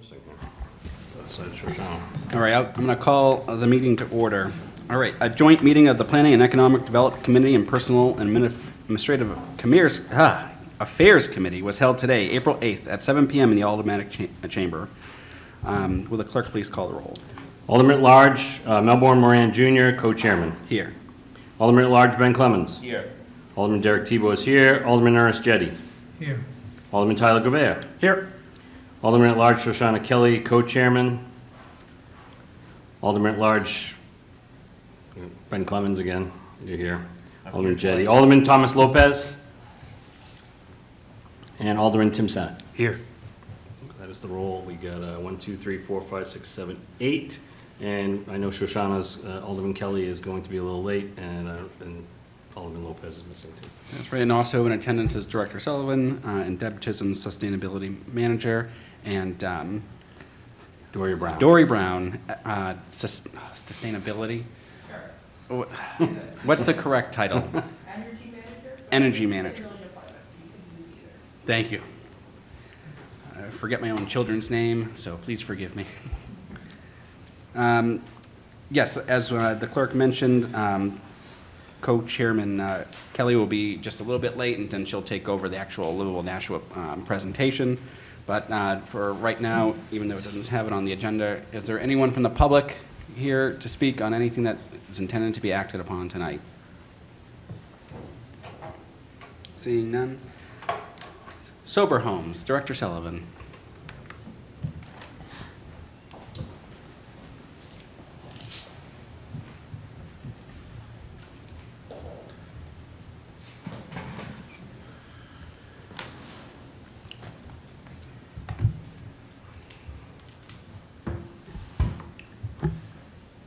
missing here? Besides Shoshana. All right, I'm going to call the meeting to order. All right, a joint meeting of the Planning and Economic Development Committee and Personal and Administrative Affairs Committee was held today, April 8th, at 7 p.m. in the Aldermanic Chamber. Will the clerk please call the roll? Alderman at Large, Melbourne Moran Jr., co-chairman. Here. Alderman at Large, Ben Clemens. Here. Alderman Derek Tebow is here. Alderman Ernest Jetty. Here. Alderman Tyler Govea. Here. Alderman at Large, Shoshana Kelly, co-chairman. Alderman at Large, Ben Clemens again. You're here. Alderman Jetty. Alderman Thomas Lopez. And Alderman Tim Senate. Here. That is the roll. We got 1, 2, 3, 4, 5, 6, 7, 8. And I know Shoshana's Alderman Kelly is going to be a little late, and Alderman Lopez is missing too. That's right, and also in attendance is Director Sullivan and Deb Chisholm's Sustainability Manager, and Doria Brown. Dory Brown, Sustainability. What's the correct title? Energy manager? Energy manager. It's a building department, so you can use either. Thank you. I forget my own children's name, so please forgive me. Yes, as the clerk mentioned, co-chairman Kelly will be just a little bit late, and then she'll take over the actual Livable Nashua presentation. But for right now, even though it doesn't have it on the agenda, is there anyone from the public here to speak on anything that is intended to be acted upon tonight? Seeing none. Sober Homes, Director Sullivan.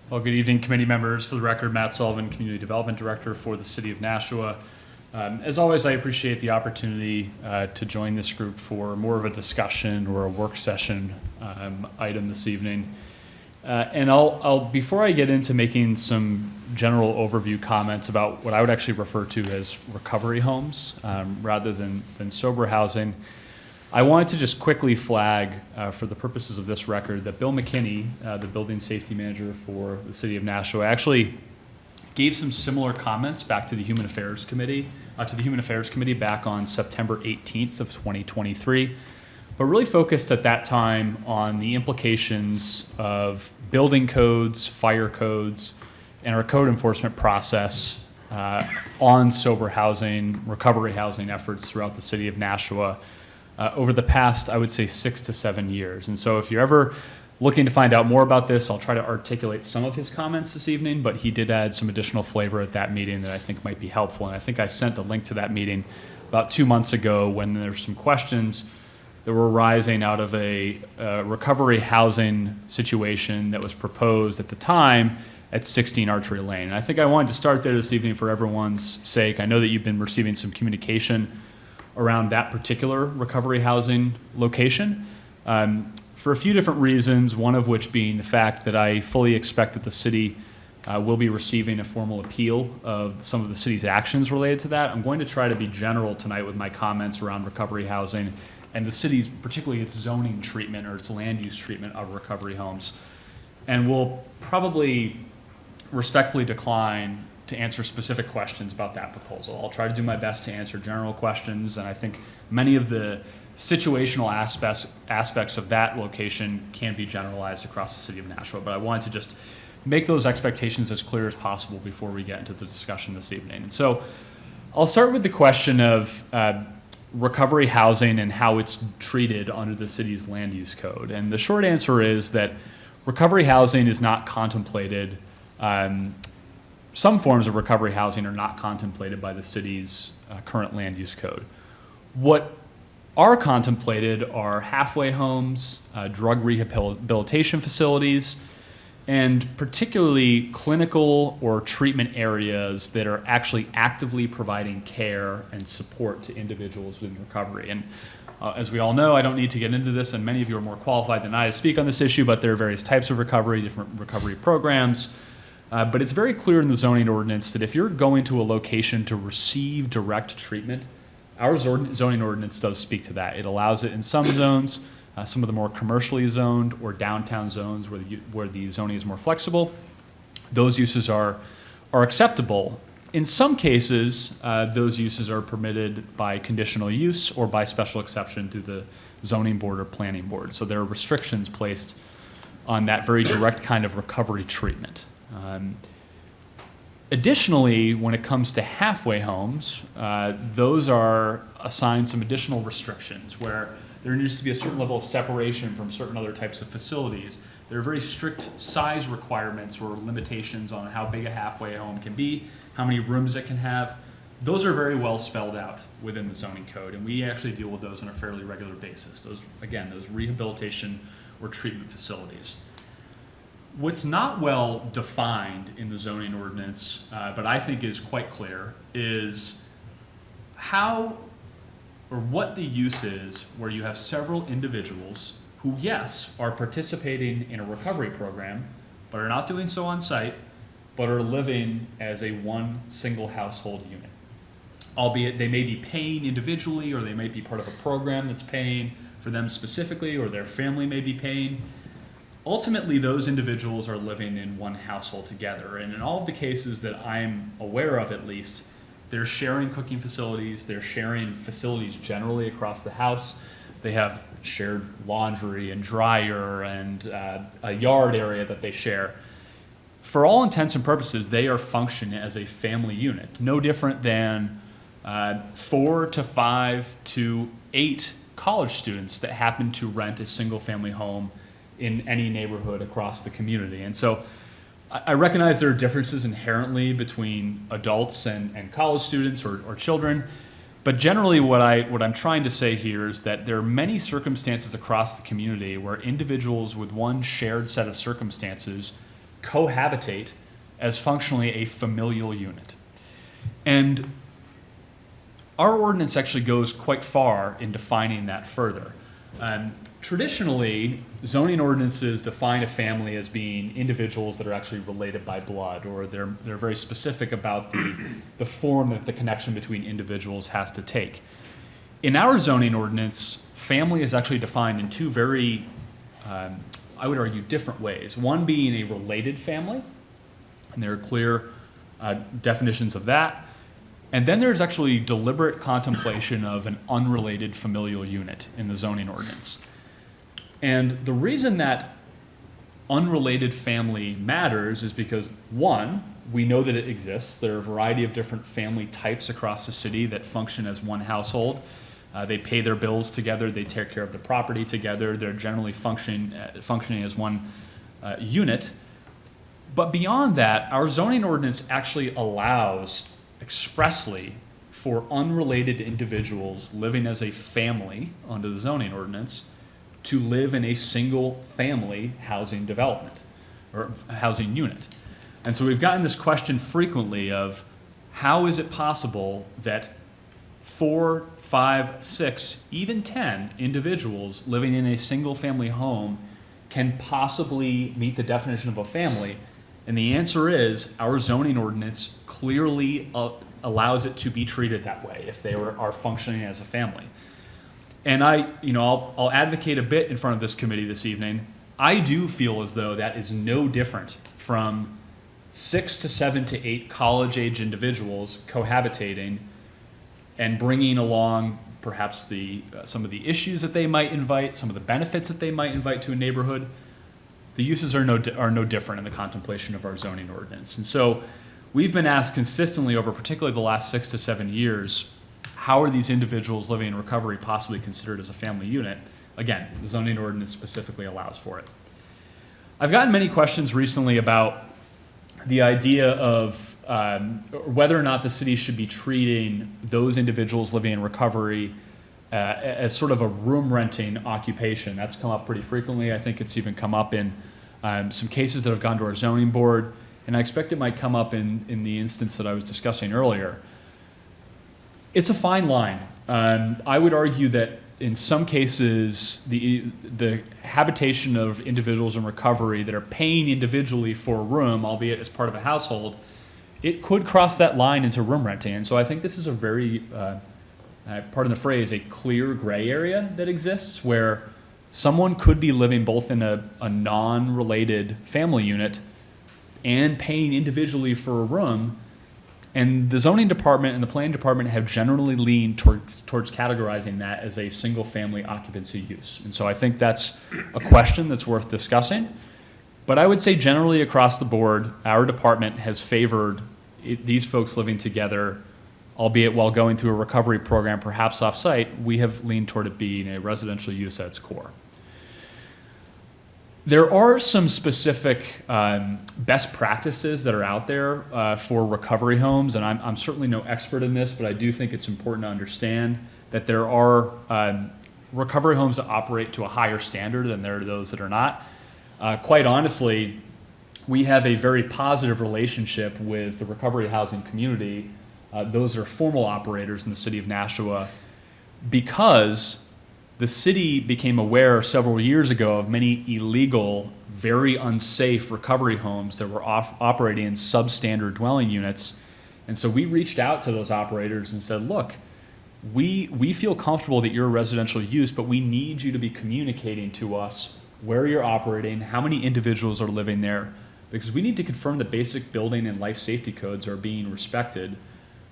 Well, good evening, committee members. For the record, Matt Sullivan, Community Development Director for the City of Nashua. As always, I appreciate the opportunity to join this group for more of a discussion or a work session item this evening. And I'll before I get into making some general overview comments about what I would actually refer to as recovery homes rather than sober housing, I wanted to just quickly flag, for the purposes of this record, that Bill McKinney, the building safety manager for the City of Nashua, actually gave some similar comments back to the Human Affairs Committee, back on September 18th of 2023, but really focused at that time on the implications of building codes, fire codes, and our code enforcement process on sober housing, recovery housing efforts throughout the City of Nashua over the past, I would say, 6 to 7 years. And so if you're ever looking to find out more about this, I'll try to articulate some of his comments this evening, but he did add some additional flavor at that meeting that I think might be helpful. And I think I sent a link to that meeting about 2 months ago when there's some questions that were arising out of a recovery housing situation that was proposed at the time at 16 Archery Lane. And I think I wanted to start there this evening for everyone's sake. I know that you've been receiving some communication around that particular recovery housing location for a few different reasons, one of which being the fact that I fully expect that the city will be receiving a formal appeal of some of the city's actions related to that. I'm going to try to be general tonight with my comments around recovery housing and the city's, particularly its zoning treatment or its land use treatment of recovery homes. And we'll probably respectfully decline to answer specific questions about that proposal. I'll try to do my best to answer general questions, and I think many of the situational aspects of that location can be generalized across the City of Nashua, but I wanted to just make those expectations as clear as possible before we get into the discussion this evening. And so I'll start with the question of recovery housing and how it's treated under the city's land use code. And the short answer is that recovery housing is not contemplated. Some forms of recovery housing are not contemplated by the city's current land use code. What are contemplated are halfway homes, drug rehabilitation facilities, and particularly clinical or treatment areas that are actually actively providing care and support to individuals in recovery. And as we all know, I don't need to get into this, and many of you are more qualified than I to speak on this issue, but there are various types of recovery, different recovery programs. But it's very clear in the zoning ordinance that if you're going to a location to receive direct treatment, our zoning ordinance does speak to that. It allows it in some zones, some of the more commercially zoned or downtown zones where the zoning is more flexible, those uses are acceptable. In some cases, those uses are permitted by conditional use or by special exception to the zoning board or planning board. So there are restrictions placed on that very direct kind of recovery treatment. Additionally, when it comes to halfway homes, those are assigned some additional restrictions where there needs to be a certain level of separation from certain other types of facilities. There are very strict size requirements or limitations on how big a halfway home can be, how many rooms it can have. Those are very well spelled out within the zoning code, and we actually deal with those on a fairly regular basis. Those rehabilitation or treatment facilities. What's not well defined in the zoning ordinance, but I think is quite clear, is how or what the use is where you have several individuals who, yes, are participating in a recovery program, but are not doing so on site, but are living as a one single household unit. Albeit they may be paying individually, or they may be part of a program that's paying for them specifically, or their family may be paying. Ultimately, those individuals are living in one household together. And in all of the cases that I'm aware of, at least, they're sharing cooking facilities, they're sharing facilities generally across the house. They have shared laundry and dryer and a yard area that they share. For all intents and purposes, they are functioning as a family unit, no different than 4 to 5 to 8 college students that happen to rent a single family home in any neighborhood across the community. And so I recognize there are differences inherently between adults and college students or children, but generally what I'm trying to say here is that there are many circumstances across the community where individuals with one shared set of circumstances cohabitate as functionally a familial unit. And our ordinance actually goes quite far in defining that further. Traditionally, zoning ordinances define a family as being individuals that are actually related by blood, or they're very specific about the form that the connection between individuals has to take. In our zoning ordinance, family is actually defined in two very, I would argue, different ways. One being a related family, and there are clear definitions of that. And then there's actually deliberate contemplation of an unrelated familial unit in the zoning ordinance. And the reason that unrelated family matters is because, one, we know that it exists. There are a variety of different family types across the city that function as one household. They pay their bills together. They take care of the property together. They're generally functioning as one unit. But beyond that, our zoning ordinance actually allows expressly for unrelated individuals living as a family under the zoning ordinance to live in a single family housing development or housing unit. And so we've gotten this question frequently of how is it possible that 4, 5, 6, even 10 individuals living in a single family home can possibly meet the definition of a family? And the answer is our zoning ordinance clearly allows it to be treated that way if they are functioning as a family. And I'll advocate a bit in front of this committee this evening. I do feel as though that is no different from 6 to 7 to 8 college-age individuals cohabitating and bringing along perhaps some of the issues that they might invite, some of the benefits that they might invite to a neighborhood. The uses are no different in the contemplation of our zoning ordinance. And so we've been asked consistently over particularly the last 6 to 7 years, how are these individuals living in recovery possibly considered as a family unit? Again, the zoning ordinance specifically allows for it. I've gotten many questions recently about the idea of whether or not the city should be treating those individuals living in recovery as sort of a room renting occupation. That's come up pretty frequently. I think it's even come up in some cases that have gone to our zoning board, and I expect it might come up in the instance that I was discussing earlier. It's a fine line. I would argue that in some cases, the habitation of individuals in recovery that are paying individually for a room, albeit as part of a household, it could cross that line into room renting. And so I think this is a very, pardon the phrase, a clear gray area that exists where someone could be living both in a non-related family unit and paying individually for a room. And the zoning department and the planning department have generally leaned towards categorizing that as a single-family occupancy use. And so I think that's a question that's worth discussing. But I would say generally across the board, our department has favored these folks living together, albeit while going through a recovery program, perhaps off-site, we have leaned toward it being a residential use at its core. There are some specific best practices that are out there for recovery homes, and I'm certainly no expert in this, but I do think it's important to understand that there are recovery homes that operate to a higher standard than there are those that are not. Quite honestly, we have a very positive relationship with the recovery housing community. Those are formal operators in the city of Nashua, because the city became aware several years ago of many illegal, very unsafe recovery homes that were operating in substandard dwelling units. And so we reached out to those operators and said, look, we feel comfortable that you're a residential use, but we need you to be communicating to us where you're operating, how many individuals are living there, because we need to confirm that basic building and life safety codes are being respected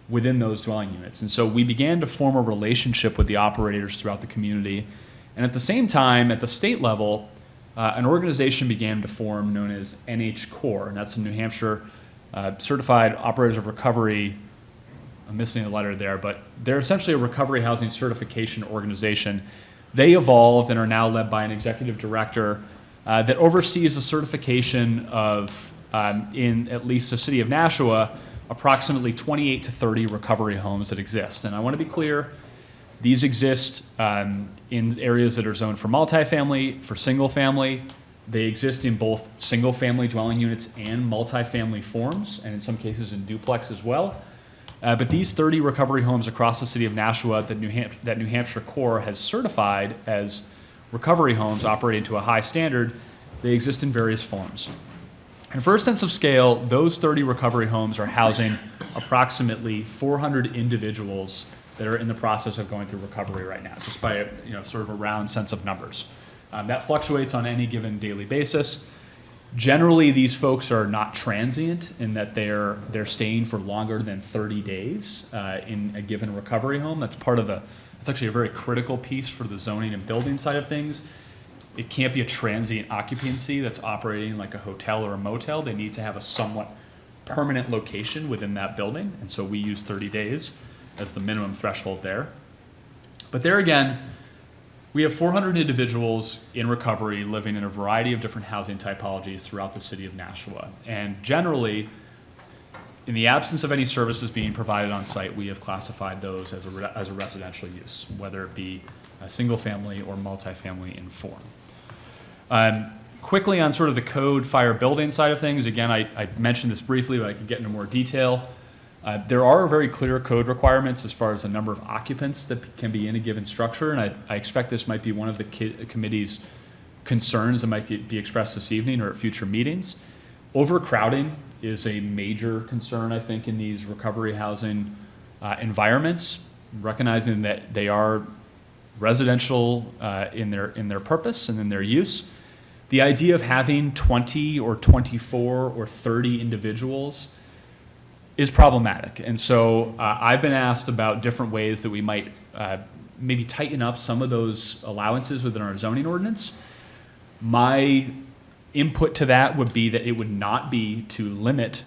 within those dwelling units. And so we began to form a relationship with the operators throughout the community. And at the same time, at the state level, an organization began to form known as NH Core, and that's the New Hampshire Certified Operators of Recovery. I'm missing a letter there, but they're essentially a recovery housing certification organization. They evolved and are now led by an executive director that oversees the certification of, in at least the city of Nashua, approximately 28 to 30 recovery homes that exist. And I want to be clear, these exist in areas that are zoned for multifamily, for single family. They exist in both single family dwelling units and multifamily forms, and in some cases in duplex as well. But these 30 recovery homes across the city of Nashua that New Hampshire Core has certified as recovery homes operating to a high standard, they exist in various forms. And for a sense of scale, those 30 recovery homes are housing approximately 400 individuals that are in the process of going through recovery right now, just by sort of a round sense of numbers. That fluctuates on any given daily basis. Generally, these folks are not transient in that they're staying for longer than 30 days in a given recovery home. That's actually a very critical piece for the zoning and building side of things. It can't be a transient occupancy that's operating like a hotel or a motel. They need to have a somewhat permanent location within that building, and so we use 30 days as the minimum threshold there. But there again, we have 400 individuals in recovery living in a variety of different housing typologies throughout the city of Nashua. And generally, in the absence of any services being provided on site, we have classified those as a residential use, whether it be a single family or multifamily in form. Quickly on sort of the code fire building side of things, again, I mentioned this briefly, but I can get into more detail. There are very clear code requirements as far as the number of occupants that can be in a given structure, and I expect this might be one of the committee's concerns that might be expressed this evening or at future meetings. Overcrowding is a major concern, I think, in these recovery housing environments, recognizing that they are residential in their purpose and in their use. The idea of having 20 or 24 or 30 individuals is problematic. And so I've been asked about different ways that we might maybe tighten up some of those allowances within our zoning ordinance. My input to that would be that it would not be to limit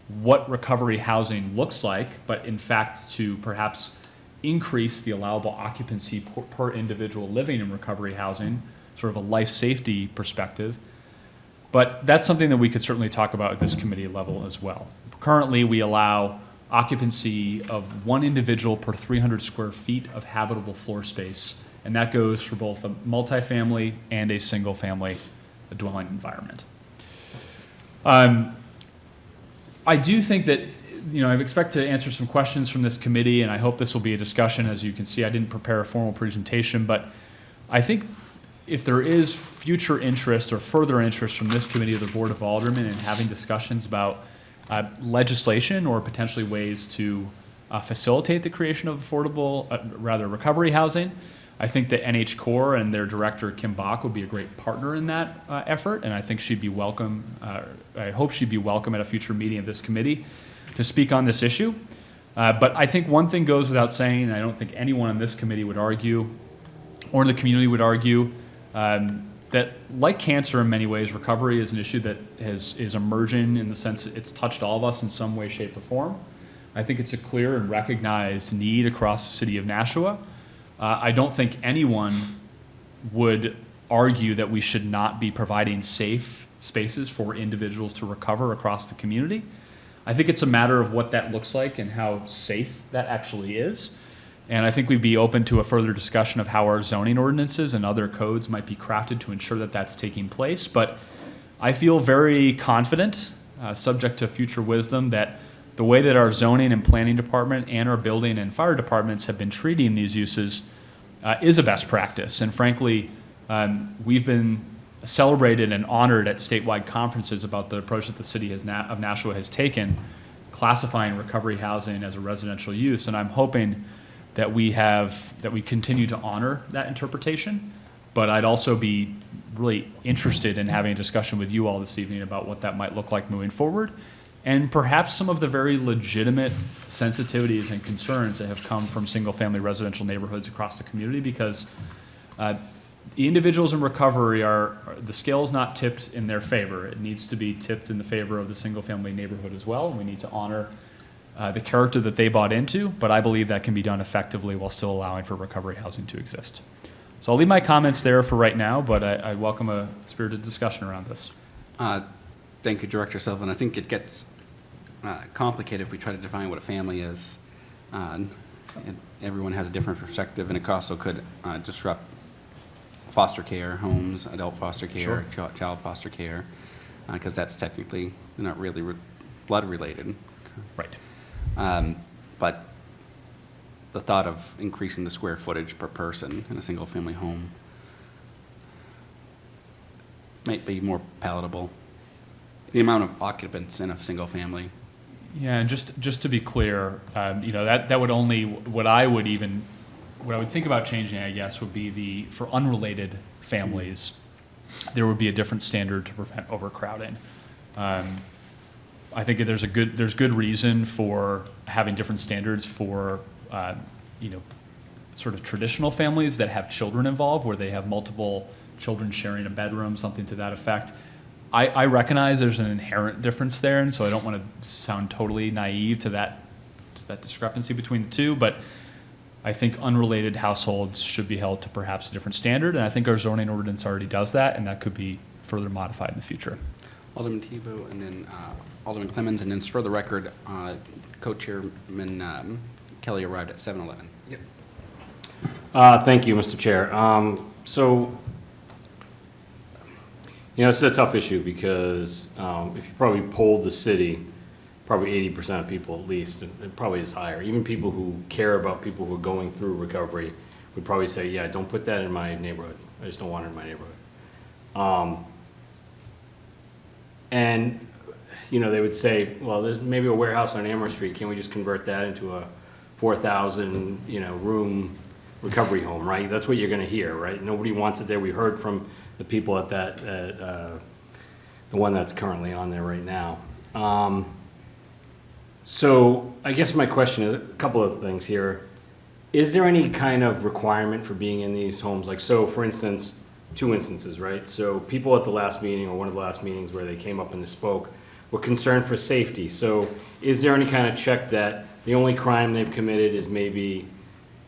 what recovery housing looks like, but in fact to perhaps increase the allowable occupancy per individual living in recovery housing, sort of a life safety perspective. But that's something that we could certainly talk about at this committee level as well. Currently, we allow occupancy of one individual per 300 square feet of habitable floor space, and that goes for both a multifamily and a single family dwelling environment. I do think that, I expect to answer some questions from this committee, and I hope this will be a discussion. As you can see, I didn't prepare a formal presentation, but I think if there is future interest or further interest from this committee of the Board of Aldermen in having discussions about legislation or potentially ways to facilitate the creation of affordable, recovery housing, I think that NH Core and their director, Kim Bach, would be a great partner in that effort, and I think she'd be welcome, I hope she'd be welcome at a future meeting of this committee to speak on this issue. But I think one thing goes without saying, and I don't think anyone on this committee would argue, or the community would argue, that like cancer in many ways, recovery is an issue that is emerging in the sense that it's touched all of us in some way, shape, or form. I think it's a clear and recognized need across the city of Nashua. I don't think anyone would argue that we should not be providing safe spaces for individuals to recover across the community. I think it's a matter of what that looks like and how safe that actually is. And I think we'd be open to a further discussion of how our zoning ordinances and other codes might be crafted to ensure that that's taking place. But I feel very confident, subject to future wisdom, that the way that our zoning and planning department and our building and fire departments have been treating these uses is a best practice. And frankly, we've been celebrated and honored at statewide conferences about the approach that the city of Nashua has taken, classifying recovery housing as a residential use. And I'm hoping that we continue to honor that interpretation. But I'd also be really interested in having a discussion with you all this evening about what that might look like moving forward, and perhaps some of the very legitimate sensitivities and concerns that have come from single-family residential neighborhoods across the community, because the individuals in recovery the scale's not tipped in their favor. It needs to be tipped in the favor of the single-family neighborhood as well, and we need to honor the character that they bought into, but I believe that can be done effectively while still allowing for recovery housing to exist. So I'll leave my comments there for right now, but I welcome a spirited discussion around this. Thank you, Director Sullivan. I think it gets complicated if we try to define what a family is. And everyone has a different perspective, and it also could disrupt foster care homes, adult foster care, Sure. child foster care, because that's technically not really blood related. Right. But the thought of increasing the square footage per person in a single-family home might be more palatable. The amount of occupants in a single family. Yeah, and just to be clear, that would only, what I would think about changing, I guess, would be for unrelated families, there would be a different standard to prevent overcrowding. I think there's good reason for having different standards for, sort of traditional families that have children involved, where they have multiple children sharing a bedroom, something to that effect. I recognize there's an inherent difference there, and so I don't want to sound totally naive to that discrepancy between the two, but I think unrelated households should be held to perhaps a different standard, and I think our zoning ordinance already does that, and that could be further modified in the future. Alderman Tebow, and then Alderman Clemmons, and then for the record, Co-Chairman Kelly arrived at 7:11. Yep. Thank you, Mr. Chair. It's a tough issue because if you probably polled the city, probably 80% of people at least, and it probably is higher, even people who care about people who are going through recovery would probably say, yeah, don't put that in my neighborhood. I just don't want it in my neighborhood. And they would say, well, there's maybe a warehouse on Amherst Street. Can't we just convert that into a 4,000, room recovery home, right? That's what you're going to hear, right? Nobody wants it there. We heard from the people at the one that's currently on there right now. So I guess my question is a couple of things here. Is there any kind of requirement for being in these homes? Like, so for instance, 2 instances, right? So people at the last meeting, or one of the last meetings where they came up and spoke, were concerned for safety. So is there any kind of check that the only crime they've committed is maybe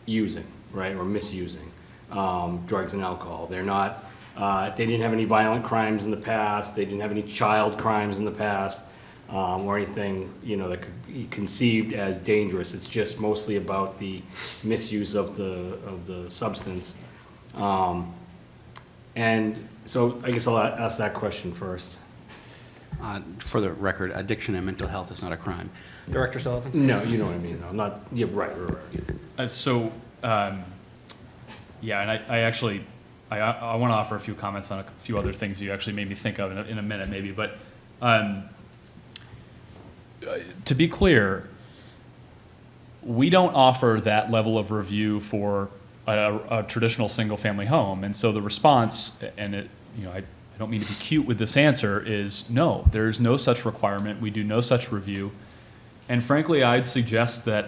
using, right, or misusing drugs and alcohol? They're not, they didn't have any violent crimes in the past. They didn't have any child crimes in the past, or anything, that could be conceived as dangerous. It's just mostly about the misuse of the substance. And so I guess I'll ask that question first. For the record, addiction and mental health is not a crime. Director Sullivan? No, you know what I mean. No, not, yeah, right. Yeah, and I actually want to offer a few comments on a few other things you actually made me think of in a minute maybe, but to be clear, we don't offer that level of review for a traditional single-family home. And so the response, and I don't mean to be cute with this answer, is no, there's no such requirement. We do no such review. And frankly, I'd suggest that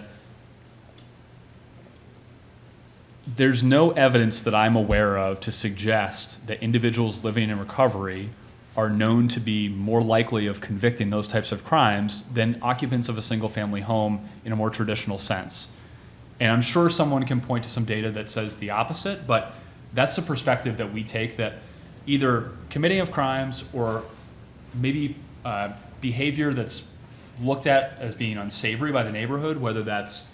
there's no evidence that I'm aware of to suggest that individuals living in recovery are known to be more likely of convicting those types of crimes than occupants of a single-family home in a more traditional sense. And I'm sure someone can point to some data that says the opposite, but that's the perspective that we take, that either committing of crimes or maybe behavior that's looked at as being unsavory by the neighborhood, whether that's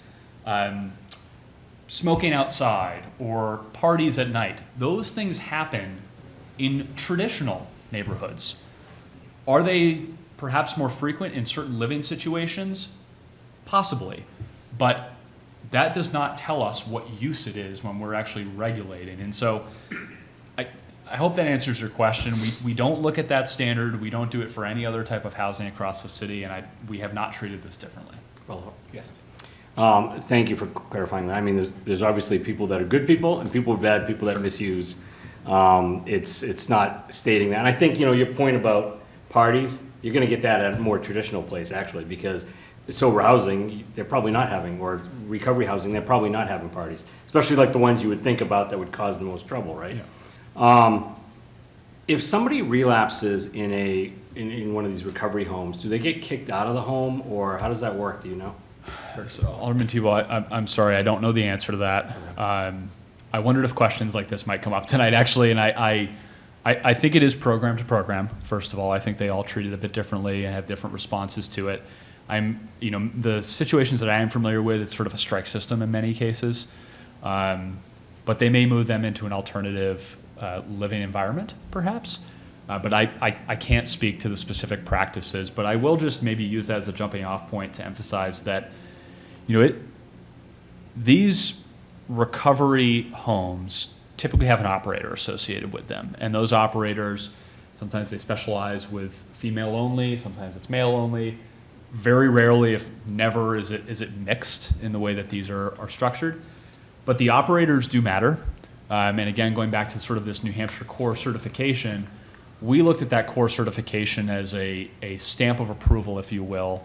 smoking outside or parties at night, those things happen in traditional neighborhoods. Are they perhaps more frequent in certain living situations? Possibly. But that does not tell us what use it is when we're actually regulating. And so I hope that answers your question. We don't look at that standard. We don't do it for any other type of housing across the city, and we have not treated this differently. Well, Yes. thank you for clarifying that. I mean, there's obviously people that are good people and people bad people that misuse. It's not stating that. And I think, your point about parties, you're going to get that at a more traditional place, actually, because sober housing, they're probably not having, or recovery housing, they're probably not having parties, especially like the ones you would think about that would cause the most trouble, right? Yeah. If somebody relapses in one of these recovery homes, do they get kicked out of the home, or how does that work? Do you know? So, Alderman Tebow, I'm sorry, I don't know the answer to that. I wondered if questions like this might come up tonight, actually, and I think it is program to program, first of all. I think they all treat it a bit differently and have different responses to it. The situations that I am familiar with, it's sort of a strike system in many cases, but they may move them into an alternative living environment, perhaps. But I can't speak to the specific practices, but I will just maybe use that as a jumping off point to emphasize that, these recovery homes typically have an operator associated with them. And those operators, sometimes they specialize with female only, sometimes it's male only. Very rarely, if never, is it mixed in the way that these are structured. But the operators do matter. And again, going back to sort of this New Hampshire core certification, we looked at that core certification as a stamp of approval, if you will,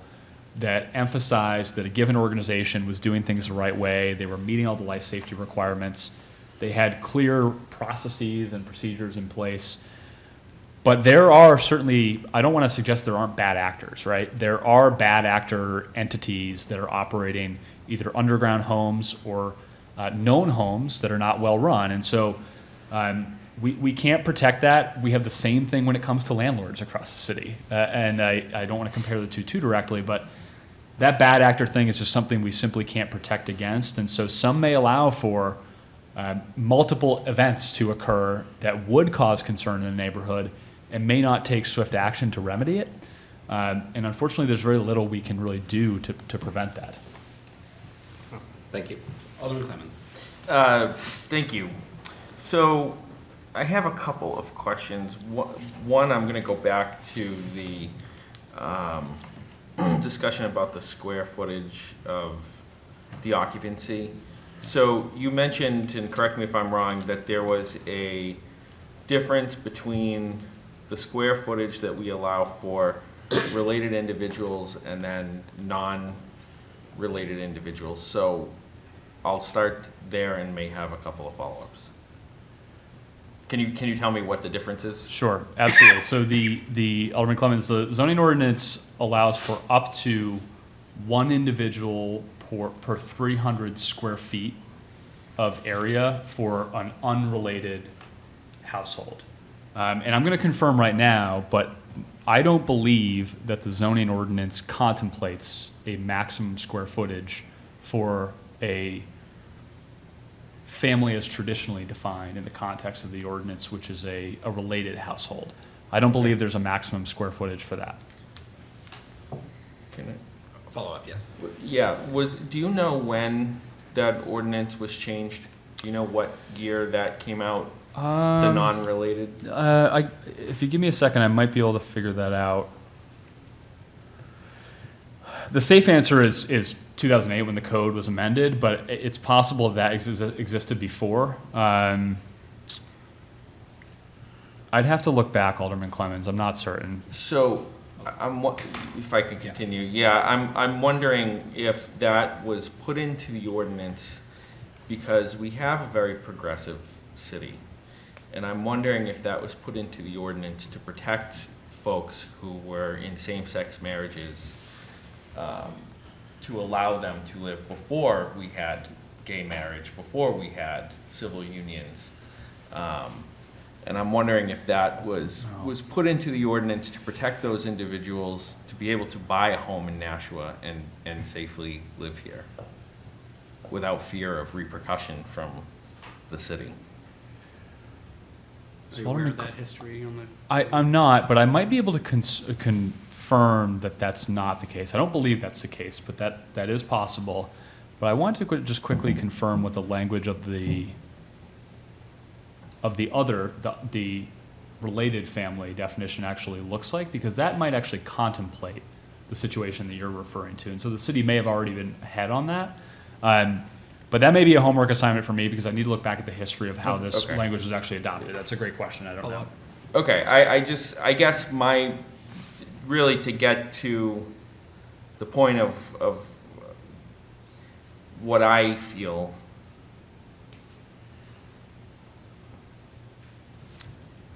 that emphasized that a given organization was doing things the right way, they were meeting all the life safety requirements, they had clear processes and procedures in place. But there are certainly, I don't want to suggest there aren't bad actors, right? There are bad actor entities that are operating either underground homes or known homes that are not well run. And so we can't protect that. We have the same thing when it comes to landlords across the city. And I don't want to compare the two too directly, but that bad actor thing is just something we simply can't protect against. And so some may allow for multiple events to occur that would cause concern in the neighborhood and may not take swift action to remedy it. And unfortunately, there's very little we can really do to prevent that. Thank you. Alderman Clemens. Thank you. So I have a couple of questions. One, I'm going to go back to the discussion about the square footage of the occupancy. So you mentioned, and correct me if I'm wrong, that there was a difference between the square footage that we allow for related individuals and then non-related individuals. So I'll start there and may have a couple of follow-ups. Can you tell me what the difference is? Sure, absolutely. So the Alderman Clemens, the zoning ordinance allows for up to one individual per 300 square feet of area for an unrelated household. And I'm going to confirm right now, but I don't believe that the zoning ordinance contemplates a maximum square footage for a family as traditionally defined in the context of the ordinance, which is a related household. I don't believe there's a maximum square footage for that. Can I? Follow up, yes. Yeah, do you know when that ordinance was changed? Do you know what year that came out, the non-related? If you give me a second, I might be able to figure that out. The safe answer is 2008 when the code was amended, but it's possible that existed before. I'd have to look back, Alderman Clemmons. I'm not certain. So, if I can continue, yeah, I'm wondering if that was put into the ordinance because we have a very progressive city. And I'm wondering if that was put into the ordinance to protect folks who were in same-sex marriages, to allow them to live before we had gay marriage, before we had civil unions. And I'm wondering if that was put into the ordinance to protect those individuals to be able to buy a home in Nashua and safely live here without fear of repercussion from the city. Are you aware of that history on the? I'm not, but I might be able to confirm that that's not the case. I don't believe that's the case, but that is possible. But I want to just quickly confirm what the language of the related family definition actually looks like, because that might actually contemplate the situation that you're referring to. And so the city may have already been ahead on that. But that may be a homework assignment for me, because I need to look back at the history of how this Okay. language was actually adopted. That's a great question. I don't know. Okay, I guess really to get to the point of what I feel,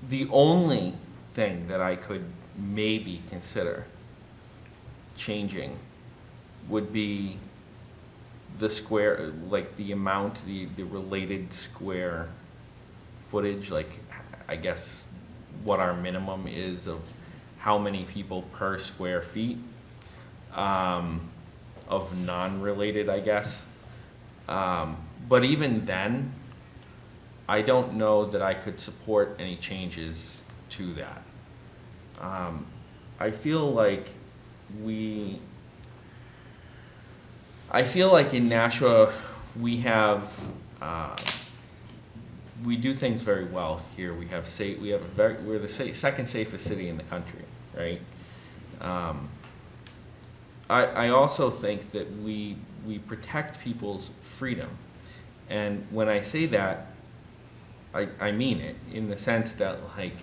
the only thing that I could maybe consider changing would be the square, like the amount, the related square footage, like I guess what our minimum is of how many people per square feet of non-related, I guess. But even then, I don't know that I could support any changes to that. I feel like in Nashua, we do things very well here. We're the second safest city in the country, right? I also think that we protect people's freedom. And when I say that, I mean it, in the sense that, like,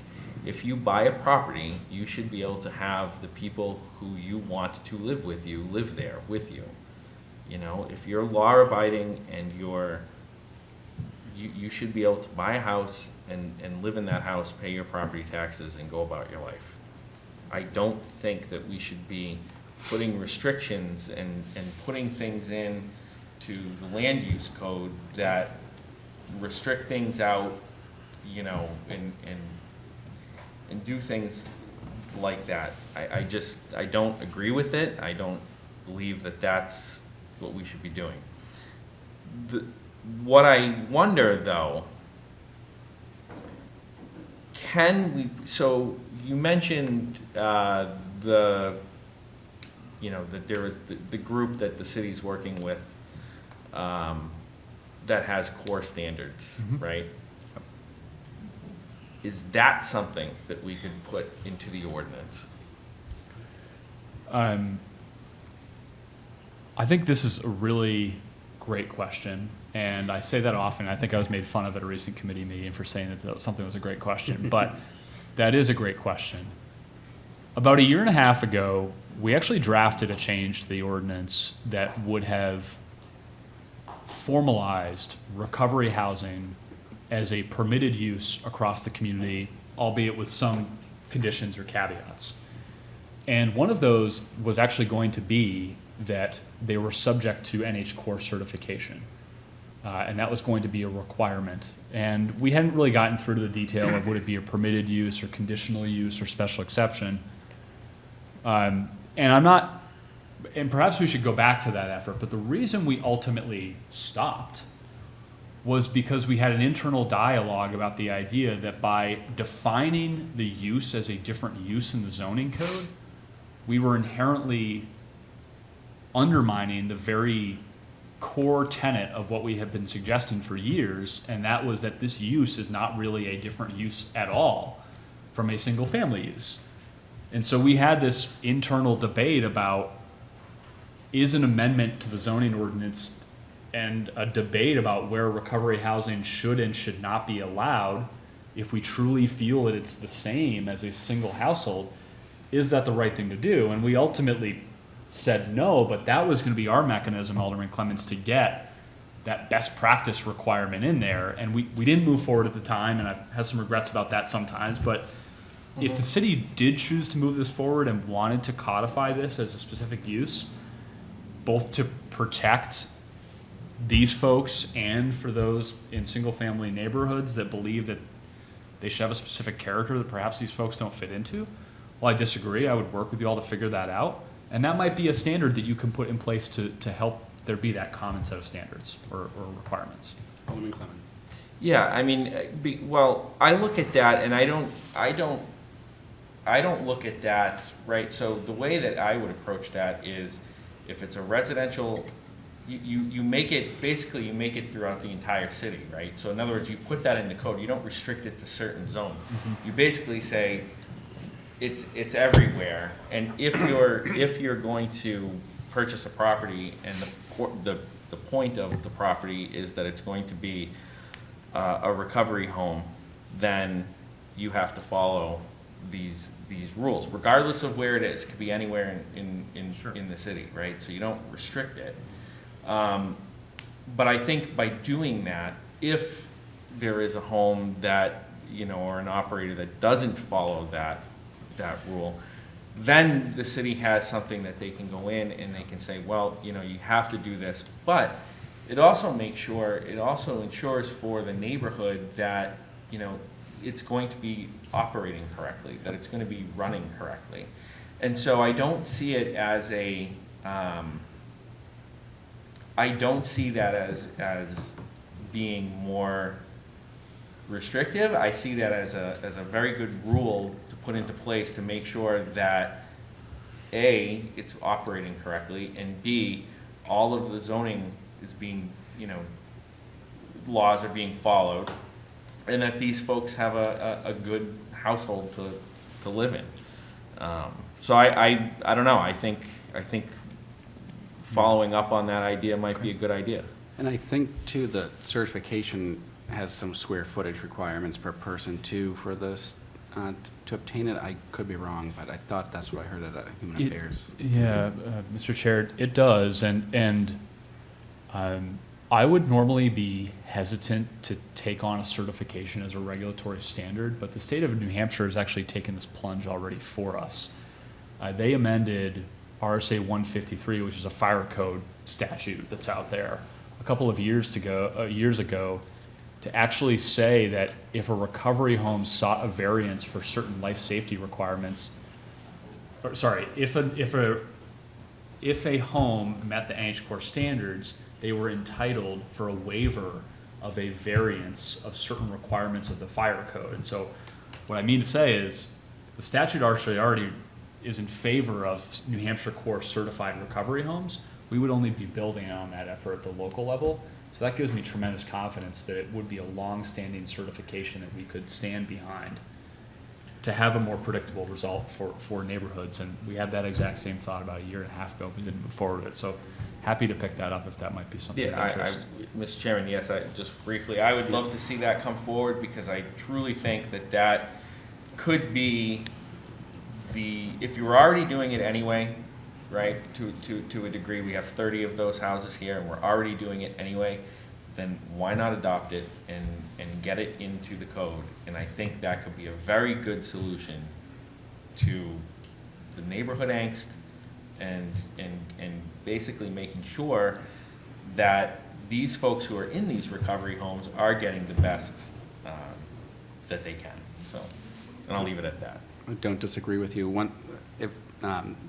if you buy a property, you should be able to have the people who you want to live with you live there with you. You know, if you're law abiding and you should be able to buy a house and live in that house, pay your property taxes, and go about your life. I don't think that we should be putting restrictions and putting things in to the land use code that restrict things out, you know, and do things like that. I don't agree with it. I don't believe that that's what we should be doing. What I wonder, though, so you mentioned that there was the group that the city's working with that has core standards, right? Is that something that we could put into the ordinance? I think this is a really great question, and I say that often. I think I was made fun of at a recent committee meeting for saying that something was a great question, but that is a great question. About 1.5 years ago, we actually drafted a change to the ordinance that would have formalized recovery housing as a permitted use across the community, albeit with some conditions or caveats. And one of those was actually going to be that they were subject to NH Core certification. And that was going to be a requirement. And we hadn't really gotten through to the detail of would it be a permitted use or conditional use or special exception. And perhaps we should go back to that effort, but the reason we ultimately stopped was because we had an internal dialogue about the idea that by defining the use as a different use in the zoning code, we were inherently undermining the very core tenet of what we have been suggesting for years, and that was that this use is not really a different use at all from a single family use. And so we had this internal debate about, is an amendment to the zoning ordinance and a debate about where recovery housing should and should not be allowed, if we truly feel that it's the same as a single household, is that the right thing to do? And we ultimately said no, but that was gonna be our mechanism, Alderman Clements, to get that best practice requirement in there. And we didn't move forward at the time, and I've had some regrets about that sometimes, but if the city did choose to move this forward and wanted to codify this as a specific use, both to protect these folks and for those in single-family neighborhoods that believe that they should have a specific character that perhaps these folks don't fit into, well, I disagree. I would work with you all to figure that out. And that might be a standard that you can put in place to help there be that common set of standards or requirements. Alderman Clemens. Yeah, I mean, well, I look at that and I don't look at that, right? So the way that I would approach that is if it's a residential, you make it, basically you make it throughout the entire city, right? So in other words, you put that in the code, you don't restrict it to certain zones. You basically say it's everywhere, and if you're going to purchase a property and the point of the property is that it's going to be a recovery home, then you have to follow these rules, regardless of where it is. It could be anywhere in the city, right? So you don't restrict it. But I think by doing that, if there is a home that, or an operator that doesn't follow that rule, then the city has something that they can go in and they can say, well, you have to do this. But it also ensures for the neighborhood that, it's going to be operating correctly, that it's going to be running correctly. And so I don't see it as I don't see that as being more restrictive. I see that as a very good rule to put into place to make sure that A, it's operating correctly, and B, all of the zoning is being, laws are being followed, and that these folks have a good household to live in. So I don't know. I think following up on that idea might be a good idea. And I think, too, the certification has some square footage requirements per person, too, for this. To obtain it, I could be wrong, but I thought that's what I heard at Human Affairs. Yeah, Mr. Chair, it does, and I would normally be hesitant to take on a certification as a regulatory standard, but the state of New Hampshire has actually taken this plunge already for us. They amended RSA 153, which is a fire code statute that's out there, a couple of years ago, to actually say that if a recovery home sought a variance for certain life safety requirements, if a home met the NH Core standards, they were entitled for a waiver of a variance of certain requirements of the fire code. And so what I mean to say is the statute actually already is in favor of New Hampshire Core certified recovery homes. We would only be building on that effort at the local level. So that gives me tremendous confidence that it would be a long-standing certification that we could stand behind to have a more predictable result for neighborhoods. And we had that exact same thought about a year and a half ago. We didn't move forward with it. So happy to pick that up if that might be something of interest. Mr. Chairman, yes, just briefly, I would love to see that come forward because I truly think that could be if you were already doing it anyway, right, to a degree, we have 30 of those houses here and we're already doing it anyway, then why not adopt it and get it into the code? And I think that could be a very good solution to the neighborhood angst and basically making sure that these folks who are in these recovery homes are getting the best that they can. So, and I'll leave it at that. I don't disagree with you.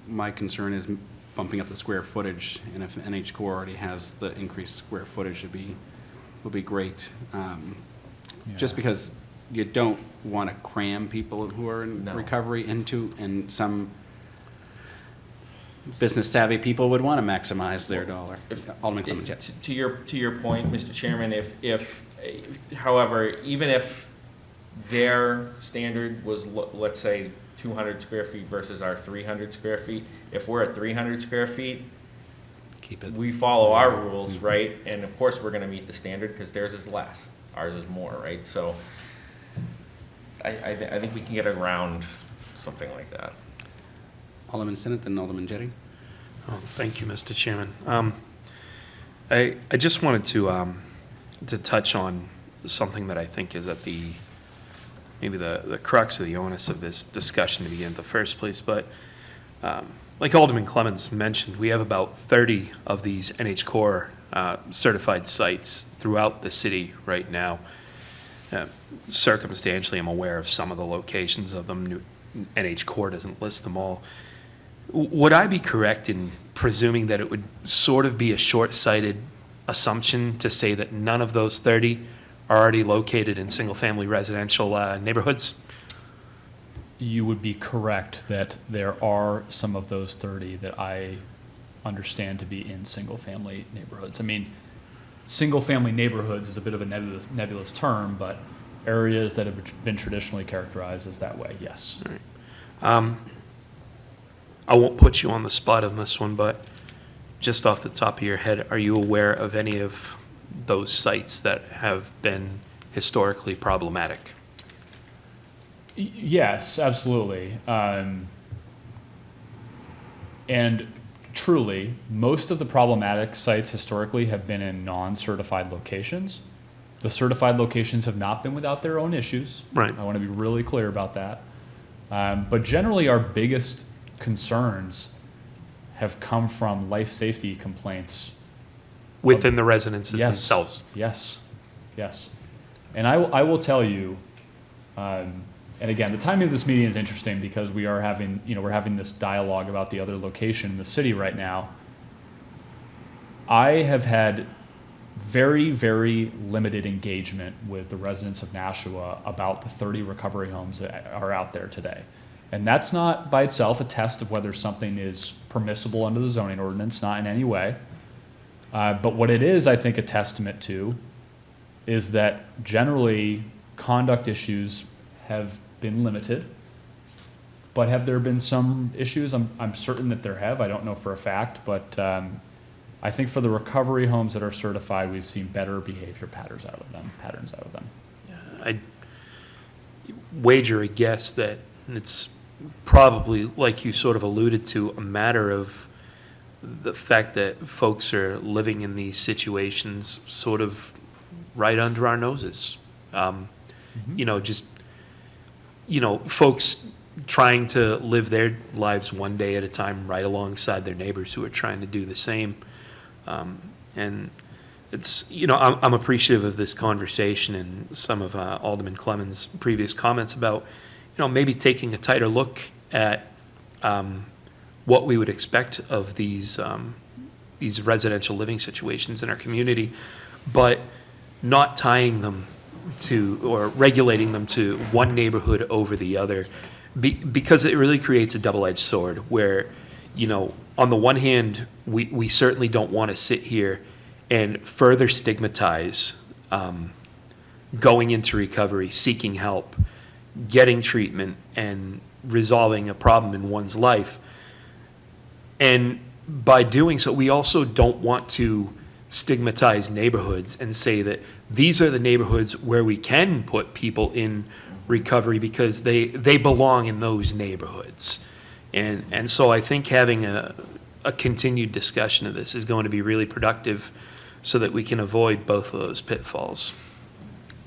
My concern is bumping up the square footage, and if NH Core already has the increased square footage, would be great. Just because you don't want to cram people who are in recovery into, and some business savvy people would want to maximize their dollar. Alderman Clemens, yes. To your point, Mr. Chairman, however, even if their standard was, let's say, 200 square feet versus our 300 square feet, if we're at 300 square feet, Keep it. we follow our rules, right? And of course, we're gonna meet the standard because theirs is less, ours is more, right? So I think we can get around something like that. Alderman Sinnott, then Alderman Jettie. Oh, thank you, Mr. Chairman. I just wanted to touch on something that I think is at maybe the crux of the onus of this discussion to begin in the first place. But like Alderman Clemens mentioned, we have about 30 of these NH Core certified sites throughout the city right now. Circumstantially, I'm aware of some of the locations of them. NH Core doesn't list them all. Would I be correct in presuming that it would sort of be a short-sighted assumption to say that none of those 30 are already located in single-family residential neighborhoods? You would be correct that there are some of those 30 that I understand to be in single-family neighborhoods. I mean, single-family neighborhoods is a bit of a nebulous term, but areas that have been traditionally characterized as that way, yes. All right. I won't put you on the spot on this one, but just off the top of your head, are you aware of any of those sites that have been historically problematic? Yes, absolutely. And truly, most of the problematic sites historically have been in non-certified locations. The certified locations have not been without their own issues. Right. I want to be really clear about that. But generally, our biggest concerns have come from life safety complaints. Within the residences Yes. themselves? Yes, yes. And I will tell you, and again, the timing of this meeting is interesting because we're having this dialogue about the other location in the city right now. I have had very, very limited engagement with the residents of Nashua about the 30 recovery homes that are out there today. And that's not by itself a test of whether something is permissible under the zoning ordinance, not in any way. But what it is, I think, a testament to is that generally conduct issues have been limited. But have there been some issues? I'm certain that there have. I don't know for a fact, but I think for the recovery homes that are certified, we've seen better behavior patterns out of them. I wager a guess that it's probably, like you sort of alluded to, a matter of the fact that folks are living in these situations sort of right under our noses. Folks trying to live their lives one day at a time right alongside their neighbors who are trying to do the same. And it's, I'm appreciative of this conversation and some of Alderman Clemens' previous comments about, maybe taking a tighter look at what we would expect of these residential living situations in our community, but not tying them to or regulating them to one neighborhood over the other, because it really creates a double-edged sword where, on the one hand, we certainly don't want to sit here and further stigmatize going into recovery, seeking help, getting treatment, and resolving a problem in one's life. And by doing so, we also don't want to stigmatize neighborhoods and say that these are the neighborhoods where we can put people in recovery because they belong in those neighborhoods. And so I think having a continued discussion of this is going to be really productive so that we can avoid both of those pitfalls.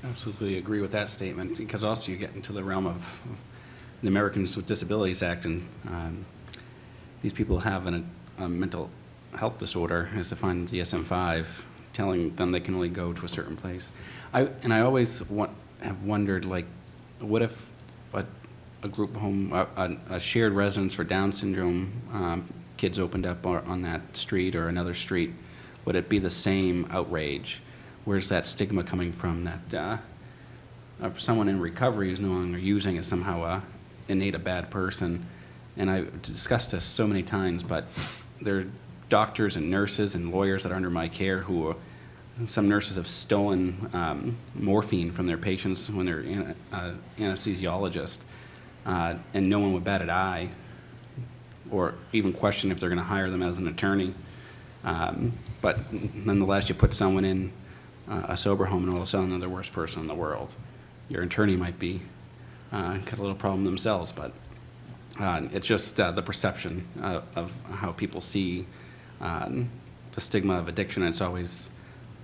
Absolutely agree with that statement, because also you get into the realm of the Americans with Disabilities Act, and these people have a mental health disorder as defined in DSM-5, telling them they can only go to a certain place. I always have wondered, like, what if a group home, a shared residence for Down syndrome kids opened up on that street or another street, would it be the same outrage? Where's that stigma coming from that someone in recovery is no longer using as somehow innate a bad person? And I've discussed this so many times, but there are doctors and nurses and lawyers that are under my care who some nurses have stolen morphine from their patients when they're anesthesiologist, and no one would bat an eye or even question if they're going to hire them as an attorney. But nonetheless, you put someone in a sober home and all of a sudden they're the worst person in the world. Your attorney might be, got a little problem themselves, but it's just the perception of how people see the stigma of addiction. It's always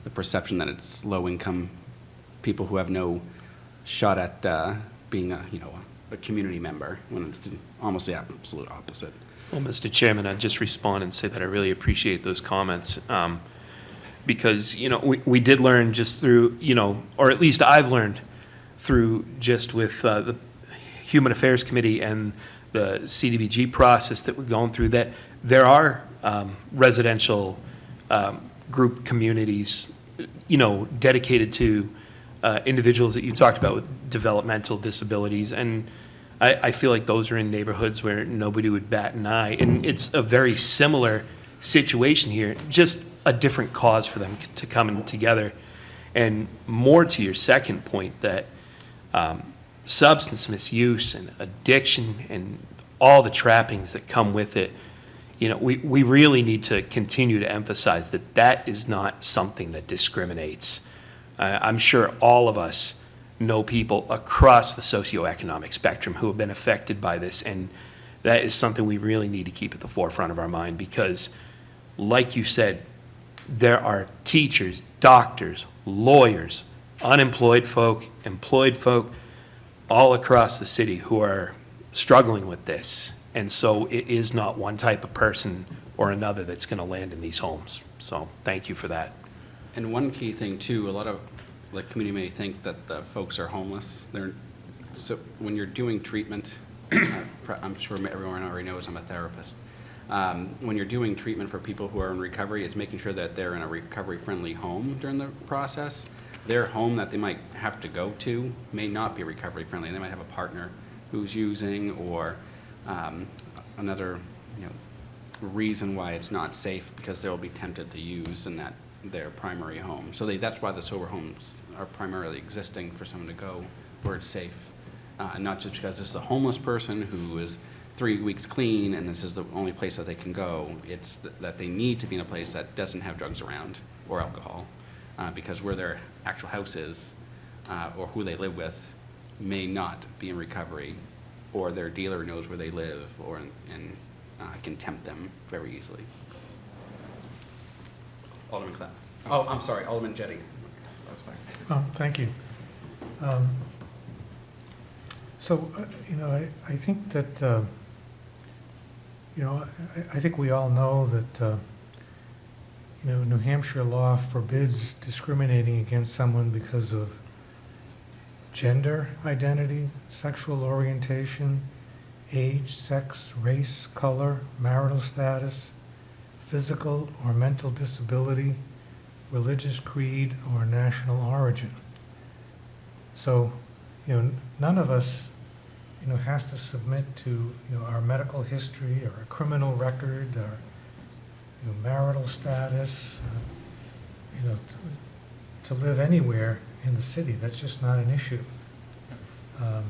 the perception that it's low-income people who have no shot at being a community member, when it's almost the absolute opposite. Well, Mr. Chairman, I'd just respond and say that I really appreciate those comments, because, we did learn just through, or at least I've learned through just with the Human Affairs Committee and the CDBG process that we're going through, that there are residential group communities, dedicated to individuals that you talked about with developmental disabilities. And I feel like those are in neighborhoods where nobody would bat an eye. And it's a very similar situation here, just a different cause for them to come in together. And more to your second point, that substance misuse and addiction and all the trappings that come with it, we really need to continue to emphasize that that is not something that discriminates. I'm sure all of us know people across the socioeconomic spectrum who have been affected by this, and that is something we really need to keep at the forefront of our mind, because, like you said, there are teachers, doctors, lawyers, unemployed folk, employed folk, all across the city who are struggling with this. And so it is not one type of person or another that's going to land in these homes. So thank you for that. And one key thing too, a lot of the community may think that the folks are homeless. So when you're doing treatment, I'm sure everyone already knows I'm a therapist. When you're doing treatment for people who are in recovery, it's making sure that they're in a recovery-friendly home during the process. Their home that they might have to go to may not be recovery-friendly. They might have a partner who's using, or another reason why it's not safe, because they'll be tempted to use in their primary home. So that's why the sober homes are primarily existing, for someone to go where it's safe. Not just because this is a homeless person who is 3 weeks clean and this is the only place that they can go. It's that they need to be in a place that doesn't have drugs around or alcohol, because where their actual house is, or who they live with, may not be in recovery, or their dealer knows where they live, and can tempt them very easily. Alderman Klaus. Oh, I'm sorry, Alderman Jettie. That's fine. Thank you. I think that, I think we all know that, New Hampshire law forbids discriminating against someone because of gender identity, sexual orientation, age, sex, race, color, marital status, physical or mental disability, religious creed, or national origin. So, none of us, has to submit to, our medical history or a criminal record or, marital status, to live anywhere in the city. That's just not an issue. I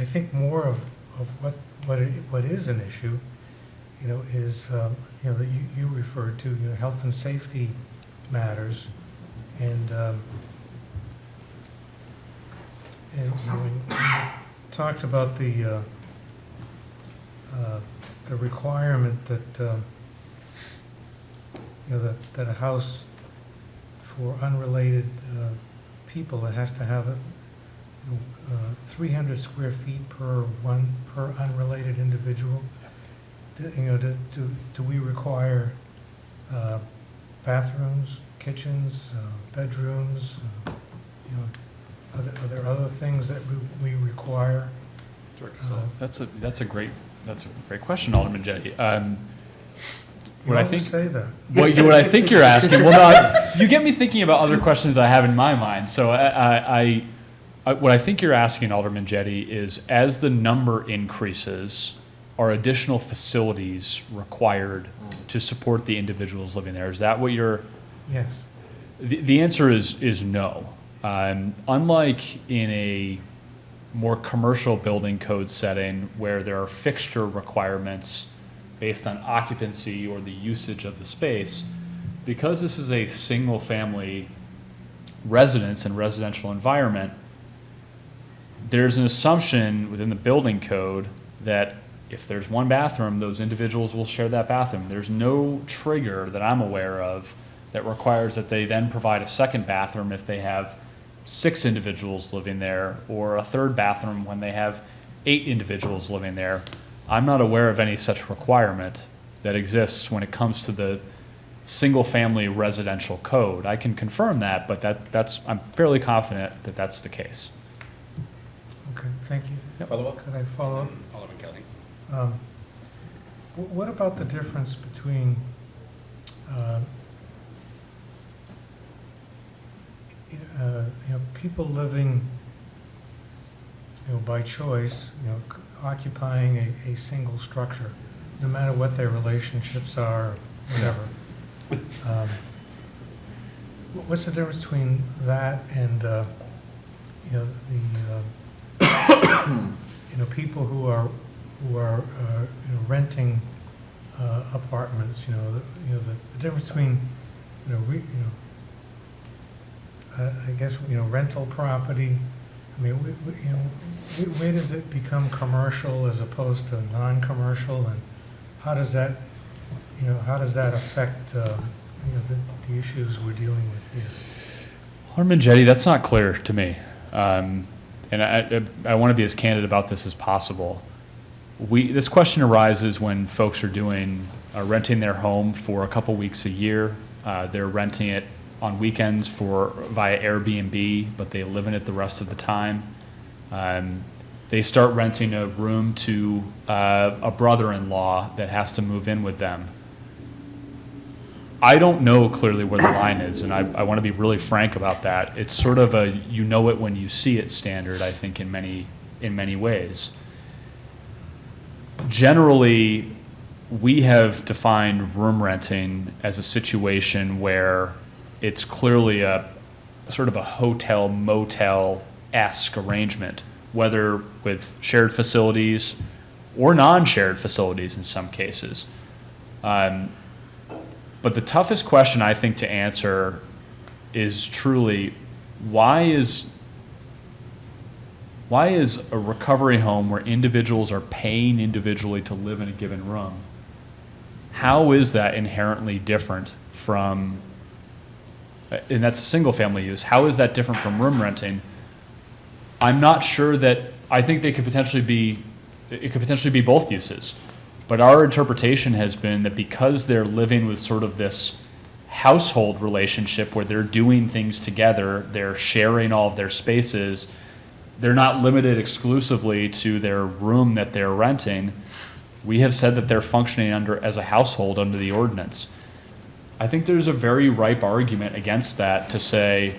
think more of what is an issue, is, that you referred to, health and safety matters, and when you talked about the requirement that, that a house for unrelated people, it has to have 300 square feet per unrelated individual. Do we require bathrooms, kitchens, bedrooms? Are there other things that we require? That's a great question, Alderman Jettie. You always say that. What I think you're asking, you get me thinking about other questions I have in my mind. So what I think you're asking, Alderman Jettie, is as the number increases, are additional facilities required to support the individuals living there? Is that what you're? Yes. The answer is no. Unlike in a more commercial building code setting where there are fixture requirements based on occupancy or the usage of the space, because this is a single-family residence and residential environment, there's an assumption within the building code that if there's one bathroom, those individuals will share that bathroom. There's no trigger that I'm aware of that requires that they then provide a second bathroom if they have 6 individuals living there, or a third bathroom when they have 8 individuals living there. I'm not aware of any such requirement that exists when it comes to the single-family residential code. I can confirm that, but I'm fairly confident that that's the case. Okay, thank you. Follow-up? Could I follow up? Alderman Kelly. What about the difference between, people living, by choice, occupying a single structure, no matter what their relationships are, whatever. What's the difference between that and, people who are renting apartments? The difference between, I guess, rental property. I mean, where does it become commercial as opposed to non-commercial, and how does that affect, the issues we're dealing with here? Alderman Jettie, that's not clear to me. And I want to be as candid about this as possible. This question arises when folks are renting their home for a couple weeks a year. They're renting it on weekends via Airbnb, but they live in it the rest of the time. They start renting a room to a brother-in-law that has to move in with them. I don't know clearly where the line is, and I want to be really frank about that. It's sort of a you know it when you see it standard, I think, in many ways. Generally, we have defined room renting as a situation where it's clearly a sort of a hotel motel-esque arrangement, whether with shared facilities or non-shared facilities in some cases. But the toughest question, I think, to answer is truly, why is a recovery home where individuals are paying individually to live in a given room, how is that inherently different from, and that's a single-family use, how is that different from room renting? I'm not sure that, I think it could potentially be both uses. But our interpretation has been that because they're living with sort of this household relationship where they're doing things together, they're sharing all of their spaces, they're not limited exclusively to their room that they're renting. We have said that they're functioning as a household under the ordinance. I think there's a very ripe argument against that to say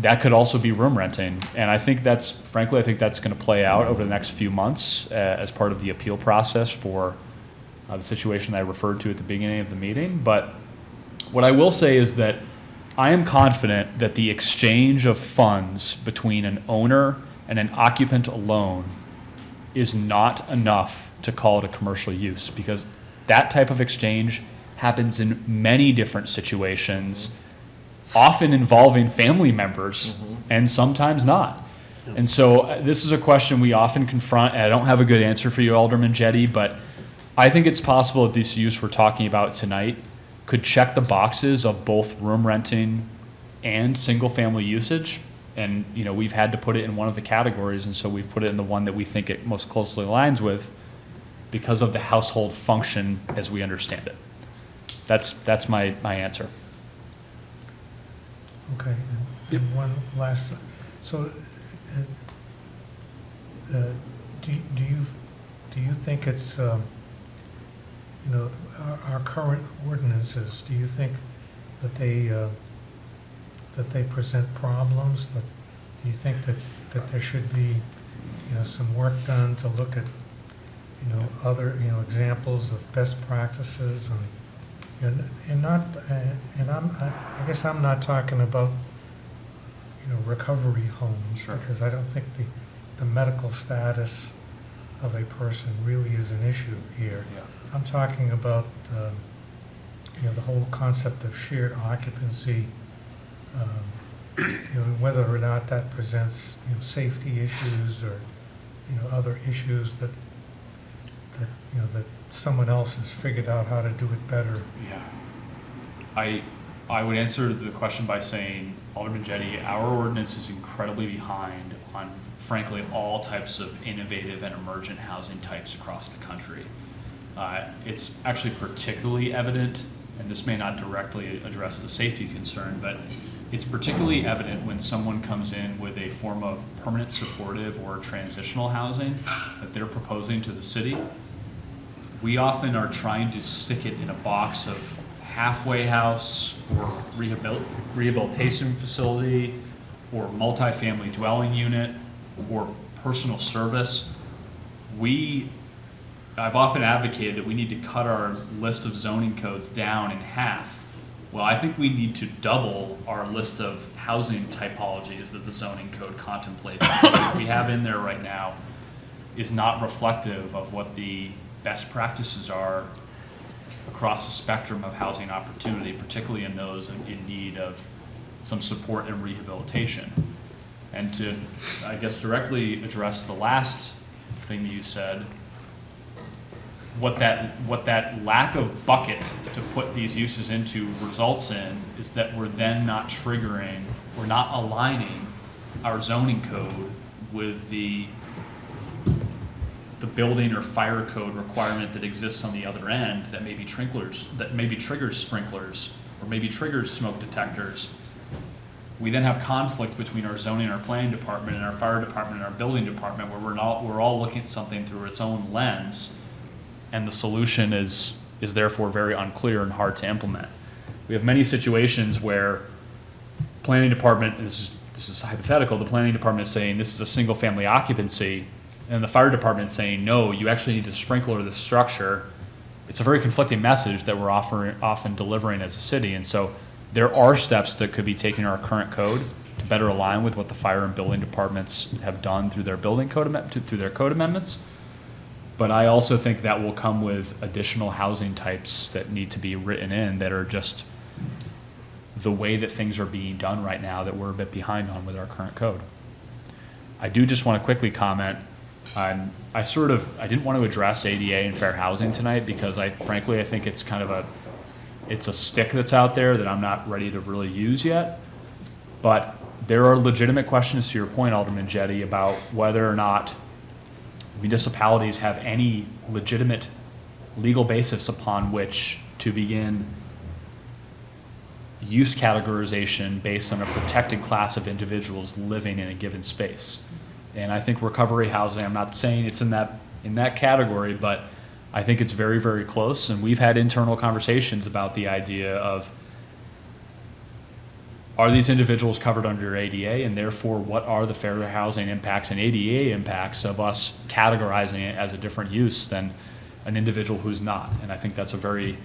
that could also be room renting. And I think that's going to play out over the next few months as part of the appeal process for the situation that I referred to at the beginning of the meeting. But what I will say is that I am confident that the exchange of funds between an owner and an occupant alone is not enough to call it a commercial use, because that type of exchange happens in many different situations, often involving family members, and sometimes not. And so this is a question we often confront, and I don't have a good answer for you, Alderman Jettie, but I think it's possible that this use we're talking about tonight could check the boxes of both room renting and single-family usage. And, we've had to put it in one of the categories, and so we've put it in the one that we think it most closely aligns with because of the household function as we understand it. That's my answer. Okay, and one last, so, do you think it's, our current ordinances, do you think that they present problems? Do you think that there should be, some work done to look at, other, examples of best practices and not, and I guess I'm not talking about, recovery homes, Sure. because I don't think the medical status of a person really is an issue here. Yeah. I'm talking about, the whole concept of shared occupancy, whether or not that presents, safety issues or, other issues that, that someone else has figured out how to do it better. Yeah. I would answer the question by saying, Alderman Jettie, our ordinance is incredibly behind on, frankly, all types of innovative and emergent housing types across the country. It's actually particularly evident, and this may not directly address the safety concern, but it's particularly evident when someone comes in with a form of permanent supportive or transitional housing that they're proposing to the city. We often are trying to stick it in a box of halfway house or rehabilitation facility or multifamily dwelling unit or personal service. I've often advocated that we need to cut our list of zoning codes down in half. Well, I think we need to double our list of housing typologies that the zoning code contemplates. What we have in there right now is not reflective of what the best practices are across the spectrum of housing opportunity, particularly in those in need of some support and rehabilitation. And to, I guess, directly address the last thing that you said, what that lack of bucket to put these uses into results in is that we're then not triggering, we're not aligning our zoning code with the building or fire code requirement that exists on the other end that maybe triggers sprinklers or maybe triggers smoke detectors. We then have conflict between our zoning, our planning department, and our fire department and our building department, where we're all looking at something through its own lens, and the solution is therefore very unclear and hard to implement. We have many situations where planning department, this is hypothetical, the planning department is saying this is a single family occupancy, and the fire department is saying, no, you actually need to sprinkler the structure. It's a very conflicting message that we're often delivering as a city. And so there are steps that could be taken in our current code to better align with what the fire and building departments have done through their building code, through their code amendments. But I also think that will come with additional housing types that need to be written in that are just the way that things are being done right now that we're a bit behind on with our current code. I do just want to quickly comment. I didn't want to address ADA and fair housing tonight because frankly, I think it's kind of it's a stick that's out there that I'm not ready to really use yet. But there are legitimate questions, to your point, Alderman Jettie, about whether or not municipalities have any legitimate legal basis upon which to begin use categorization based on a protected class of individuals living in a given space. And I think recovery housing, I'm not saying it's in that category, but I think it's very, very close. And we've had internal conversations about the idea of, are these individuals covered under ADA, and therefore what are the fair housing impacts and ADA impacts of us categorizing it as a different use than an individual who's not? And I think that's a very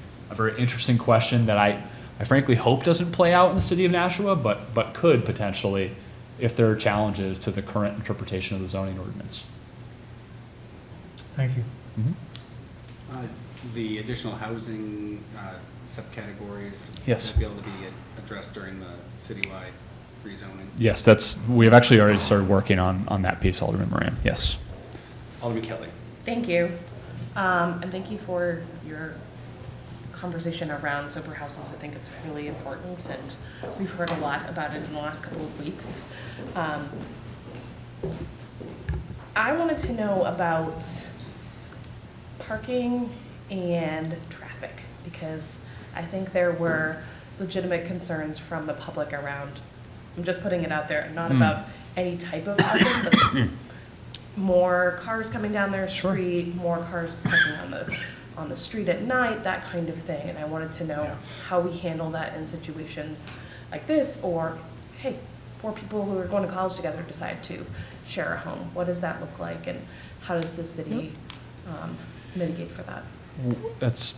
interesting question that I frankly hope doesn't play out in the city of Nashua, but could potentially if there are challenges to the current interpretation of the zoning ordinance. Thank you. Mm-hmm. The additional housing subcategories. Yes. Will be able to be addressed during the citywide rezoning. Yes, we have actually already started working on that piece, Alderman Moran. Yes. Alderman Kelly. Thank you. And thank you for your conversation around sober houses. I think it's really important, and we've heard a lot about it in the last couple of weeks. I wanted to know about parking and traffic, because I think there were legitimate concerns from the public around, I'm just putting it out there, not about any type of parking, but more cars coming down their street, more cars parking on the street at night, that kind of thing. And I wanted to know how we handle that in situations like this, or, hey, 4 people who are going to college together decide to share a home. What does that look like, and how does the city mitigate for that? That's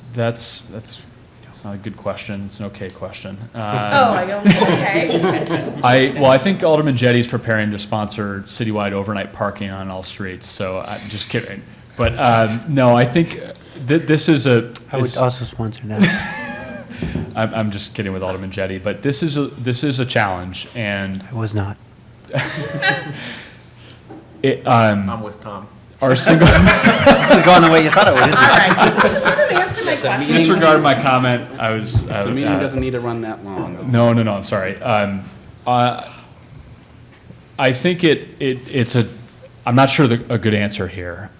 not a good question. It's an okay question. I don't okay. I think Alderman Jettie's preparing to sponsor citywide overnight parking on all streets. So I'm just kidding. But no, I think this is a. I would also sponsor that. I'm just kidding with Alderman Jettie, but this is a challenge, and I was not. I'm with Tom. our single. This is going the way you thought it would, All isn't it? right. Let him answer my question. Disregard my comment. I was. The meeting doesn't need to run that long. No, I'm sorry. I think it's a, I'm not sure a good answer here.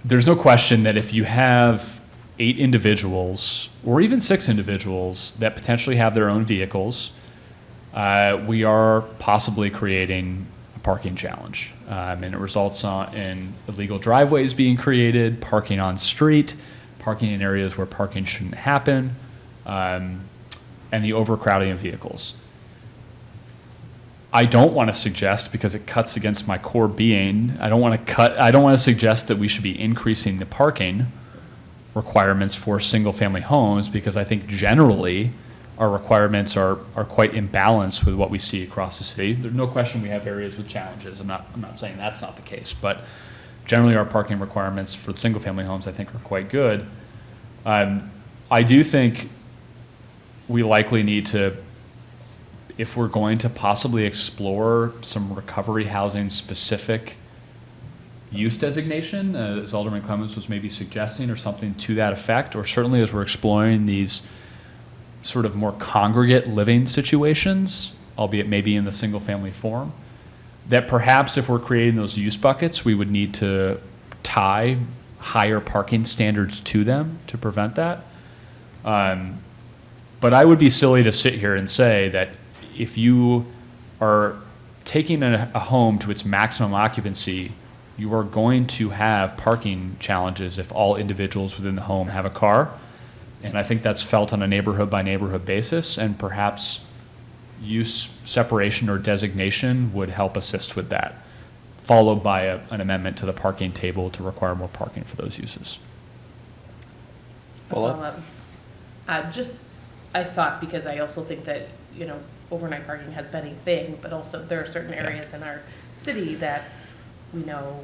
There's no question that if you have 8 individuals, or even 6 individuals that potentially have their own vehicles, we are possibly creating a parking challenge. And it results in illegal driveways being created, parking on street, parking in areas where parking shouldn't happen, and the overcrowding of vehicles. I don't want to suggest, because it cuts against my core being, I don't want to suggest that we should be increasing the parking requirements for single-family homes, because I think generally our requirements are quite imbalanced with what we see across the city. There's no question we have areas with challenges. I'm not saying that's not the case, but generally our parking requirements for single-family homes I think are quite good. I do think we likely need to, if we're going to possibly explore some recovery housing specific use designation, as Alderman Clemens was maybe suggesting, or something to that effect, or certainly as we're exploring these sort of more congregate living situations, albeit maybe in the single family form, that perhaps if we're creating those use buckets, we would need to tie higher parking standards to them to prevent that. But I would be silly to sit here and say that if you are taking a home to its maximum occupancy, you are going to have parking challenges if all individuals within the home have a car. And I think that's felt on a neighborhood by neighborhood basis, and perhaps use separation or designation would help assist with that, followed by an amendment to the parking table to require more parking for those uses. Just, I thought, because I also think that, overnight parking has been a thing, but also there are certain areas in our city that we know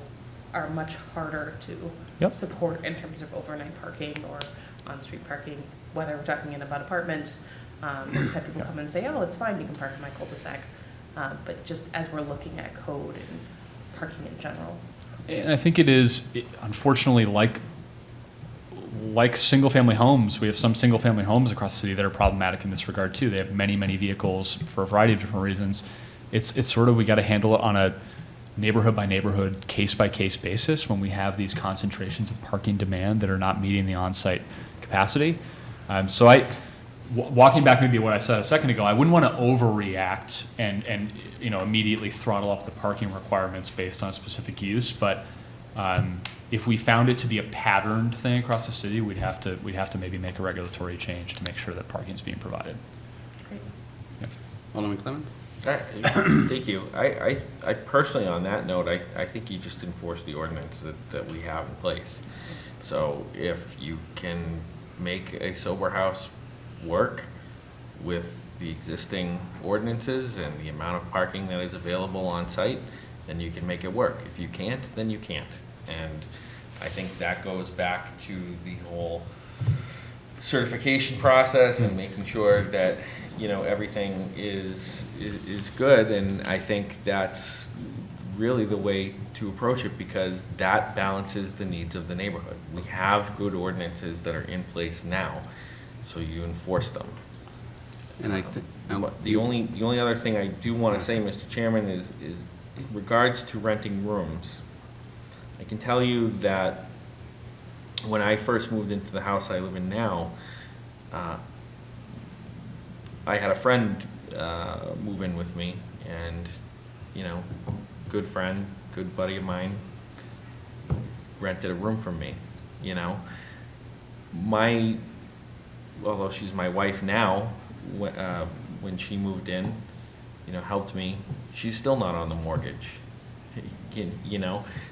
are much harder to support in terms of overnight parking or on-street parking, whether we're talking about apartments. We've had people come and say, oh, it's fine, you can park in my cul-de-sac. But just as we're looking at code and parking in general. And I think it is, unfortunately, like single-family homes, we have some single-family homes across the city that are problematic in this regard too. They have many, many vehicles for a variety of different reasons. It's sort of, we got to handle it on a neighborhood by neighborhood, case by case basis when we have these concentrations of parking demand that are not meeting the on-site capacity. So walking back maybe what I said a second ago, I wouldn't want to overreact and immediately throttle up the parking requirements based on a specific use, but if we found it to be a patterned thing across the city, we'd have to maybe make a regulatory change to make sure that parking is being provided. Great. Yep. Alderman Clemens? Thank you. I personally, on that note, I think you just enforce the ordinance that we have in place. So if you can make a sober house work with the existing ordinances and the amount of parking that is available on site, then you can make it work. If you can't, then you can't. And I think that goes back to the whole certification process and making sure that everything is good. And I think that's really the way to approach it, because that balances the needs of the neighborhood. We have good ordinances that are in place now, so you enforce them. And I think The only other thing I do want to say, Mr. Chairman, is in regards to renting rooms. I can tell you that when I first moved into the house I live in now, I had a friend move in with me, and good friend, good buddy of mine, rented a room from me. Although she's my wife now, when she moved in, helped me, she's still not on the mortgage.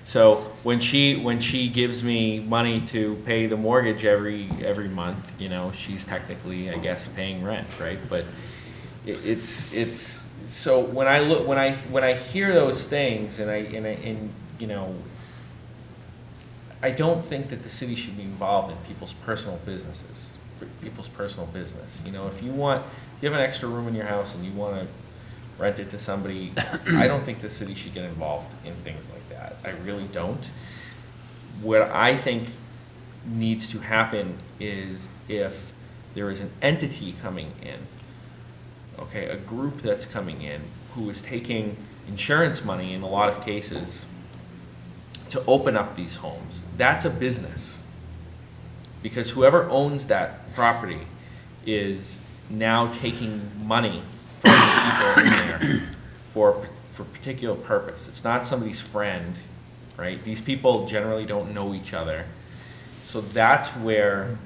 So when she gives me money to pay the mortgage every month, she's technically, I guess, paying rent, right? But it's so when I hear those things, and I don't think that the city should be involved in people's personal businesses, people's personal business. You know, if you have an extra room in your house and you want to rent it to somebody, I don't think the city should get involved in things like that. I really don't. What I think needs to happen is if there is an entity coming in, okay, a group that's coming in who is taking insurance money in a lot of cases to open up these homes, that's a business. Because whoever owns that property is now taking money from the people in there for a particular purpose. It's not somebody's friend, right? These people generally don't know each other. So that's where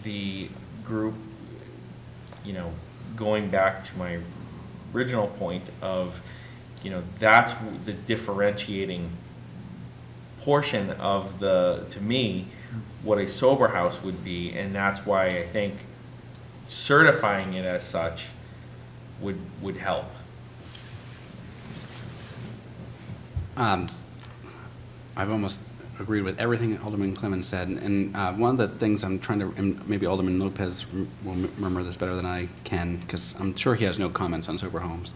the group, you know, going back to my original point of, you know, that's the differentiating portion of to me, what a sober house would be, and that's why I think certifying it as such would help. I've almost agreed with everything Alderman Clemmons said, and one of the things I'm trying to, and maybe Alderman Lopez will remember this better than I can, because I'm sure he has no comments on sober homes.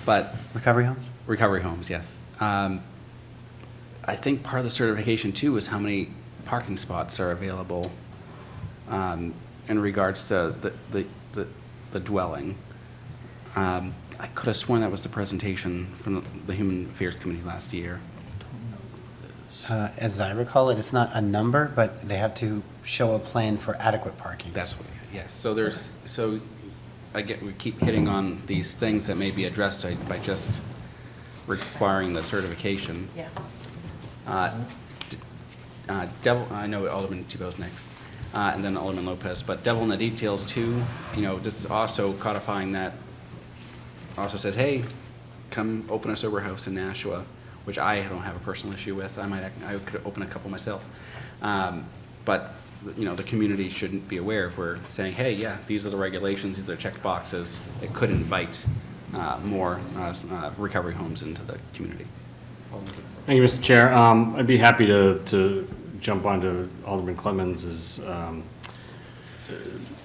But Recovery homes? recovery homes, yes. I think part of the certification too is how many parking spots are available in regards to the dwelling. I could have sworn that was the presentation from the Human Affairs Committee last year. As I recall it, it's not a number, but they have to show a plan for adequate parking. That's what, yes. So we keep hitting on these things that may be addressed by just requiring the certification. Yeah. I know Alderman Tebow's next, and then Alderman Lopez, but devil in the details too, you know, this is also codifying that, also says, hey, come open a sober house in Nashua, which I don't have a personal issue with. I could open a couple myself. But, you know, the community shouldn't be aware if we're saying, hey, yeah, these are the regulations, these are the checked boxes. It could invite more recovery homes into the community. Thank you, Mr. Chair. I'd be happy to jump onto Alderman Clemmons'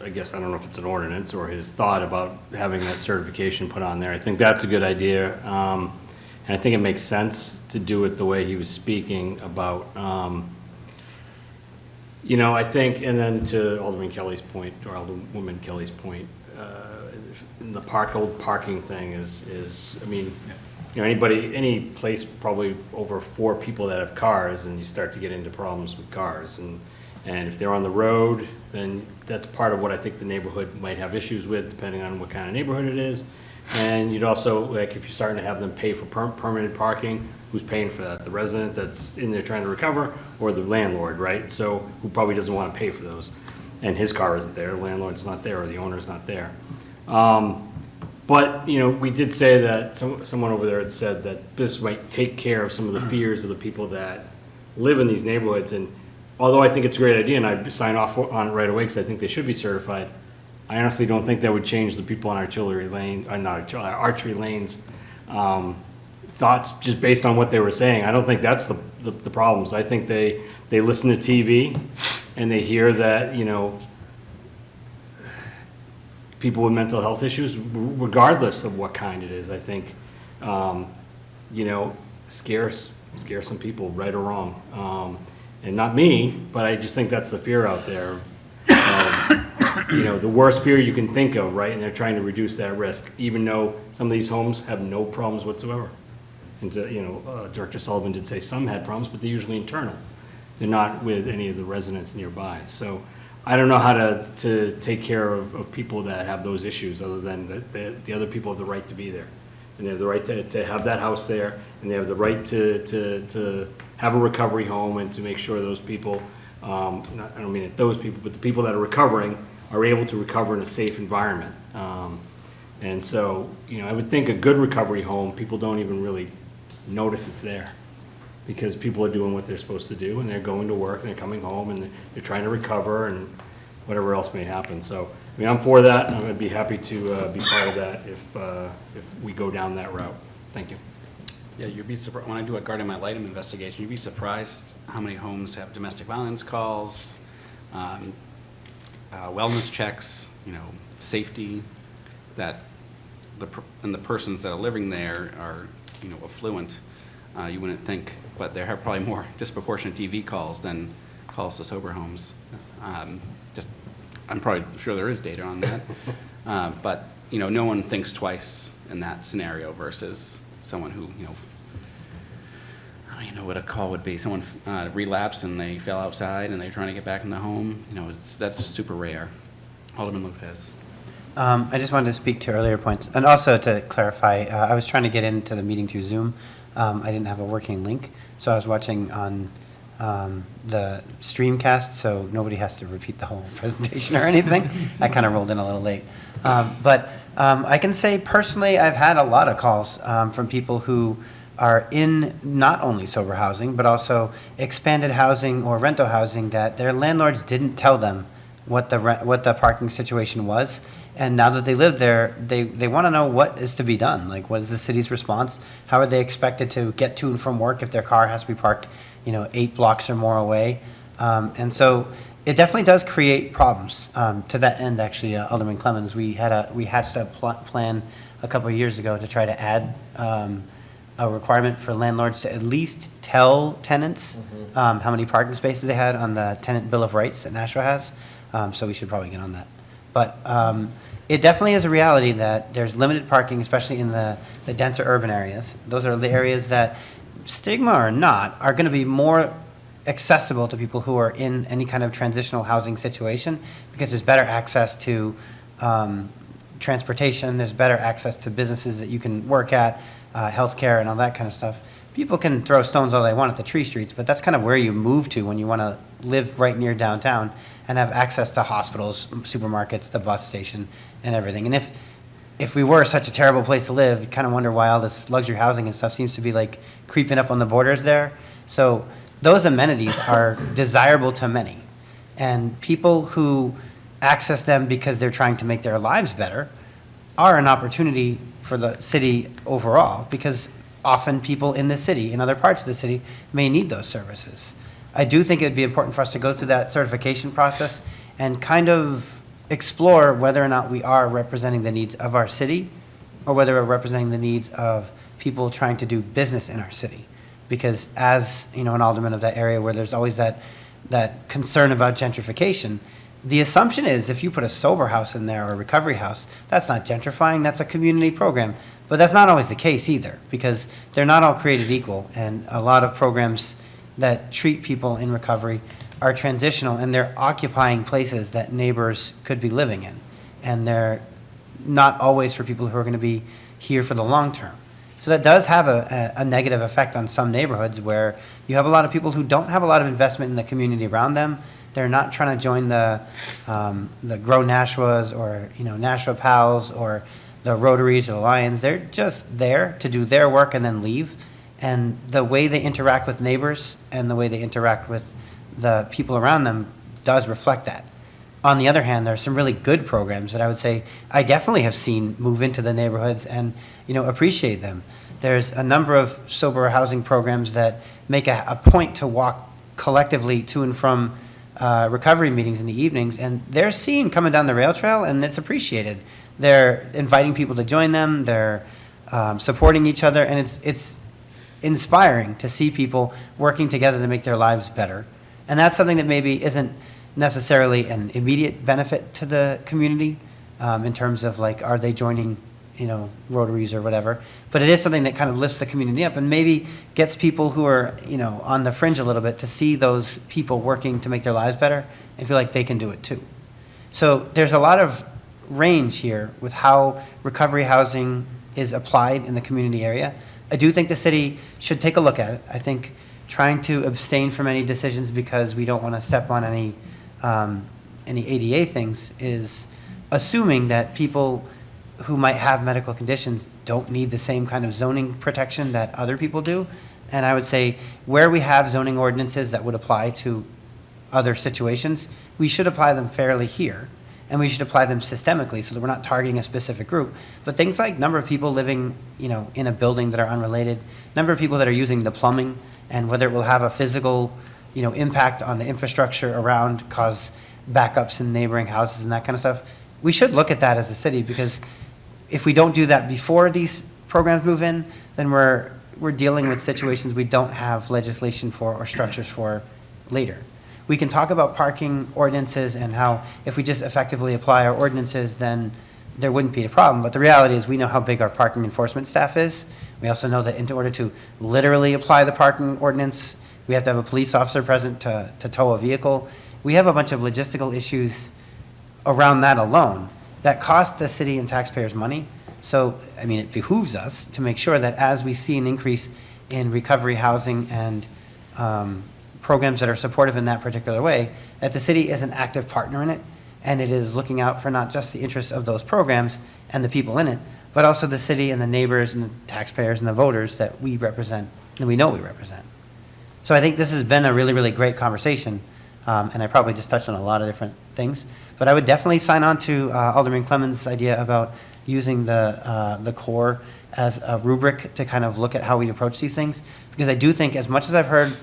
I guess, I don't know if it's an ordinance or his thought about having that certification put on there. I think that's a good idea. And I think it makes sense to do it the way he was speaking about, you know, I think, and then to Alderman Kelly's point, or Alderwoman Kelly's point, the old parking thing is, I mean, you know, any place probably over 4 people that have cars, and you start to get into problems with cars. And if they're on the road, then that's part of what I think the neighborhood might have issues with, depending on what kind of neighborhood it is. And you'd also, like, if you're starting to have them pay for permanent parking, who's paying for that? The resident that's in there trying to recover, or the landlord, right? So, who probably doesn't want to pay for those. And his car isn't there, the landlord's not there, or the owner's not there. But, you know, we did say that, someone over there had said that this might take care of some of the fears of the people that live in these neighborhoods. And although I think it's a great idea, and I'd sign off on it right away, because I think they should be certified, I honestly don't think that would change the people on artillery lane, archery lanes, thoughts just based on what they were saying. I don't think that's the problems. I think they listen to TV and they hear that, you know, people with mental health issues, regardless of what kind it is, I think, you know, scare some people, right or wrong. And not me, but I just think that's the fear out there of you know, the worst fear you can think of, right? And they're trying to reduce that risk, even though some of these homes have no problems whatsoever. And you know, Director Sullivan did say some had problems, but they're usually internal. They're not with any of the residents nearby. So I don't know how to take care of people that have those issues, other than the other people have the right to be there. And they have the right to have that house there, and they have the right to have a recovery home, and to make sure those people, I don't mean those people, but the people that are recovering are able to recover in a safe environment. And so, you know, I would think a good recovery home, people don't even really notice it's there, because people are doing what they're supposed to do, and they're going to work, and they're coming home, and they're trying to recover, and whatever else may happen. So, I mean, I'm for that, and I'd be happy to be part of that if we go down that route. Thank you. Yeah, you'd be surprised, when I do a guardian ad litem investigation, you'd be surprised how many homes have domestic violence calls, wellness checks, safety, that and the persons that are living there are, affluent. You wouldn't think, but there are probably more disproportionate TV calls than calls to sober homes. I'm probably sure there is data on that. But, no one thinks twice in that scenario versus someone who, I don't even know what a call would be. Someone relapsed and they fell outside and they're trying to get back in the home. That's just super rare. Alderman Lopez. I just wanted to speak to earlier points, and also to clarify, I was trying to get into the meeting through Zoom. I didn't have a working link, so I was watching on the streamcast, so nobody has to repeat the whole presentation or anything. I kind of rolled in a little late. But I can say personally, I've had a lot of calls from people who are in not only sober housing, but also expanded housing or rental housing that their landlords didn't tell them what the parking situation was. And now that they live there, they want to know what is to be done. Like, what is the city's response? How are they expected to get to and from work if their car has to be parked, 8 blocks or more away? And so it definitely does create problems. To that end, actually, Alderman Clemmons, we hatched a plan a couple of years ago to try to add a requirement for landlords to at least tell tenants how many parking spaces they had on the tenant bill of rights that Nashua has. So we should probably get on that. But it definitely is a reality that there's limited parking, especially in the denser urban areas. Those are the areas that, stigma or not, are going to be more accessible to people who are in any kind of transitional housing situation, because there's better access to transportation, there's better access to businesses that you can work at, healthcare and all that kind of stuff. People can throw stones all they want at the tree streets, but that's kind of where you move to when you want to live right near downtown and have access to hospitals, supermarkets, the bus station, and everything. And if we were such a terrible place to live, you kind of wonder why all this luxury housing and stuff seems to be like creeping up on the borders there. So those amenities are desirable to many. And people who access them because they're trying to make their lives better are an opportunity for the city overall, because often people in the city, in other parts of the city, may need those services. I do think it would be important for us to go through that certification process and kind of explore whether or not we are representing the needs of our city, or whether we're representing the needs of people trying to do business in our city. Because as, an alderman of that area where there's always that concern about gentrification, the assumption is if you put a sober house in there or a recovery house, that's not gentrifying, that's a community program. But that's not always the case either, because they're not all created equal. And a lot of programs that treat people in recovery are transitional, and they're occupying places that neighbors could be living in. And they're not always for people who are going to be here for the long term. So that does have a negative effect on some neighborhoods where you have a lot of people who don't have a lot of investment in the community around them. They're not trying to join the Grow Nashuas or Nashua Pals or the Rotaries or the Lions. They're just there to do their work and then leave. And the way they interact with neighbors and the way they interact with the people around them does reflect that. On the other hand, there are some really good programs that I would say I definitely have seen move into the neighborhoods and appreciate them. There's a number of sober housing programs that make a point to walk collectively to and from recovery meetings in the evenings, and they're seen coming down the rail trail, and it's appreciated. They're inviting people to join them. They're supporting each other, and it's inspiring to see people working together to make their lives better. And that's something that maybe isn't necessarily an immediate benefit to the community in terms of like, are they joining, Rotaries or whatever. But it is something that kind of lifts the community up and maybe gets people who are, on the fringe a little bit to see those people working to make their lives better and feel like they can do it too. So there's a lot of range here with how recovery housing is applied in the community area. I do think the city should take a look at it. I think trying to abstain from any decisions because we don't want to step on any ADA things is assuming that people who might have medical conditions don't need the same kind of zoning protection that other people do. And I would say where we have zoning ordinances that would apply to other situations, we should apply them fairly here. and we should apply them systemically so that we're not targeting a specific group. But things like number of people living, in a building that are unrelated, number of people that are using the plumbing, and whether it will have a physical, impact on the infrastructure around, cause backups in neighboring houses and that kind of stuff. We should look at that as a city, because if we don't do that before these programs move in, then we're dealing with situations we don't have legislation for or structures for later. We can talk about parking ordinances and how if we just effectively apply our ordinances, then there wouldn't be a problem. But the reality is we know how big our parking enforcement staff is. We also know that in order to literally apply the parking ordinance, we have to have a police officer present to tow a vehicle. We have a bunch of logistical issues around that alone that cost the city and taxpayers money. So, it behooves us to make sure that as we see an increase in recovery housing and programs that are supportive in that particular way, that the city is an active partner in it, and it is looking out for not just the interests of those programs and the people in it, but also the city and the neighbors and the taxpayers and the voters that we represent and we know we represent. So I think this has been a really, really great conversation, and I probably just touched on a lot of different things, but I would definitely sign on to Alderman Clemens' idea about using the core as a rubric to kind of look at how we approach these things, because I do think, as much as I've heard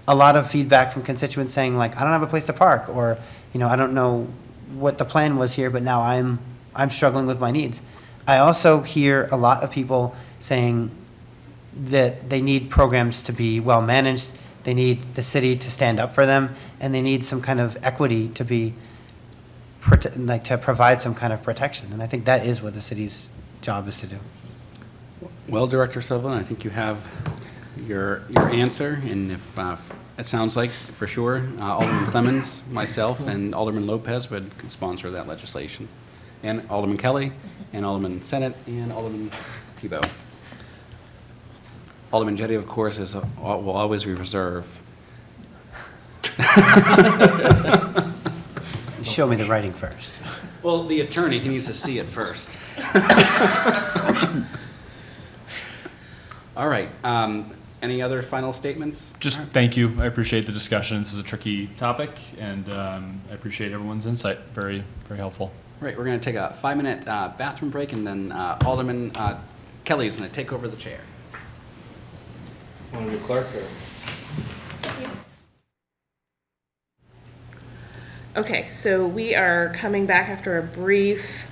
a lot of feedback from constituents saying, like, I don't have a place to park, or, I don't know what the plan was here, but now I'm struggling with my needs. I also hear a lot of people saying that they need programs to be well managed, they need the city to stand up for them, and they need some kind of equity to be, to provide some kind of protection. And I think that is what the city's job is to do. Well, Director Sullivan, I think you have your answer, and if it sounds like, for sure, Alderman Clemens, myself, and Alderman Lopez would sponsor that legislation, and Alderman Kelly, and Alderman Senate, and Alderman Tebow. Alderman Jetty, of course, will always be reserved. Show me the writing first. Well, the attorney, he needs to see it first. All right. Any other final statements? Just thank you. I appreciate the discussion. This is a tricky topic, and I appreciate everyone's insight. Very, very helpful. Right, we're going to take a 5-minute bathroom break, and then Alderman Kelly is going to take over the chair. Want to be clerk or? Okay, so we are coming back after a brief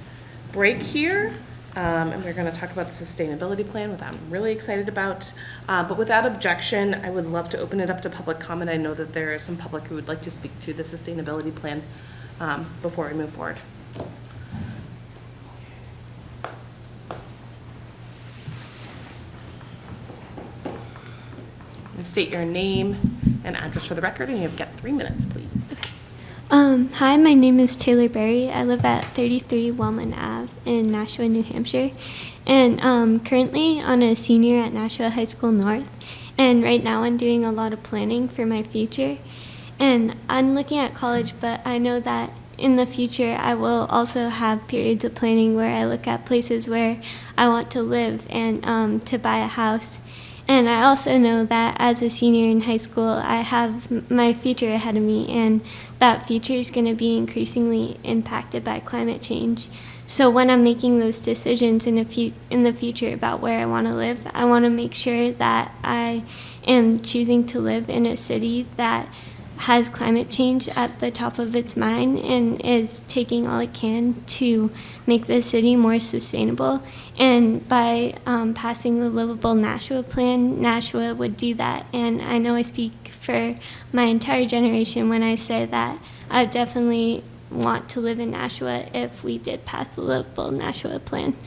break here, and we're going to talk about the sustainability plan, which I'm really excited about. But without objection, I would love to open it up to public comment. I know that there is some public who would like to speak to the sustainability plan before we move forward. And state your name and address for the record, and you've got 3 minutes, please. Hi, my name is Taylor Berry. I live at 33 Wellman Ave in Nashua, New Hampshire, and currently I'm a senior at Nashua High School North, and right now I'm doing a lot of planning for my future, and I'm looking at college, but I know that in the future I will also have periods of planning where I look at places where I want to live and to buy a house. And I also know that as a senior in high school, I have my future ahead of me, and that future is going to be increasingly impacted by climate change. So when I'm making those decisions in the future about where I want to live, I want to make sure that I am choosing to live in a city that has climate change at the top of its mind and is taking all it can to make the city more sustainable. And by passing the Livable Nashua plan, Nashua would do that. And I know I speak for my entire generation when I say that I would definitely want to live in Nashua if we did pass the Livable Nashua plan.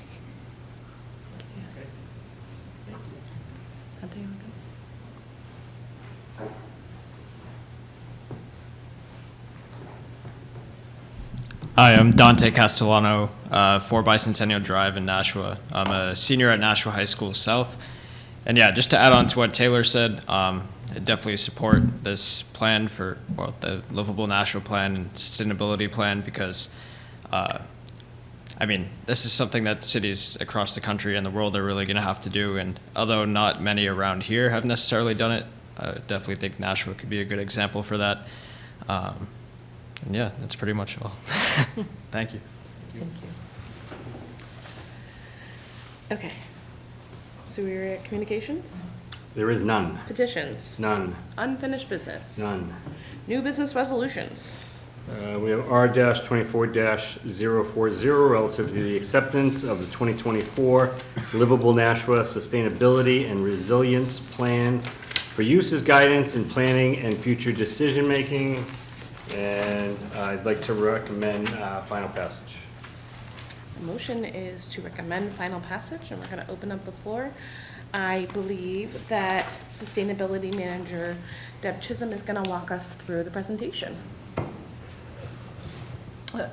Hi, I'm Dante Castellano, 4 Bicentennial Drive in Nashua. I'm a senior at Nashua High School South. And yeah, just to add on to what Taylor said, I definitely support this plan for, well, the Livable Nashua plan and sustainability plan because, I mean, this is something that cities across the country and the world are really going to have to do. And although not many around here have necessarily done it, I definitely think Nashua could be a good example for that. And yeah, that's pretty much all. Thank you. Thank you. Okay. So we're at communications, There is none. petitions, None. unfinished business, None. new business resolutions. We have R-24-040 relative to the acceptance of the 2024 Livable Nashua Sustainability and Resilience Plan for use as guidance in planning and future decision-making. And I'd like to recommend final passage. The motion is to recommend final passage, and we're going to open up the floor. I believe that Sustainability Manager Deb Chisholm is going to walk us through the presentation.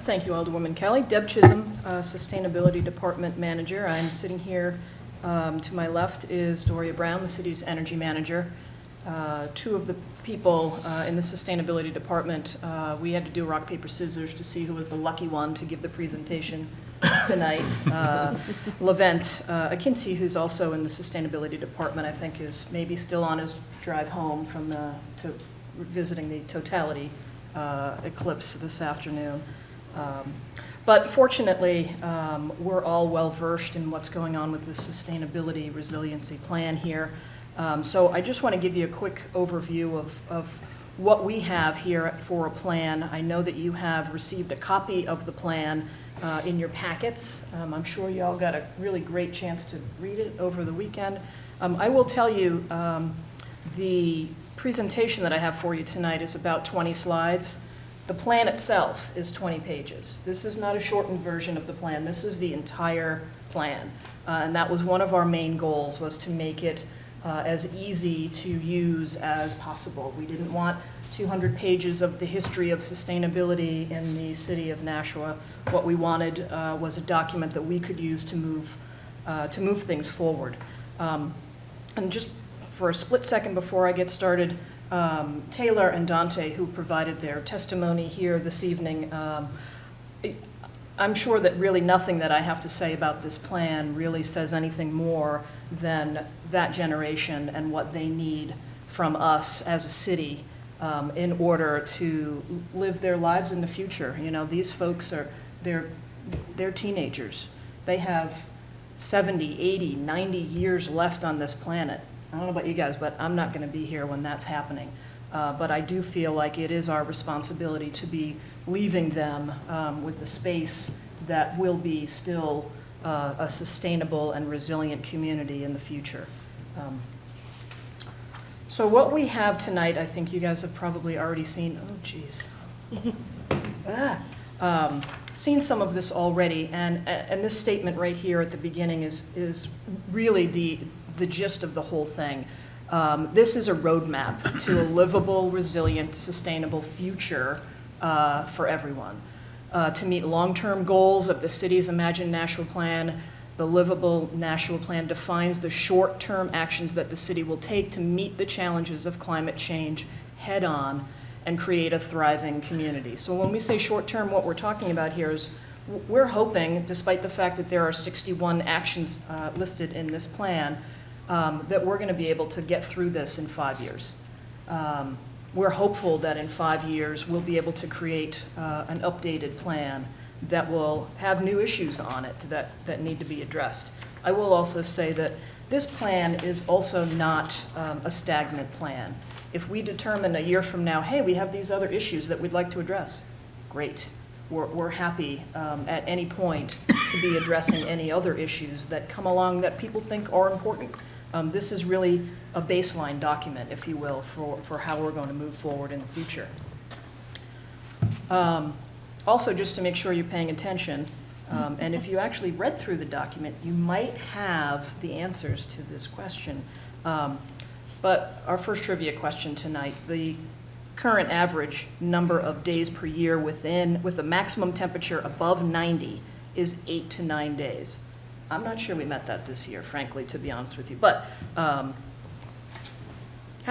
Thank you, Alderwoman Kelly. Deb Chisholm, Sustainability Department Manager. I'm sitting here, to my left is Doria Brown, the city's energy manager. Two of the people in the Sustainability Department, we had to do rock, paper, scissors to see who was the lucky one to give the presentation tonight. Levent Akinsey, who's also in the Sustainability Department, I think is maybe still on his drive home from visiting the totality eclipse this afternoon. But fortunately, we're all well-versed in what's going on with the Sustainability Resiliency Plan here. So I just want to give you a quick overview of what we have here for a plan. I know that you have received a copy of the plan in your packets. I'm sure you all got a really great chance to read it over the weekend. I will tell you, the presentation that I have for you tonight is about 20 slides. The plan itself is 20 pages. This is not a shortened version of the plan. This is the entire plan. And that was one of our main goals, was to make it as easy to use as possible. We didn't want 200 pages of the history of sustainability in the city of Nashua. What we wanted was a document that we could use to move things forward. And just for a split second before I get started, Taylor and Dante, who provided their testimony here this evening, I'm sure that really nothing that I have to say about this plan really says anything more than that generation and what they need from us as a city in order to live their lives in the future. You know, these folks they're teenagers. They have 70, 80, 90 years left on this planet. I don't know about you guys, but I'm not going to be here when that's happening. But I do feel like it is our responsibility to be leaving them with the space that will be still a sustainable and resilient community in the future. So what we have tonight, I think you guys have probably already seen. Oh, geez. Seen some of this already, and this statement right here at the beginning is really the gist of the whole thing. This is a roadmap to a livable, resilient, sustainable future for everyone. To meet long-term goals of the city's Imagine Nashua Plan, the Livable Nashua Plan defines the short-term actions that the city will take to meet the challenges of climate change head-on and create a thriving community. So when we say short-term, what we're talking about here is we're hoping, despite the fact that there are 61 actions listed in this plan, that we're going to be able to get through this in 5 years. We're hopeful that in 5 years we'll be able to create an updated plan that will have new issues on it that need to be addressed. I will also say that this plan is also not a stagnant plan. If we determine a year from now, hey, we have these other issues that we'd like to address, great. We're happy at any point to be addressing any other issues that come along that people think are important. This is really a baseline document, if you will, for how we're going to move forward in the future. Also, just to make sure you're paying attention, and if you actually read through the document, you might have the answers to this question. But our first trivia question tonight, the current average number of days per year with a maximum temperature above 90 is 8 to 9 days. I'm not sure we met that this year, frankly, to be honest with you. But how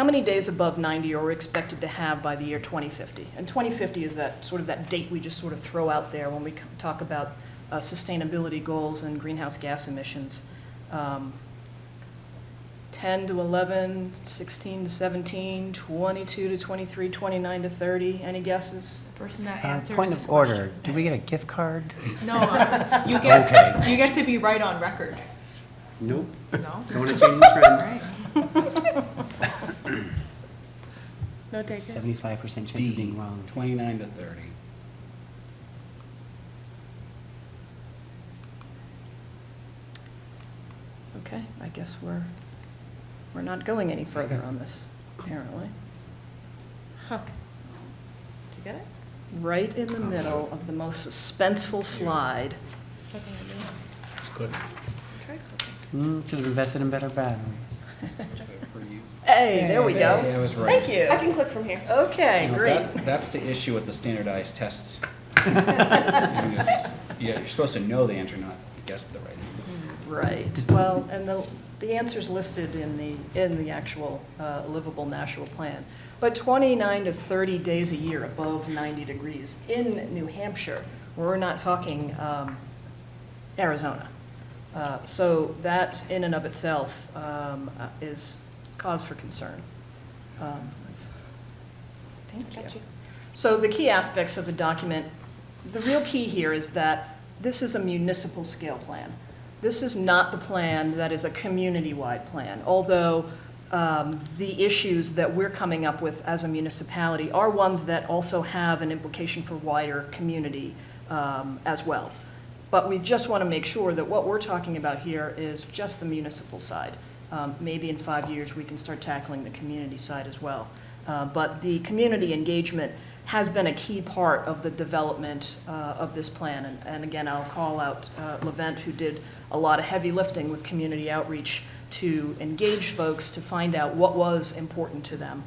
many days above 90 are we expected to have by the year 2050? And 2050 is that sort of that date we just sort of throw out there when we talk about sustainability goals and greenhouse gas emissions. 10 to 11, 16 to 17, 22 to 23, 29 to 30. Any guesses? Person that answers Point this of order, question. do we get a gift card? No, you get, Okay. you get to be right on record. Nope. No? Don't want to change the trend. Right. No takers? 75% chance of D, being wrong. 29 to 30. Okay, I guess we're not going any further on this, apparently. Huh. Did you get it? Right in the middle of the most suspenseful slide. What can I do? Just click. Try clicking. Should have invested in better batteries. Hey, there we go. Yeah, I was right. Thank you. I can click from here. Okay, No, great. That's the issue with the standardized tests. Yeah, you're supposed to know the answer, not guess the right answer. Right, well, and the answer's listed in the actual livable Nashua plan. But 29 to 30 days a year above 90 degrees in New Hampshire, we're not talking Arizona. So that in and of itself is cause for concern. Thank you. Got you. So the key aspects of the document, the real key here is that this is a municipal scale plan. This is not the plan that is a community-wide plan, although the issues that we're coming up with as a municipality are ones that also have an implication for wider community as well. But we just want to make sure that what we're talking about here is just the municipal side. Maybe in 5 years, we can start tackling the community side as well. But the community engagement has been a key part of the development of this plan. And again, I'll call out Levent, who did a lot of heavy lifting with community outreach to engage folks to find out what was important to them.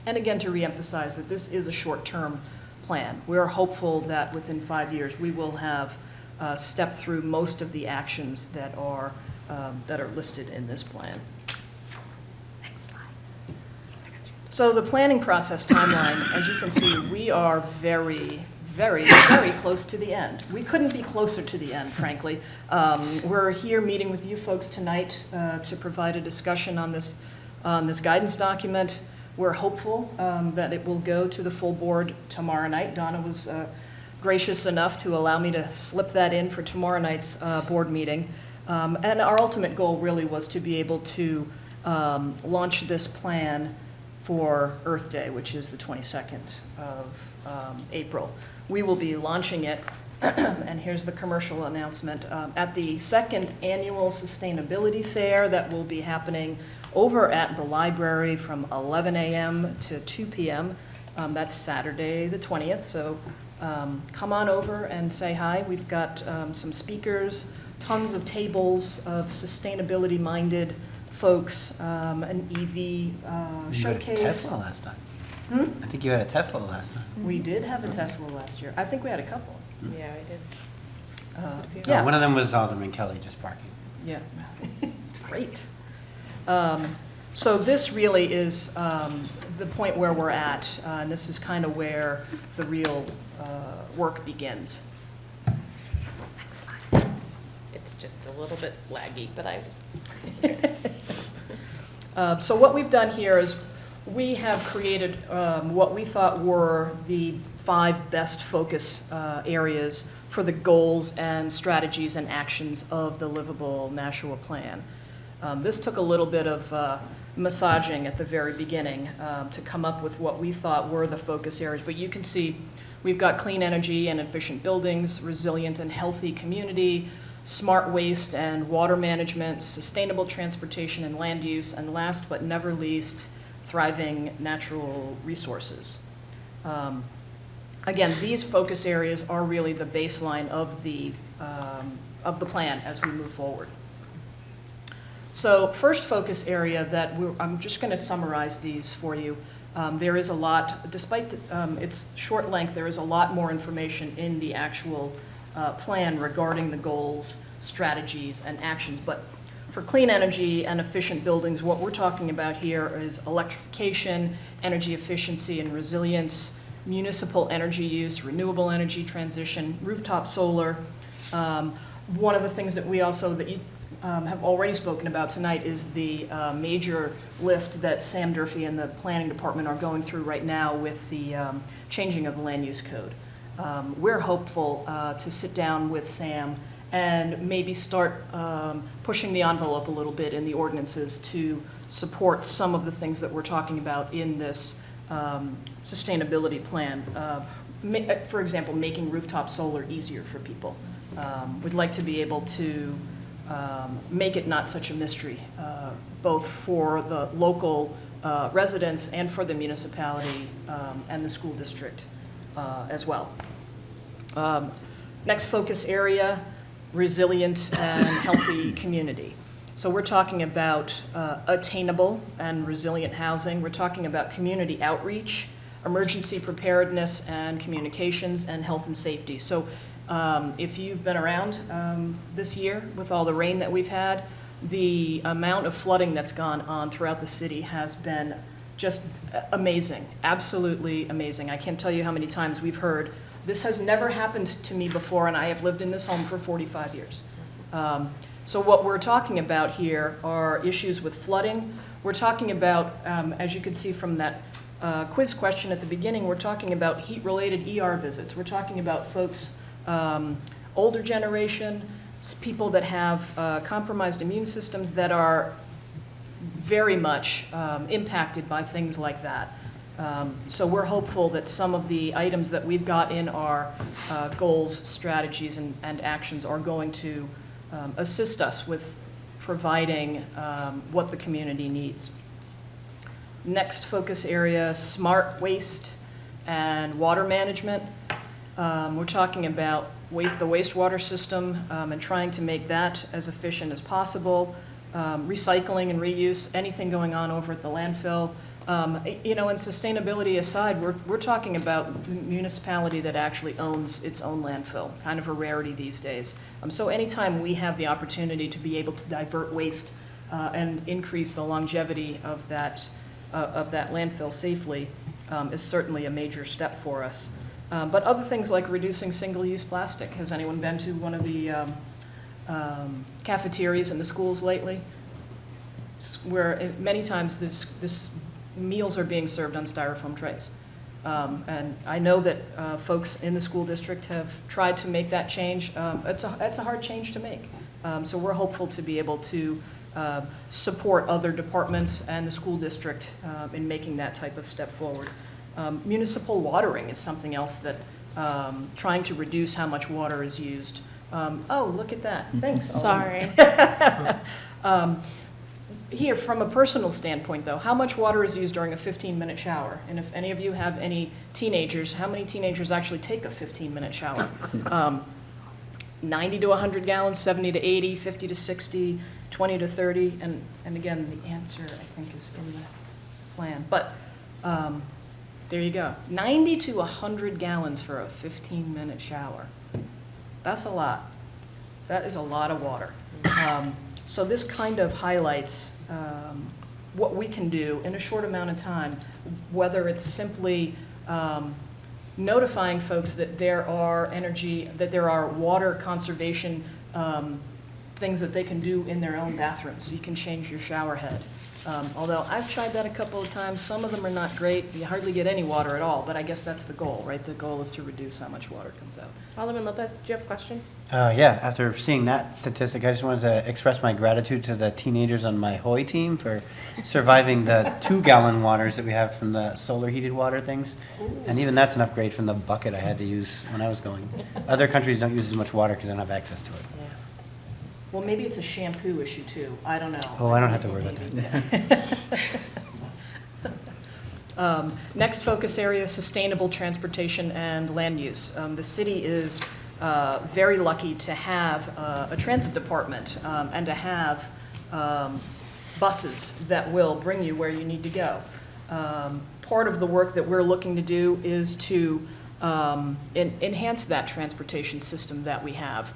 And again, to reemphasize that this is a short-term plan. We're hopeful that within 5 years, we will have stepped through most of the actions that are listed in this plan. Next slide. I got you. So the planning process timeline, as you can see, we are very, very, very close to the end. We couldn't be closer to the end, frankly. We're here meeting with you folks tonight to provide a discussion on this guidance document. We're hopeful that it will go to the full board tomorrow night. Donna was gracious enough to allow me to slip that in for tomorrow night's board meeting. And our ultimate goal really was to be able to launch this plan for Earth Day, which is the 22nd of April. We will be launching it, and here's the commercial announcement, at the second annual Sustainability Fair that will be happening over at the library from 11 a.m. to 2 p.m. That's Saturday the 20th, so come on over and say hi. We've got some speakers, tons of tables of sustainability-minded folks, an EV showcase. You had a Tesla last time. I think you had a Tesla last time. We did have a Tesla last year. I think we had a couple. Yeah, I did. Yeah. One of them was Alderman Kelly just parking. Yeah, great. So this really is the point where we're at, and this is kind of where the real work begins. Next slide. It's just a little bit laggy, but I was. So what we've done here is we have created what we thought were the 5 best focus areas for the goals and strategies and actions of the Livable Nashua Plan. This took a little bit of massaging at the very beginning to come up with what we thought were the focus areas. But you can see we've got clean energy and efficient buildings, resilient and healthy community, smart waste and water management, sustainable transportation and land use, and last but never least, thriving natural resources. Again, these focus areas are really the baseline of the plan as we move forward. So first focus area that I'm just going to summarize these for you. There is a lot, despite its short length, there is a lot more information in the actual plan regarding the goals, strategies, and actions. But for clean energy and efficient buildings, what we're talking about here is electrification, energy efficiency and resilience, municipal energy use, renewable energy transition, rooftop solar. One of the things that we also, have already spoken about tonight is the major lift that Sam Durfee and the planning department are going through right now with the changing of the land use code. We're hopeful to sit down with Sam and maybe start pushing the envelope a little bit in the ordinances to support some of the things that we're talking about in this sustainability plan. For example, making rooftop solar easier for people. We'd like to be able to make it not such a mystery, both for the local residents and for the municipality and the school district as well. Next focus area, resilient and healthy community. So we're talking about attainable and resilient housing. We're talking about community outreach, emergency preparedness and communications, and health and safety. So if you've been around this year with all the rain that we've had, the amount of flooding that's gone on throughout the city has been just amazing, absolutely amazing. I can't tell you how many times we've heard, this has never happened to me before, and I have lived in this home for 45 years. So what we're talking about here are issues with flooding. We're talking about, as you could see from that quiz question at the beginning, we're talking about heat-related ER visits. We're talking about folks, older generation, people that have compromised immune systems that are very much impacted by things like that. So we're hopeful that some of the items that we've got in our goals, strategies, and actions are going to assist us with providing what the community needs. Next focus area, smart waste and water management. We're talking about the wastewater system and trying to make that as efficient as possible. Recycling and reuse, anything going on over at the landfill. You know, and sustainability aside, we're talking about municipality that actually owns its own landfill, kind of a rarity these days. So anytime we have the opportunity to be able to divert waste and increase the longevity of that landfill safely is certainly a major step for us. But other things like reducing single-use plastic. Has anyone been to one of the cafeterias in the schools lately? Where many times this meals are being served on styrofoam trays. And I know that folks in the school district have tried to make that change. It's a hard change to make. So we're hopeful to be able to support other departments and the school district in making that type of step forward. Municipal watering is something else that trying to reduce how much water is used. Oh, look at that. Thanks. Sorry. Here, from a personal standpoint, though, how much water is used during a 15-minute shower? And if any of you have any teenagers, how many teenagers actually take a 15-minute shower? 90 to 100 gallons, 70 to 80, 50 to 60, 20 to 30, and again, the answer, I think, is in the plan. But there you go. 90 to 100 gallons for a 15-minute shower. That's a lot. That is a lot of water. So this kind of highlights what we can do in a short amount of time, whether it's simply notifying folks that there are water conservation things that they can do in their own bathrooms. You can change your shower head. Although I've tried that a couple of times, some of them are not great. You hardly get any water at all, but I guess that's the goal, right? The goal is to reduce how much water comes out. Alderman Lopez, do you have a question? Yeah, after seeing that statistic, I just wanted to express my gratitude to the teenagers on my Hoy team for surviving the 2-gallon waters that we have from the solar heated water things. And even that's an upgrade from the bucket I had to use when I was going. Other countries don't use as much water because they don't have access to it. Yeah. Well, maybe it's a shampoo issue too. I don't know. Oh, I don't have to worry about that. Next focus area, sustainable transportation and land use. The city is very lucky to have a transit department and to have buses that will bring you where you need to go. Part of the work that we're looking to do is to enhance that transportation system that we have.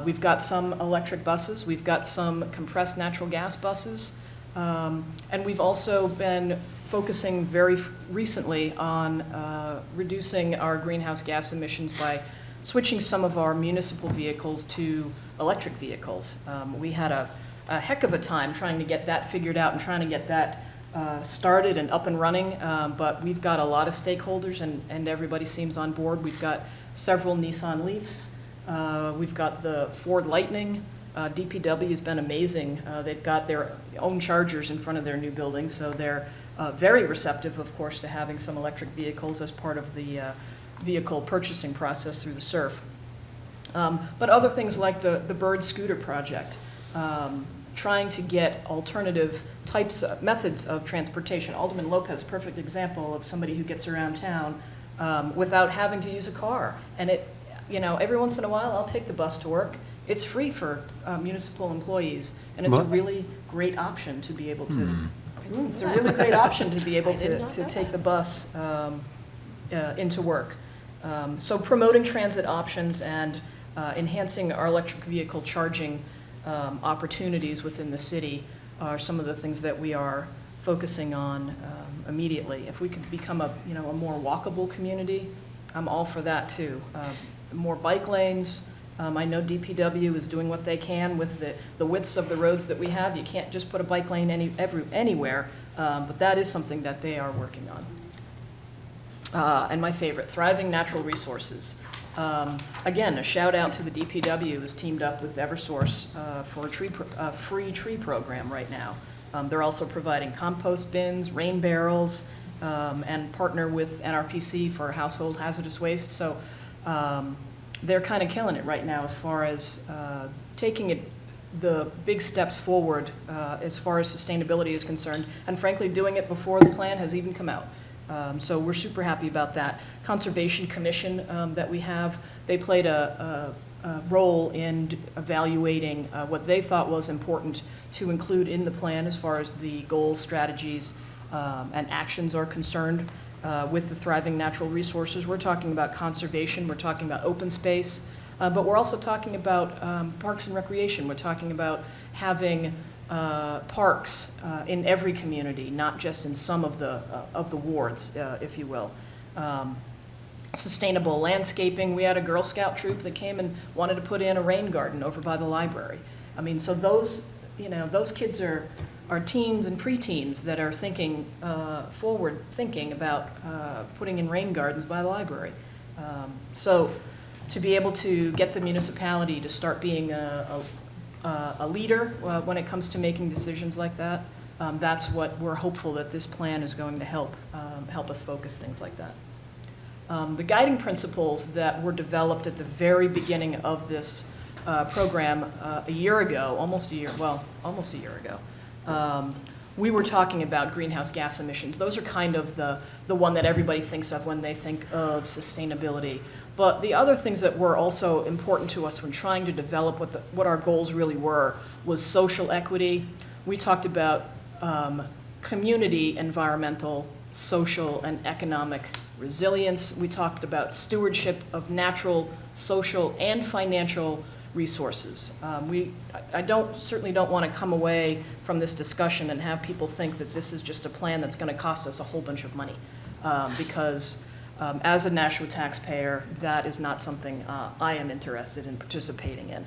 We've got some electric buses, we've got some compressed natural gas buses, and we've also been focusing very recently on reducing our greenhouse gas emissions by switching some of our municipal vehicles to electric vehicles. We had a heck of a time trying to get that figured out and trying to get that started and up and running, but we've got a lot of stakeholders and everybody seems on board. We've got several Nissan Leafs. We've got the Ford Lightning. DPW has been amazing. They've got their own chargers in front of their new building, so they're very receptive, of course, to having some electric vehicles as part of the vehicle purchasing process through the SURF. But other things like the Bird Scooter project, trying to get alternative methods of transportation. Alderman Lopez, perfect example of somebody who gets around town without having to use a car. And every once in a while, I'll take the bus to work. It's free for municipal employees, and it's a really great option to be able to. It's a really great option to be able to take the bus into work. So promoting transit options and enhancing our electric vehicle charging opportunities within the city are some of the things that we are focusing on immediately. If we could become a more walkable community, I'm all for that too. More bike lanes. I know DPW is doing what they can with the widths of the roads that we have. You can't just put a bike lane anywhere, but that is something that they are working on. And my favorite, thriving natural resources. Again, a shout out to the DPW who's teamed up with Eversource for a free tree program right now. They're also providing compost bins, rain barrels, and partner with NRPC for household hazardous waste. So they're kind of killing it right now as far as taking the big steps forward as far as sustainability is concerned, and frankly doing it before the plan has even come out. So we're super happy about that. Conservation Commission that we have, they played a role in evaluating what they thought was important to include in the plan as far as the goals, strategies, and actions are concerned with the thriving natural resources. We're talking about conservation, we're talking about open space, but we're also talking about parks and recreation. We're talking about having parks in every community, not just in some of the wards, if you will. Sustainable landscaping. We had a Girl Scout troop that came and wanted to put in a rain garden over by the library. I mean, so those kids are teens and preteens that are thinking, forward thinking about putting in rain gardens by the library. So to be able to get the municipality to start being a leader when it comes to making decisions like that, that's what we're hopeful that this plan is going to help us focus things like that. The guiding principles that were developed at the very beginning of this program a year ago, almost a year ago, we were talking about greenhouse gas emissions. Those are kind of the one that everybody thinks of when they think of sustainability. But the other things that were also important to us when trying to develop what our goals really were was social equity. We talked about community, environmental, social, and economic resilience. We talked about stewardship of natural, social, and financial resources. I certainly don't want to come away from this discussion and have people think that this is just a plan that's going to cost us a whole bunch of money, because as a Nashua taxpayer, that is not something I am interested in participating in.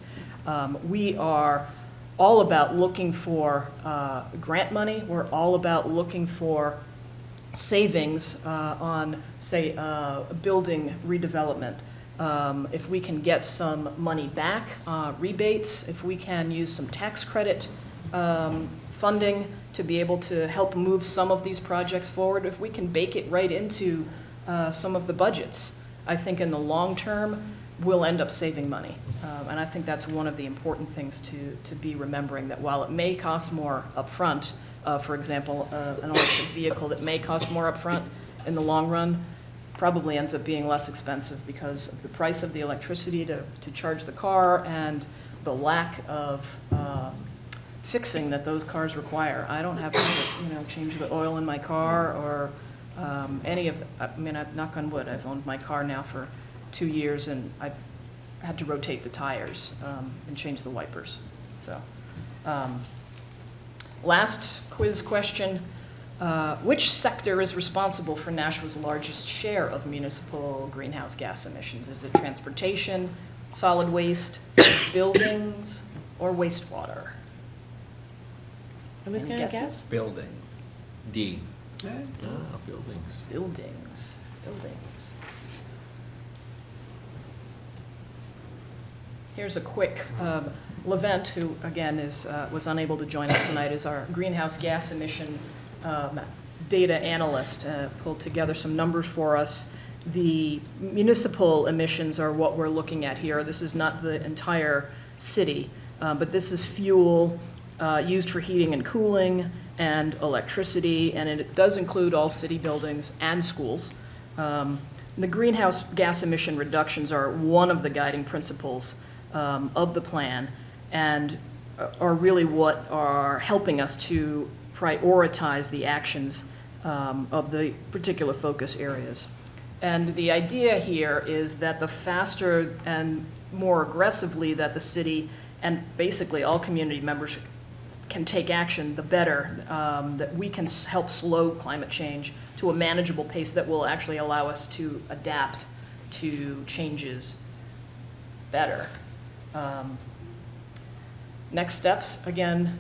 We are all about looking for grant money. We're all about looking for savings on, say, building redevelopment. If we can get some money back, rebates, if we can use some tax credit funding to be able to help move some of these projects forward, if we can bake it right into some of the budgets, I think in the long term, we'll end up saving money. And I think that's one of the important things to be remembering, that while it may cost more upfront, for example, an electric vehicle that may cost more upfront, in the long run, probably ends up being less expensive because of the price of the electricity to charge the car and the lack of fixing that those cars require. I don't have to change the oil in my car or any of knock on wood, I've owned my car now for 2 years and I've had to rotate the tires and change the wipers. So last quiz question. Which sector is responsible for Nashua's largest share of municipal greenhouse gas emissions? Is it transportation, solid waste, buildings, or wastewater? I was Any gonna guesses? guess. Buildings. D. Buildings. Buildings. Here's a quick, Levent, who again was unable to join us tonight, is our greenhouse gas emission data analyst, pulled together some numbers for us. The municipal emissions are what we're looking at here. This is not the entire city, but this is fuel used for heating and cooling and electricity, and it does include all city buildings and schools. The greenhouse gas emission reductions are one of the guiding principles of the plan and are really what are helping us to prioritize the actions of the particular focus areas. And the idea here is that the faster and more aggressively that the city and basically all community members can take action, the better, that we can help slow climate change to a manageable pace that will actually allow us to adapt to changes better. Next steps, again,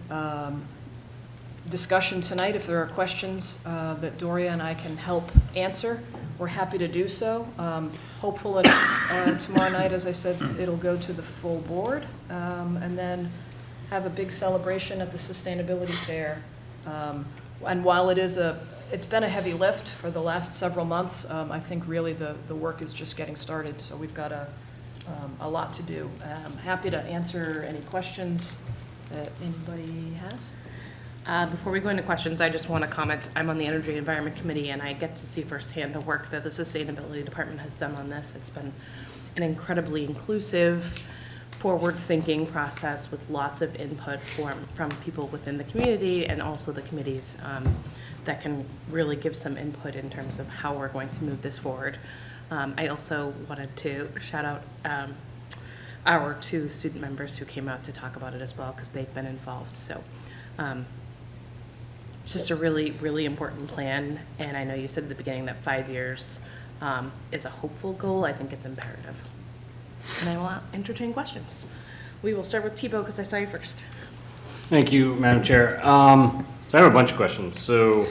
discussion tonight. If there are questions that Doria and I can help answer, we're happy to do so. Hopeful that tomorrow night, as I said, it'll go to the full board, and then have a big celebration at the Sustainability Fair. And while it's been a heavy lift for the last several months, I think really the work is just getting started, so we've got a lot to do. I'm happy to answer any questions that anybody has. Before we go into questions, I just want to comment, I'm on the Energy and Environment Committee, and I get to see firsthand the work that the Sustainability Department has done on this. It's been an incredibly inclusive, forward-thinking process with lots of input from people within the community and also the committees that can really give some input in terms of how we're going to move this forward. I also wanted to shout out our 2 student members who came out to talk about it as well, because they've been involved. So it's just a really, really important plan, and I know you said at the beginning that 5 years is a hopeful goal. I think it's imperative. And I will entertain questions. We will start with Thibaut, because I saw you first. Thank you, Madam Chair. So I have a bunch of questions. So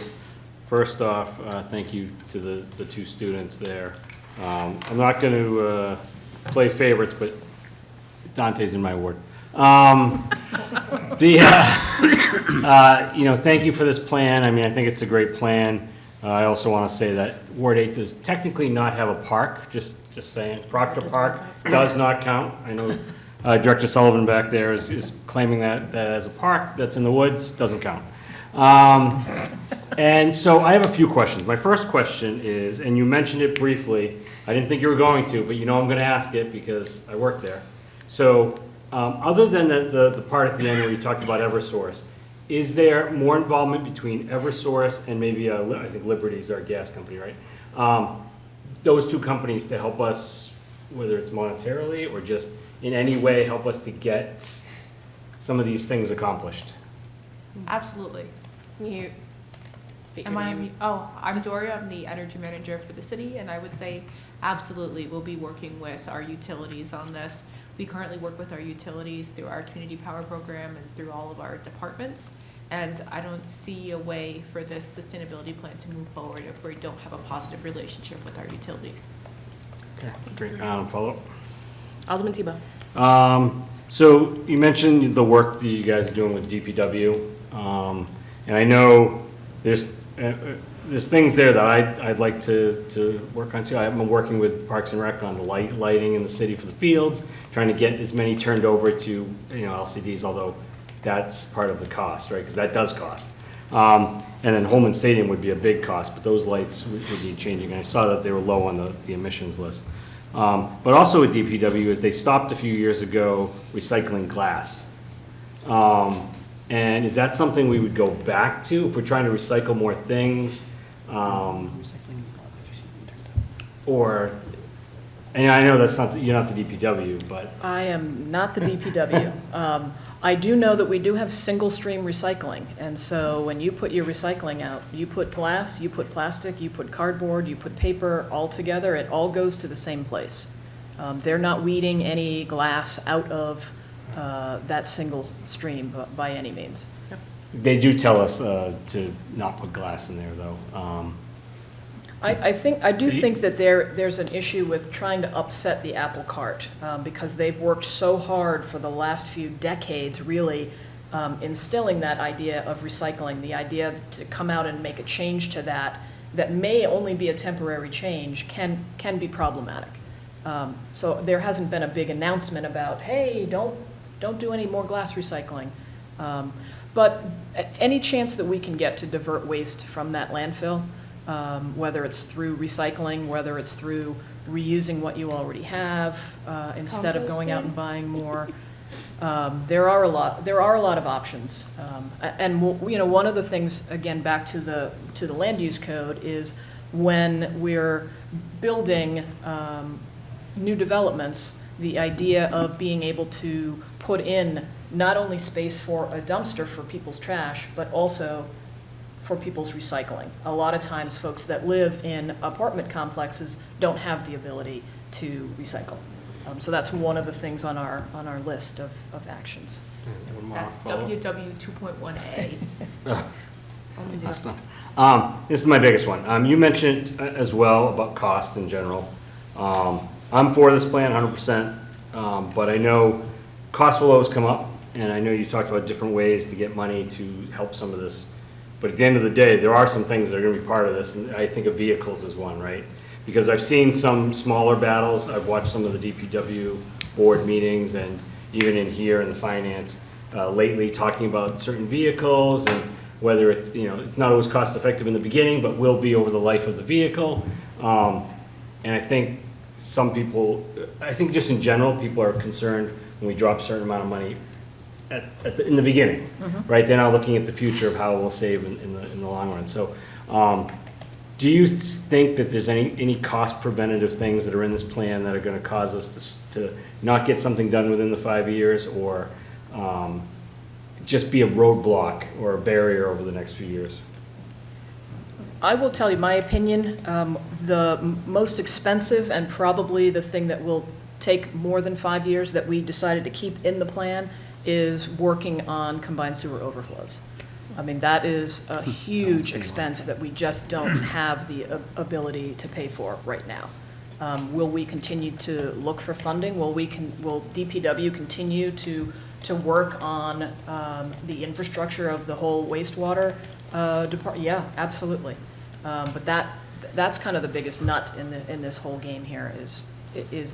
first off, thank you to the 2 students there. I'm not going to play favorites, but Dante's in my ward. Thank you for this plan. I mean, I think it's a great plan. I also want to say that Ward 8 does technically not have a park, just saying. Proctor Park does not count. I know Director Sullivan back there is claiming that as a park that's in the woods, doesn't count. And so I have a few questions. My first question is, and you mentioned it briefly, I didn't think you were going to, but you know I'm going to ask it because I work there. So other than the part at the end where you talked about Eversource, is there more involvement between Eversource and maybe, I think Liberty's our gas company, right? Those 2 companies to help us, whether it's monetarily or just in any way, help us to get some of these things accomplished? Absolutely. Can you state your Am I, name? I'm Doria, I'm the energy manager for the city, and I would say absolutely, we'll be working with our utilities on this. We currently work with our utilities through our community power program and through all of our departments. And I don't see a way for this sustainability plan to move forward if we don't have a positive relationship with our utilities. Okay, great. Follow-up? Alderman Thibaut. So you mentioned the work that you guys are doing with DPW, and I know there's things there that I'd like to work on too. I've been working with Parks and Rec on the lighting in the city for the fields, trying to get as many turned over to LCDs, although that's part of the cost, right? Because that does cost. And then Holman Stadium would be a big cost, but those lights would need changing. And I saw that they were low on the emissions list. But also with DPW is they stopped a few years ago recycling glass. And is that something we would go back to if we're trying to recycle more things? Or, and I know that's not, you're not the DPW, but. I am not the DPW. I do know that we do have single stream recycling, and so when you put your recycling out, you put glass, you put plastic, you put cardboard, you put paper all together, it all goes to the same place. They're not weeding any glass out of that single stream by any means. They do tell us to not put glass in there, though. I do think that there's an issue with trying to upset the apple cart, because they've worked so hard for the last few decades, really, instilling that idea of recycling, the idea to come out and make a change to that may only be a temporary change, can be problematic. So there hasn't been a big announcement about, hey, don't do any more glass recycling. But any chance that we can get to divert waste from that landfill, whether it's through recycling, whether it's through reusing what you already have, instead of going out and buying more. There are a lot of options. And one of the things, again, back to the land use code, is when we're building new developments, the idea of being able to put in not only space for a dumpster for people's trash, but also for people's recycling. A lot of times folks that live in apartment complexes don't have the ability to recycle. So that's one of the things on our list of actions. That's WW 2.1A. That's not. This is my biggest one. You mentioned as well about cost in general. I'm for this plan 100%, but I know costs will always come up, and I know you talked about different ways to get money to help some of this. But at the end of the day, there are some things that are going to be part of this, and I think of vehicles as one, right? Because I've seen some smaller battles. I've watched some of the DPW board meetings, and even in here in the finance lately, talking about certain vehicles and whether it's, it's not always cost effective in the beginning, but will be over the life of the vehicle. And I think just in general, people are concerned when we drop a certain amount of money in the beginning, right? They're not looking at the future of how we'll save in the long run. So, do you think that there's any cost preventative things that are in this plan that are going to cause us to not get something done within the 5 years, or just be a roadblock or a barrier over the next few years? I will tell you my opinion. The most expensive and probably the thing that will take more than 5 years that we decided to keep in the plan is working on combined sewer overflows. I mean, that is a huge expense that we just don't have the ability to pay for right now. Will we continue to look for funding? Will DPW continue to work on the infrastructure of the whole wastewater department? Yeah, absolutely. But that's kind of the biggest nut in this whole game here is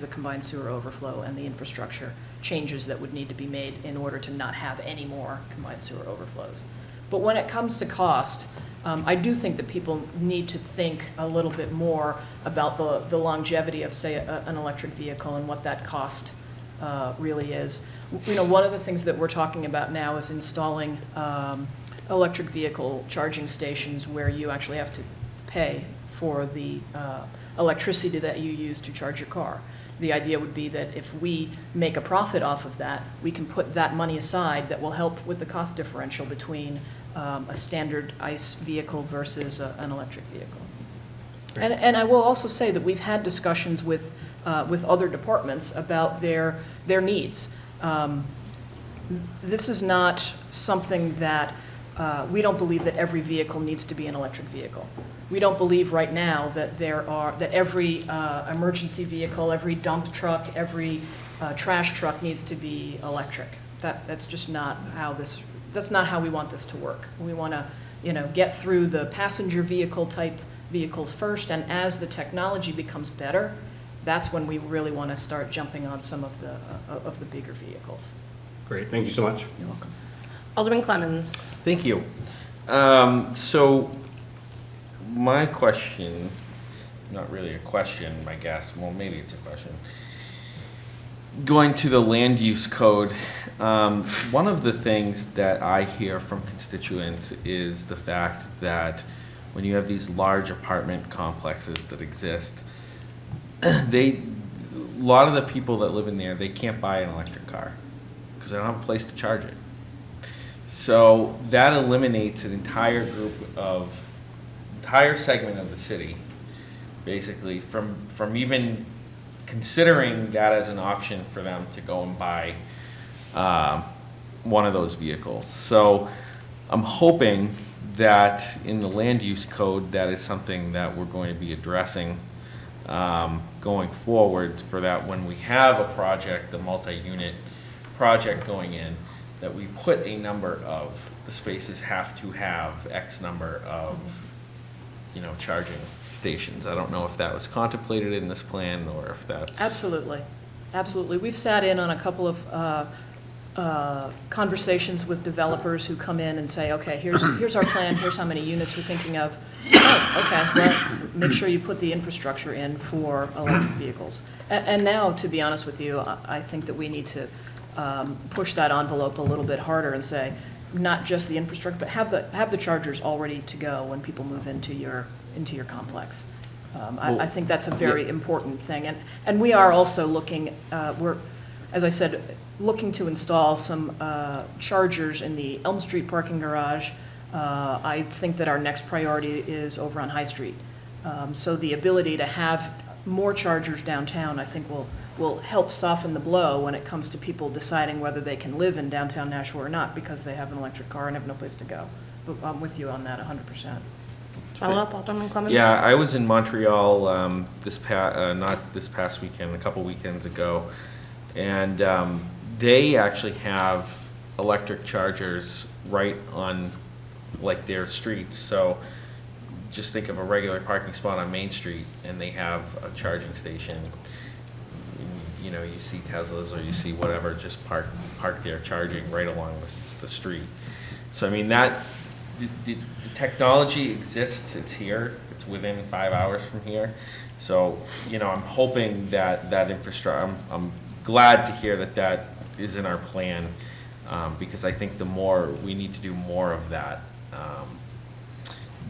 the combined sewer overflow and the infrastructure changes that would need to be made in order to not have any more combined sewer overflows. But when it comes to cost, I do think that people need to think a little bit more about the longevity of, say, an electric vehicle and what that cost really is. One of the things that we're talking about now is installing electric vehicle charging stations where you actually have to pay for the electricity that you use to charge your car. The idea would be that if we make a profit off of that, we can put that money aside that will help with the cost differential between a standard ICE vehicle versus an electric vehicle. And I will also say that we've had discussions with other departments about their needs. This is not something that we don't believe that every vehicle needs to be an electric vehicle. We don't believe right now that every emergency vehicle, every dump truck, every trash truck needs to be electric. That's just not that's not how we want this to work. We want to, get through the passenger vehicle type vehicles first, and as the technology becomes better, that's when we really want to start jumping on some of the bigger vehicles. Great, thank you so much. You're welcome. Alderman Clemmons. Thank you. So my question, not really a question, I guess, well, maybe it's a question. Going to the land use code, one of the things that I hear from constituents is the fact that when you have these large apartment complexes that exist, a lot of the people that live in there, they can't buy an electric car because I don't have a place to charge it. So that eliminates an entire segment of the city, basically, from even considering that as an option for them to go and buy one of those vehicles. So I'm hoping that in the land use code, that is something that we're going to be addressing going forward, for that when we have a project, a multi-unit project going in, that we put a number of, the spaces have to have X number of, charging stations. I don't know if that was contemplated in this plan, or if that's. Absolutely, absolutely. We've sat in on a couple of conversations with developers who come in and say, okay, here's our plan, here's how many units we're thinking of. Oh, okay, well, make sure you put the infrastructure in for electric vehicles. And now, to be honest with you, I think that we need to push that envelope a little bit harder and say, not just the infrastructure, but have the chargers all ready to go when people move into your complex. I think that's a very important thing. And we are also looking, we're, as I said, looking to install some chargers in the Elm Street parking garage. I think that our next priority is over on High Street. So the ability to have more chargers downtown, I think, will help soften the blow when it comes to people deciding whether they can live in downtown Nashua or not because they have an electric car and have no place to go. But I'm with you on that 100%. Follow up, Alderman Clemens? Yeah, I was in Montreal not this past weekend, a couple weekends ago, and they actually have electric chargers right on their streets. So just think of a regular parking spot on Main Street, and they have a charging station. You see Teslas or you see whatever just parked there charging right along the street. So I mean, the technology exists, it's here, it's within 5 hours from here. So, I'm hoping that infrastructure, I'm glad to hear that is in our plan, because I think we need to do more of that.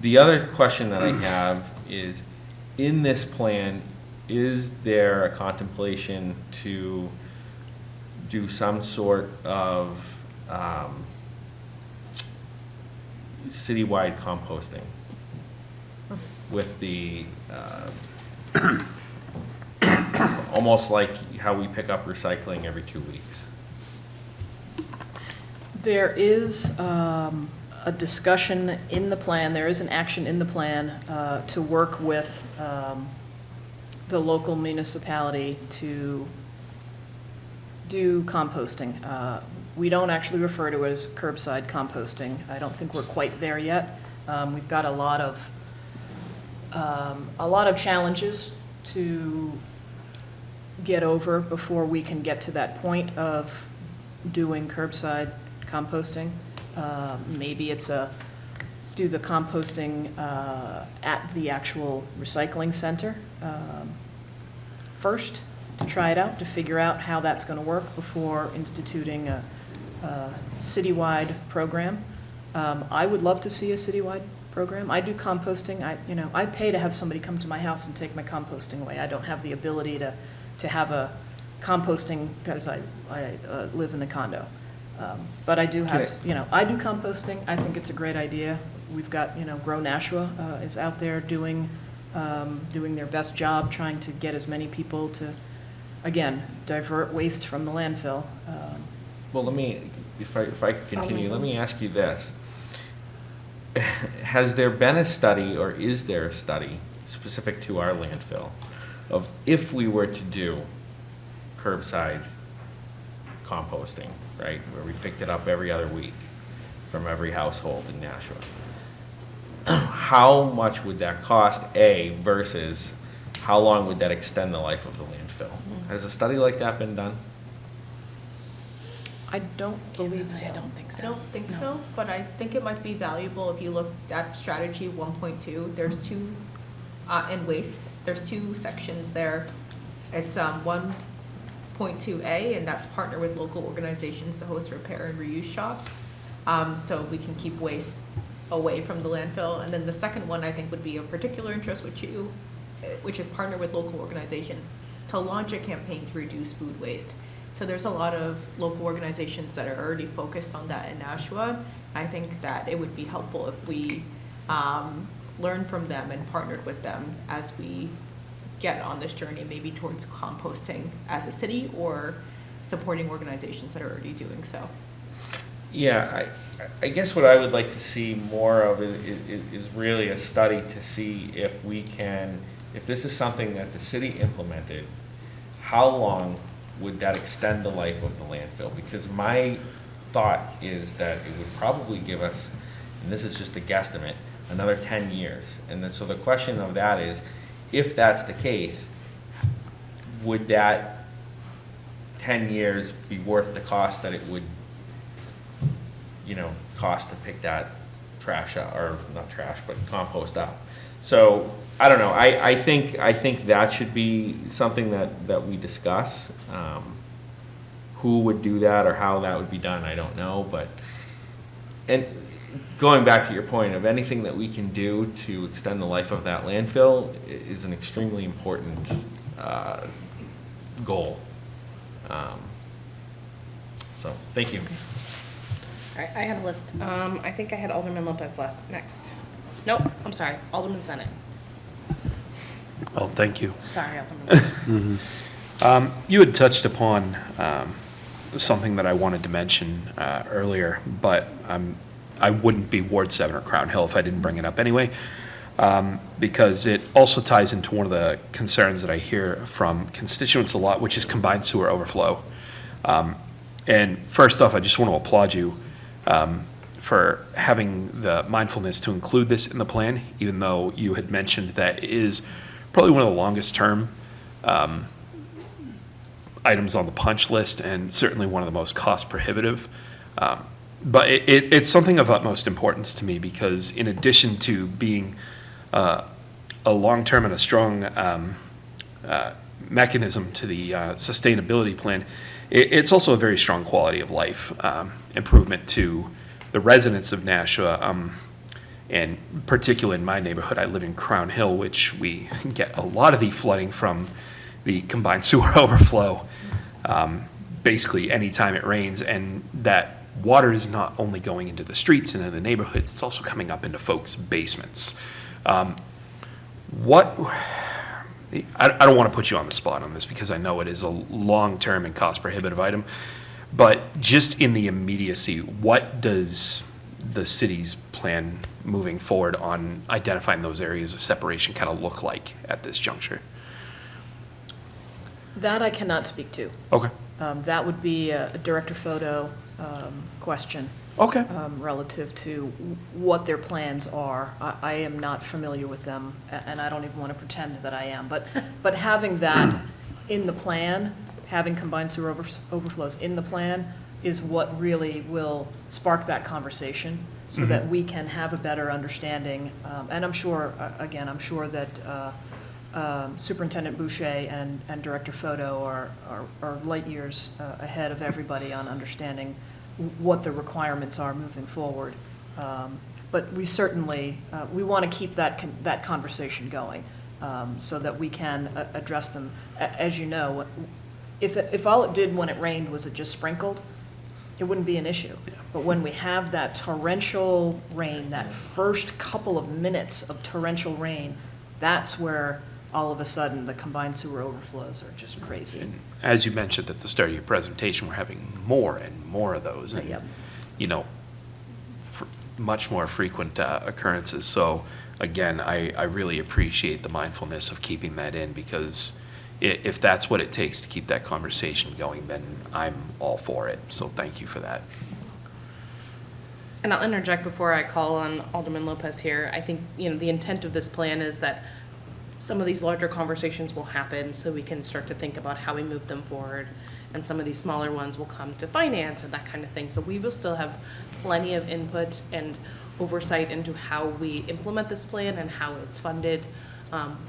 The other question that I have is, in this plan, is there a contemplation to do some sort of citywide composting with the almost like how we pick up recycling every 2 weeks? There is a discussion in the plan, there is an action in the plan to work with the local municipality to do composting. We don't actually refer to it as curbside composting. I don't think we're quite there yet. We've got a lot of challenges to get over before we can get to that point of doing curbside composting. Maybe it's do the composting at the actual recycling center first, to try it out, to figure out how that's going to work before instituting a citywide program. I would love to see a citywide program. I do composting. I pay to have somebody come to my house and take my composting away. I don't have the ability to have a composting because I live in a condo. But I do have, I do composting. I think it's a great idea. We've got, Grow Nashua is out there doing their best job trying to get as many people to, again, divert waste from the landfill. Well, if I could continue, let me ask you this. Has there been a study, or is there a study specific to our landfill, of if we were to do curbside composting, right, where we picked it up every other week from every household in Nashua? How much would that cost, versus how long would that extend the life of the landfill? Has a study like that been done? I don't believe so. I don't think so, but I think it might be valuable if you look at strategy 1.2. There's in waste, there's 2 sections there. It's 1.2A, and that's partner with local organizations to host repair and reuse shops, so we can keep waste away from the landfill. And then the second one I think would be of particular interest with you, which is partner with local organizations to launch a campaign to reduce food waste. So there's a lot of local organizations that are already focused on that in Nashua. I think that it would be helpful if we learned from them and partnered with them as we get on this journey, maybe towards composting as a city or supporting organizations that are already doing so. Yeah, I guess what I would like to see more of is really a study to see if we can, if this is something that the city implemented, how long would that extend the life of the landfill? Because my thought is that it would probably give us, and this is just a guesstimate, another 10 years. And then, so the question of that is, if that's the case, would that 10 years be worth the cost that it would, cost to pick that trash up, or not trash, but compost up? So I don't know. I think that should be something that we discuss. Who would do that or how that would be done, I don't know. But, and going back to your point of anything that we can do to extend the life of that landfill is an extremely important goal. So thank you. All right, I have a list. I think I had Alderman Lopez left next. Nope, I'm sorry, Alderman Senate. Well, thank you. Sorry, Alderman Lopez. You had touched upon something that I wanted to mention earlier, but I wouldn't be Ward 7 or Crown Hill if I didn't bring it up anyway, because it also ties into one of the concerns that I hear from constituents a lot, which is combined sewer overflow. And first off, I just want to applaud you for having the mindfulness to include this in the plan, even though you had mentioned that it is probably one of the longest term items on the punch list, and certainly one of the most cost prohibitive. But it's something of utmost importance to me, because in addition to being a long-term and a strong mechanism to the sustainability plan, it's also a very strong quality of life improvement to the residents of Nashua, and particularly in my neighborhood. I live in Crown Hill, which we get a lot of the flooding from the combined sewer overflow basically anytime it rains, and that water is not only going into the streets and in the neighborhoods, it's also coming up into folks' basements. I don't want to put you on the spot on this, because I know it is a long-term and cost-prohibitive item, but just in the immediacy, what does the city's plan moving forward on identifying those areas of separation kind of look like at this juncture? That I cannot speak to. Okay. That would be a director photo question. Okay. Relative to what their plans are. I am not familiar with them, and I don't even want to pretend that I am. But having that in the plan, having combined sewer overflows in the plan, is what really will spark that conversation, so that we can have a better understanding. And I'm sure, again, I'm sure that Superintendent Boucher and Director Photo are light years ahead of everybody on understanding what the requirements are moving forward. But we certainly, we want to keep that conversation going, so that we can address them. As you know, if all it did when it rained was it just sprinkled, it wouldn't be an issue. Yeah. But when we have that torrential rain, that first couple of minutes of torrential rain, that's where all of a sudden the combined sewer overflows are just crazy. And as you mentioned at the start of your presentation, we're having more and more of those, and Yep. Much more frequent occurrences. So again, I really appreciate the mindfulness of keeping that in, because if that's what it takes to keep that conversation going, then I'm all for it. So thank you for that. And I'll interject before I call on Alderman Lopez here. I think, the intent of this plan is that some of these larger conversations will happen, so we can start to think about how we move them forward. And some of these smaller ones will come to finance and that kind of thing. So we will still have plenty of input and oversight into how we implement this plan and how it's funded.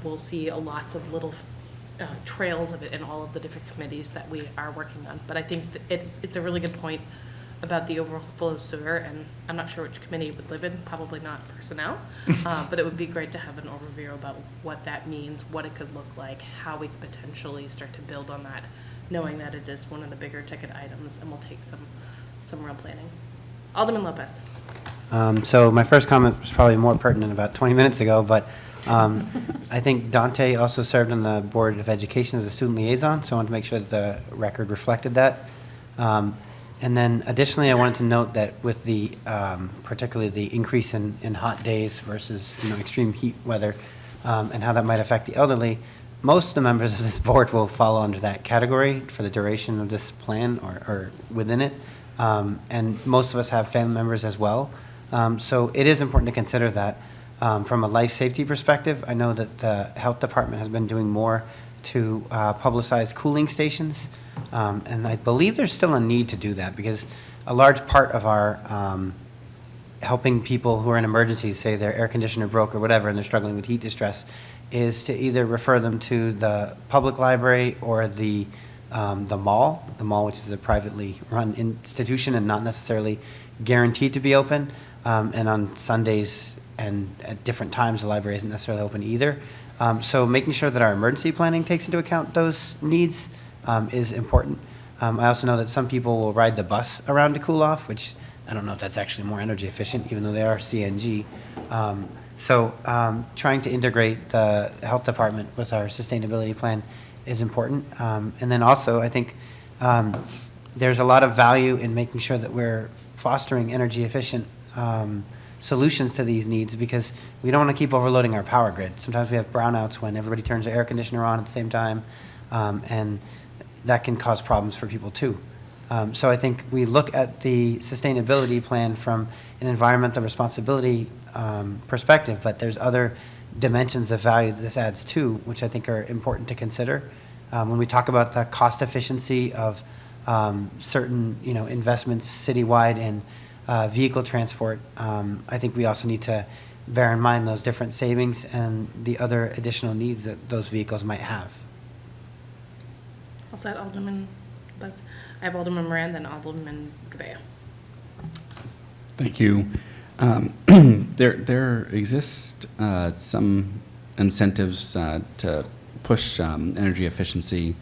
We'll see lots of little trails of it in all of the different committees that we are working on. But I think that it's a really good point about the overflow sewer, and I'm not sure which committee it would live in, probably not personnel, but it would be great to have an overview about what that means, what it could look like, how we could potentially start to build on that, knowing that it is one of the bigger ticket items and will take some real planning. Alderman Lopez. So my first comment was probably more pertinent about 20 minutes ago, but I think Dante also served on the Board of Education as a student liaison, so I wanted to make sure that the record reflected that. And then additionally, I wanted to note that with the, particularly the increase in hot days versus, extreme heat weather, and how that might affect the elderly, most of the members of this board will fall under that category for the duration of this plan or within it. And most of us have family members as well. So it is important to consider that. From a life safety perspective, I know that the health department has been doing more to publicize cooling stations. And I believe there's still a need to do that because a large part of our helping people who are in emergencies, say their air conditioner broke or whatever, and they're struggling with heat distress, is to either refer them to the public library or the mall, which is a privately run institution and not necessarily guaranteed to be open. And on Sundays and at different times, the library isn't necessarily open either. So making sure that our emergency planning takes into account those needs is important. I also know that some people will ride the bus around to cool off, which I don't know if that's actually more energy efficient, even though they are CNG. So trying to integrate the health department with our sustainability plan is important. And then also, I think there's a lot of value in making sure that we're fostering energy efficient solutions to these needs because we don't want to keep overloading our power grid. Sometimes we have brownouts when everybody turns their air conditioner on at the same time, and that can cause problems for people too. So I think we look at the sustainability plan from an environmental responsibility perspective, but there's other dimensions of value that this adds to, which I think are important to consider. When we talk about the cost efficiency of certain investments citywide in vehicle transport, I think we also need to bear in mind those different savings and the other additional needs that those vehicles might have. I'll set Alderman Buzz. I have Alderman Moran, then Alderman Gabea. Thank you. There exist some incentives to push energy efficiency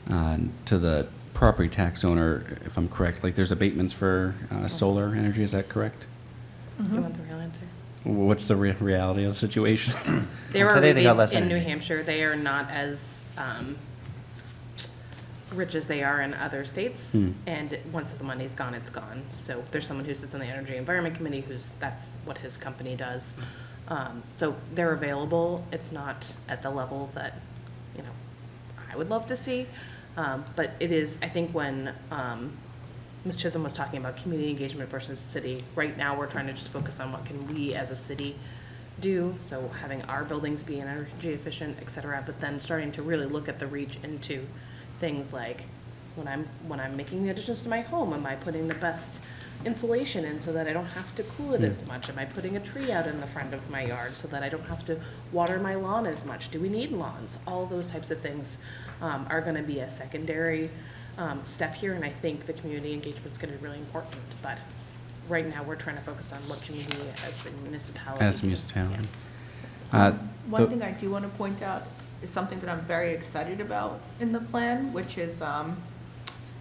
to the property tax owner, if I'm correct. Like there's abatements for solar energy, is that correct? You want the real answer? What's the reality of the situation? There are Today they got rebates less in New energy. Hampshire. They are not as rich as they are in other states. And once the money's gone, it's gone. So there's someone who sits on the Energy Environment Committee that's what his company does. So they're available. It's not at the level that, I would love to see. But it is, I think when Ms. Chisholm was talking about community engagement versus city, right now we're trying to just focus on what can we as a city do. So having our buildings be energy efficient, et cetera, but then starting to really look at the reach into things like when I'm making the additions to my home, am I putting the best insulation in so that I don't have to cool it as much? Am I putting a tree out in the front of my yard so that I don't have to water my lawn as much? Do we need lawns? All those types of things are going to be a secondary step here, and I think the community engagement is going to be really important. But right now, we're trying to focus on what can we, as the municipality. As a municipality. One thing I do want to point out is something that I'm very excited about in the plan, which is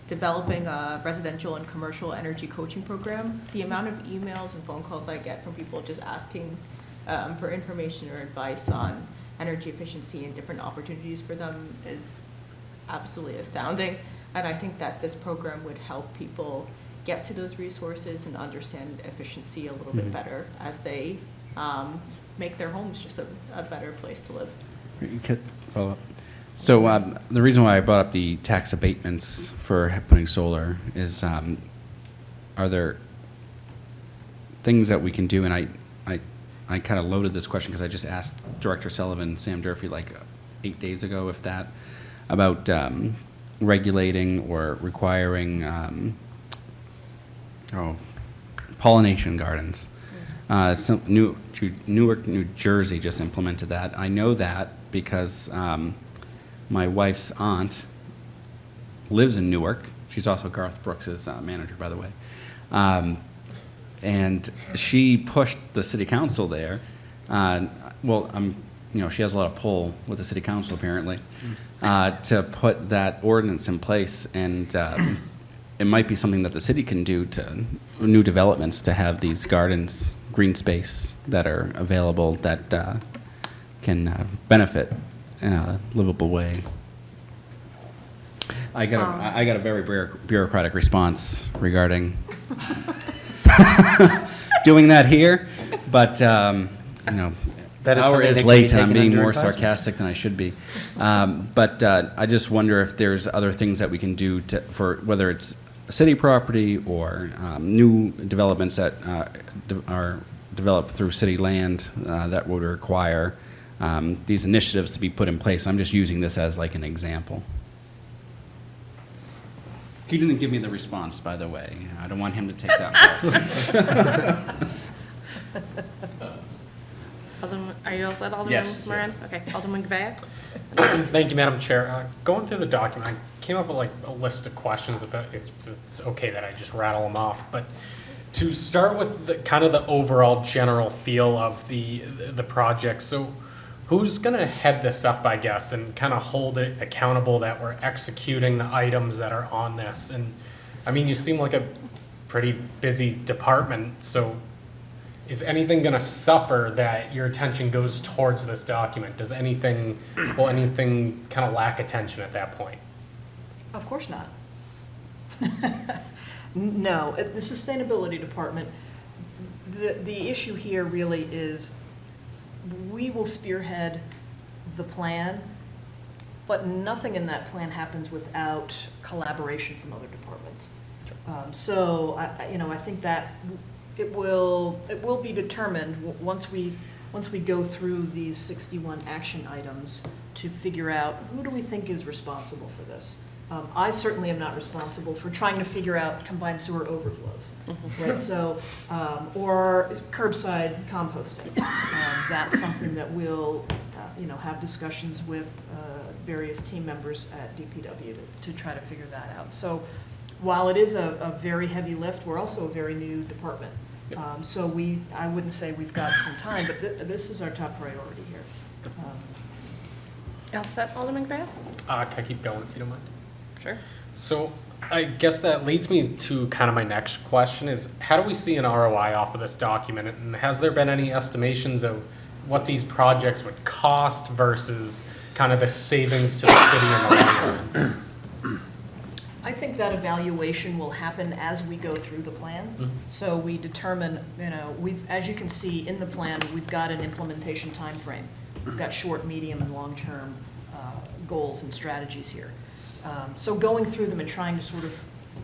developing a residential and commercial energy coaching program. The amount of emails and phone calls I get from people just asking for information or advice on energy efficiency and different opportunities for them is absolutely astounding. And I think that this program would help people get to those resources and understand efficiency a little bit better as they make their homes just a better place to live. You could follow up. So the reason why I brought up the tax abatements for putting solar is, are there things that we can do? And I kind of loaded this question because I just asked Director Sullivan, Sam Durfee, like 8 days ago, if that, about regulating or requiring pollination gardens. Newark, New Jersey just implemented that. I know that because my wife's aunt lives in Newark. She's also Garth Brooks' manager, by the way. And she pushed the city council there. She has a lot of pull with the city council apparently, to put that ordinance in place. And it might be something that the city can do to new developments to have these gardens, green space that are available that can benefit in a livable way. I got a very bureaucratic response regarding duing that here, but That is hour something is that can be late, and I'm taken being under more advisement. sarcastic than I should be. But I just wonder if there's other things that we can do for whether it's city property or new developments that are developed through city land that would require these initiatives to be put in place. I'm just using this as like an example. He didn't give me the response, by the way. I don't want him to take that fault. Alderman, are you all set, Alderman Yes, Moran? yes. Okay, Alderman Gavea? Thank you, Madam Chair. Going through the document, I came up with like a list of questions, if it's okay that I just rattle them off. But to start with the kind of the overall general feel of the project, so who's going to head this up, I guess, and kind of hold it accountable that we're executing the items that are on this? And I mean, you seem like a pretty busy department, so is anything going to suffer that your attention goes towards this document? Will anything kind of lack attention at that point? Of course not. No, the sustainability department, the issue here really is we will spearhead the plan, but nothing in that plan happens without collaboration from other departments. So I think that it will be determined once we go through these 61 action items to figure out who do we think is responsible for this. I certainly am not responsible for trying to figure out combined sewer overflows, right? So, or curbside composting. That's something that we'll, have discussions with various team members at DPW to try to figure that out. So, while it is a very heavy lift, we're also a very new department. So I wouldn't say we've got some time, but this is our top priority here. All set, Alderman Gavea? Can I keep going if you don't mind? Sure. So I guess that leads me to kind of my next question is, how do we see an ROI off of this document? And has there been any estimations of what these projects would cost versus kind of the savings to the city in the long run? I think that evaluation will happen as we go through the plan. Mm-hmm. So we determine, as you can see in the plan, we've got an implementation timeframe. We've got short, medium, and long-term goals and strategies here. So going through them and trying to sort of,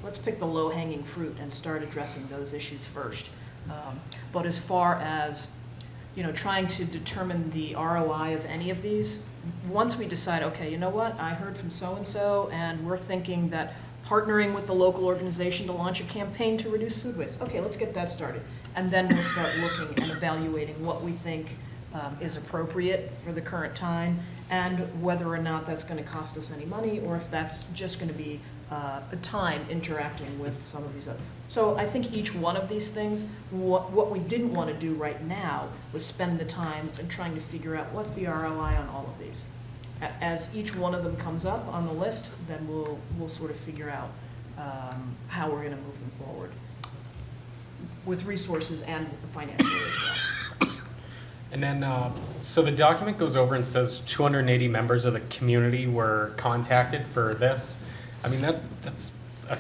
let's pick the low-hanging fruit and start addressing those issues first. But as far as, trying to determine the ROI of any of these, once we decide, okay, you know what, I heard from so-and-so, and we're thinking that partnering with the local organization to launch a campaign to reduce food waste. Okay, let's get that started. And then we'll start looking and evaluating what we think is appropriate for the current time, and whether or not that's going to cost us any money, or if that's just going to be a time interacting with some of these other. So I think each one of these things, what we didn't want to do right now was spend the time in trying to figure out what's the ROI on all of these. As each one of them comes up on the list, then we'll sort of figure out how we're going to move them forward with resources and financially as well. And then, so the document goes over and says 280 members of the community were contacted for this. I mean, that's a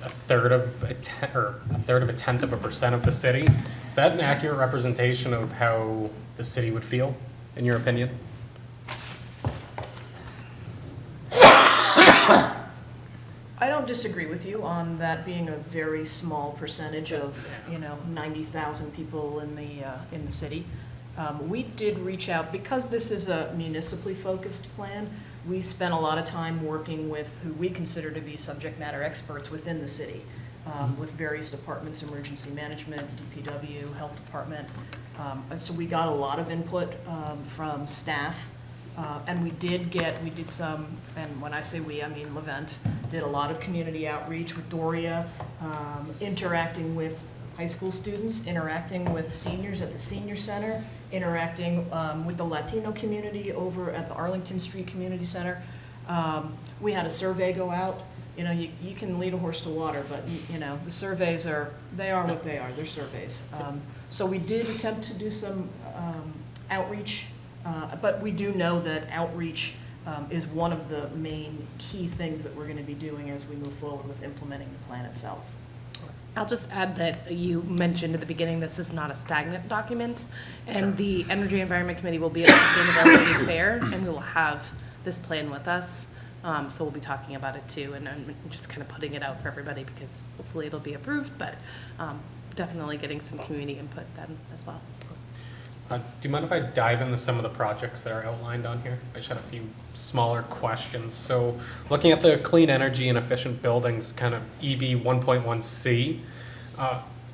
third of a tenth of a percent of the city. Is that an accurate representation of how the city would feel, in your opinion? I don't disagree with you on that being a very small percentage of, 90,000 people in the city. We did reach out, because this is a municipally focused plan, we spent a lot of time working with who we consider to be subject matter experts within the city, with various departments, emergency management, DPW, health department. So we got a lot of input from staff And we did some, and when I say we, I mean Levent, did a lot of community outreach with Doria, interacting with high school students, interacting with seniors at the senior center, interacting with the Latino community over at the Arlington Street Community Center. We had a survey go out. You know, you can lead a horse to water, but you know, the surveys they are what they are, they're surveys. So we did attempt to do some outreach, but we do know that outreach is one of the main key things that we're gonna be doing as we move forward with implementing the plan itself. I'll just add that you mentioned at the beginning, this is not a stagnant document, and the Energy Environment Committee will be at the Sustainability Fair, and we will have this plan with us. So we'll be talking about it too, and I'm just kind of putting it out for everybody because hopefully it'll be approved, but definitely getting some community input then as well. Do you mind if I dive into some of the projects that are outlined on here? I just had a few smaller questions. So looking at the clean energy and efficient buildings, kind of EB 1.1C,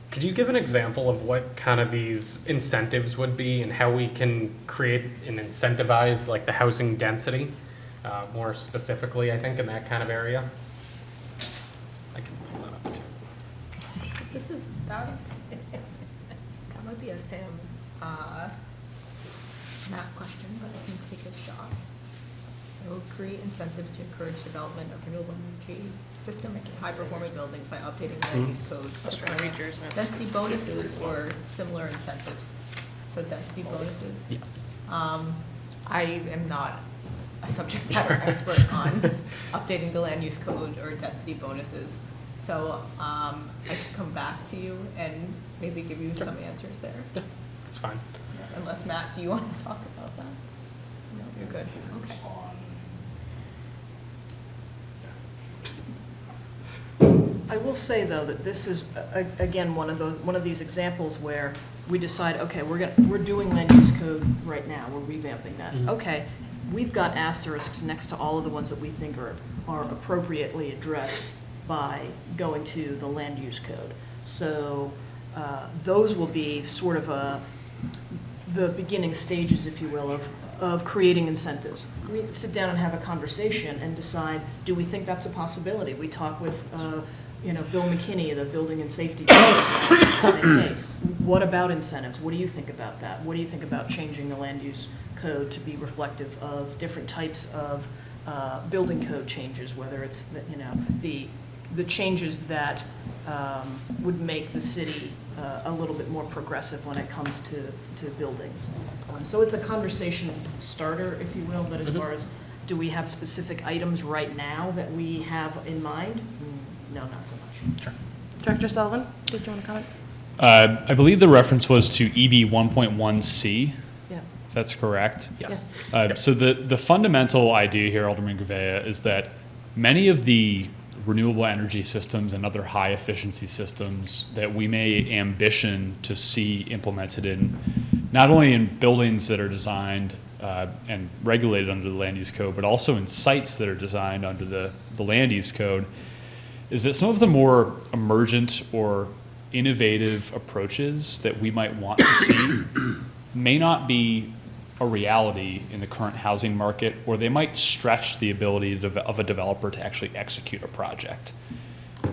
could you give an example of what kind of these incentives would be and how we can create and incentivize like the housing density, more specifically, I think, in that kind of area? I can pull that up too. This is, that might be a Sam math question, but I can take a shot. So create incentives to encourage development of renewable energy systems and high-performing buildings by updating land use codes. Density bonuses or similar incentives. So density bonuses. Yes. I am not a subject matter expert on updating the land use code or density bonuses. So I can come back to you and maybe give you some answers there. Yeah, that's fine. Unless, Matt, do you want to talk about that? No, you're good. Okay. I will say, though, that this is, again, one of these examples where we decide, okay, we're doing land use code right now, we're revamping that. Mhm. Okay, we've got asterisks next to all of the ones that we think are appropriately addressed by going to the land use code. So those will be sort of the beginning stages, if you will, of creating incentives. We sit down and have a conversation and decide, do we think that's a possibility? We talk with, Bill McKinney, the Building and Safety Director, and say, hey, what about incentives? What do you think about that? What do you think about changing the land use code to be reflective of different types of building code changes, whether it's the changes that would make the city a little bit more progressive when it comes to buildings. So it's a conversation starter, if you will, but as far as, do we have specific items right now that we have in mind? No, not so much. Sure. Director Sullivan, did you want to comment? I believe the reference was to EB 1.1C, Yeah. if that's correct. Yes. So the fundamental idea here, Alderman Gouveia, is that many of the renewable energy systems and other high efficiency systems that we may ambition to see implemented in, not only in buildings that are designed and regulated under the land use code, but also in sites that are designed under the land use code, is that some of the more emergent or innovative approaches that we might want to see may not be a reality in the current housing market, or they might stretch the ability of a developer to actually execute a project.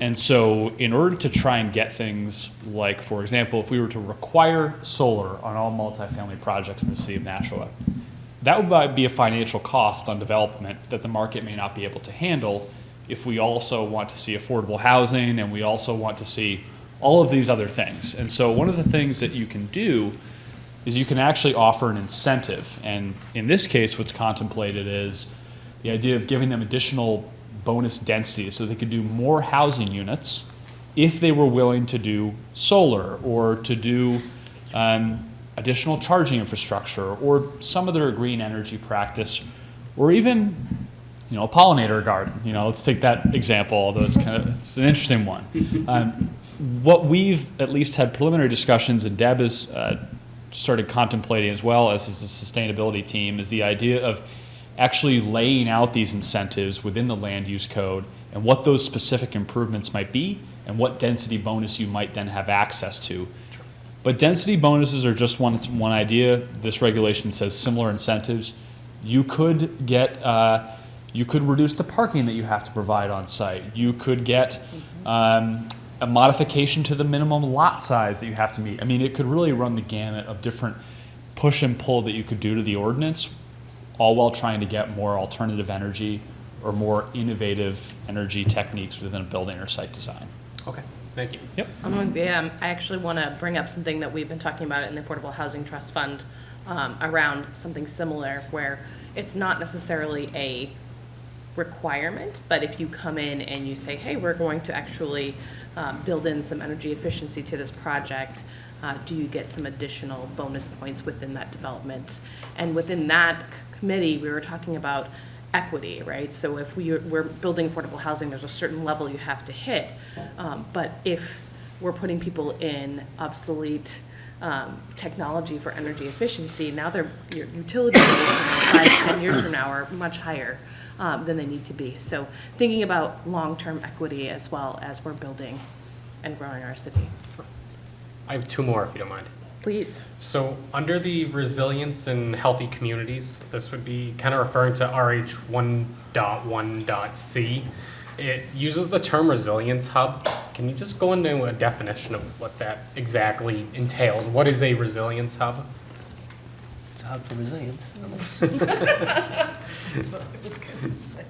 And so in order to try and get things like, for example, if we were to require solar on all multifamily projects in the city of Nashua, that would be a financial cost on development that the market may not be able to handle if we also want to see affordable housing and we also want to see all of these other things. And so one of the things that you can do is you can actually offer an incentive. And in this case, what's contemplated is the idea of giving them additional bonus density so they could do more housing units if they were willing to do solar or to do additional charging infrastructure or some other green energy practice, or even a pollinator garden. Let's take that example, although it's an interesting one. What we've at least had preliminary discussions, and Deb has started contemplating as well as the sustainability team, is the idea of actually laying out these incentives within the land use code and what those specific improvements might be and what density bonus you might then have access to. But density bonuses are just one idea. This regulation says similar incentives. You could get, you could reduce the parking that you have to provide on site. You could get a modification to the minimum lot size that you have to meet. I mean, it could really run the gamut of different push and pull that you could do to the ordinance, all while trying to get more alternative energy or more innovative energy techniques within a building or site design. Okay, thank you. Yep. I actually want to bring up something that we've been talking about in the Affordable Housing Trust Fund around something similar, where it's not necessarily a requirement, but if you come in and you say, hey, we're going to actually build in some energy efficiency to this project, do you get some additional bonus points within that development? And within that committee, we were talking about equity, right? So if we're building affordable housing, there's a certain level you have to hit. But if we're putting people in obsolete technology for energy efficiency, now your utility bills, 5-10 years from now are much higher than they need to be. So thinking about long-term equity as well as we're building and growing our city. I have two more, if you don't mind. Please. So under the resilience and healthy communities, this would be kind of referring to RH 1.1.c. It uses the term resilience hub. Can you just go into a definition of what that exactly entails? What is a resilience hub? It's a hub for resilience. That's what I was gonna say.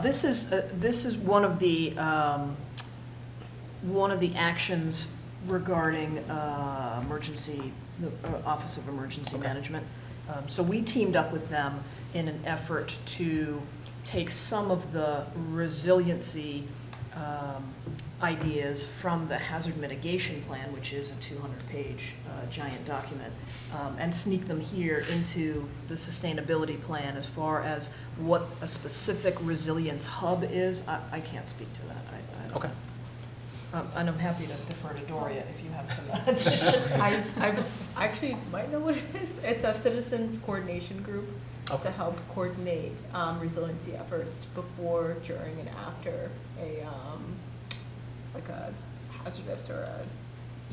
This is one of the actions regarding the Office of Emergency Management. So we teamed up with them in an effort to take some of the resiliency ideas from the hazard mitigation plan, which is a 200-page giant document, and sneak them here into the sustainability plan as far as what a specific resilience hub is. I can't speak to that. I don't. Okay. And I'm happy to defer to Doria if you have some. I actually might know what it is. It's a citizens coordination group to help coordinate resiliency efforts before, during, and after a like a hazardous or a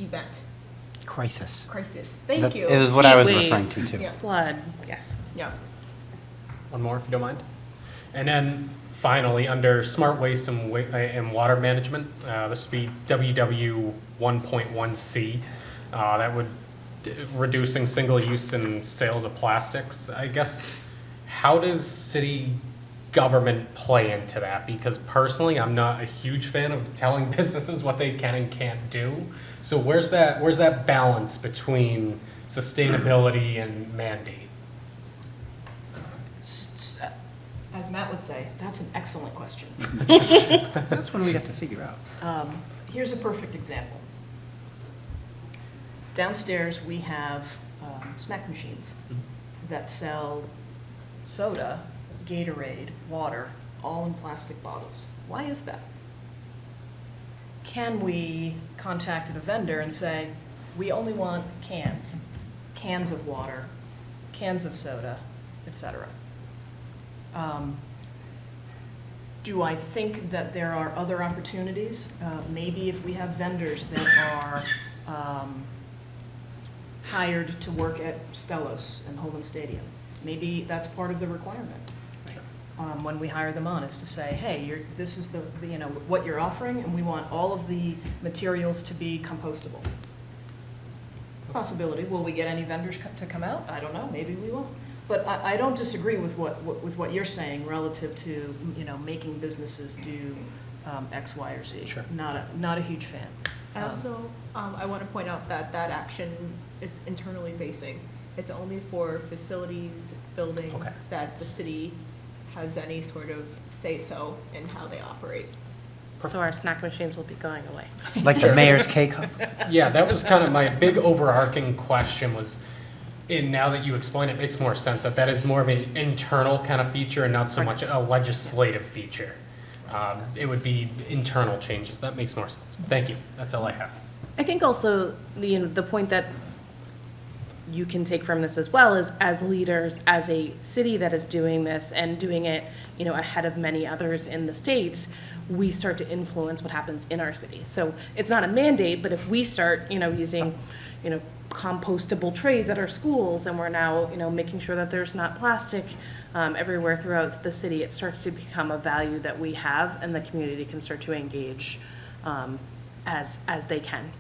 event. Crisis. Thank you. It was what I was Heat referring wave, to, too. Yeah. Flood, yes. Yeah. One more, if you don't mind. And then finally, under smart waste and water management, this would be WW 1.1C. That would reducing single-use and sales of plastics. I guess, how does city government play into that? Because personally, I'm not a huge fan of telling businesses what they can and can't do. So where's that balance between sustainability and mandate? As Matt would say, that's an excellent question. That's when we have to figure out. Here's a perfect example. Downstairs, we have snack machines that sell soda, Gatorade, water, all in plastic bottles. Why is that? Can we contact the vendor and say, we only want cans of water, cans of soda, etc.? Do I think that there are other opportunities? Maybe if we have vendors that are hired to work at Stellos and Holden Stadium, maybe that's part of the requirement. When we hire them on, is to say, hey, this is the what you're offering, and we want all of the materials to be compostable. Possibility. Will we get any vendors to come out? I don't know. Maybe we won't. But I don't disagree with what you're saying relative to making businesses do X, Y, or Z. Sure. Not a huge fan. I also, I want to point out that action is internally facing. It's only for facilities, buildings, Okay. that the city has any sort of say-so in how they operate. So our snack machines will be going away. Like the mayor's K-Cup. Yeah, that was kind of my big overarching question was, and now that you explain it, makes more sense that is more of an internal kind of feature and not so much a legislative feature. It would be internal changes. That makes more sense. Thank you. That's all I have. I think also, the point that you can take from this as well is, as leaders, as a city that is doing this and doing it, ahead of many others in the states, we start to influence what happens in our city. So it's not a mandate, but if we start, using, compostable trays at our schools, and we're now, making sure that there's not plastic everywhere throughout the city, it starts to become a value that we have, and the community can start to engage as they can.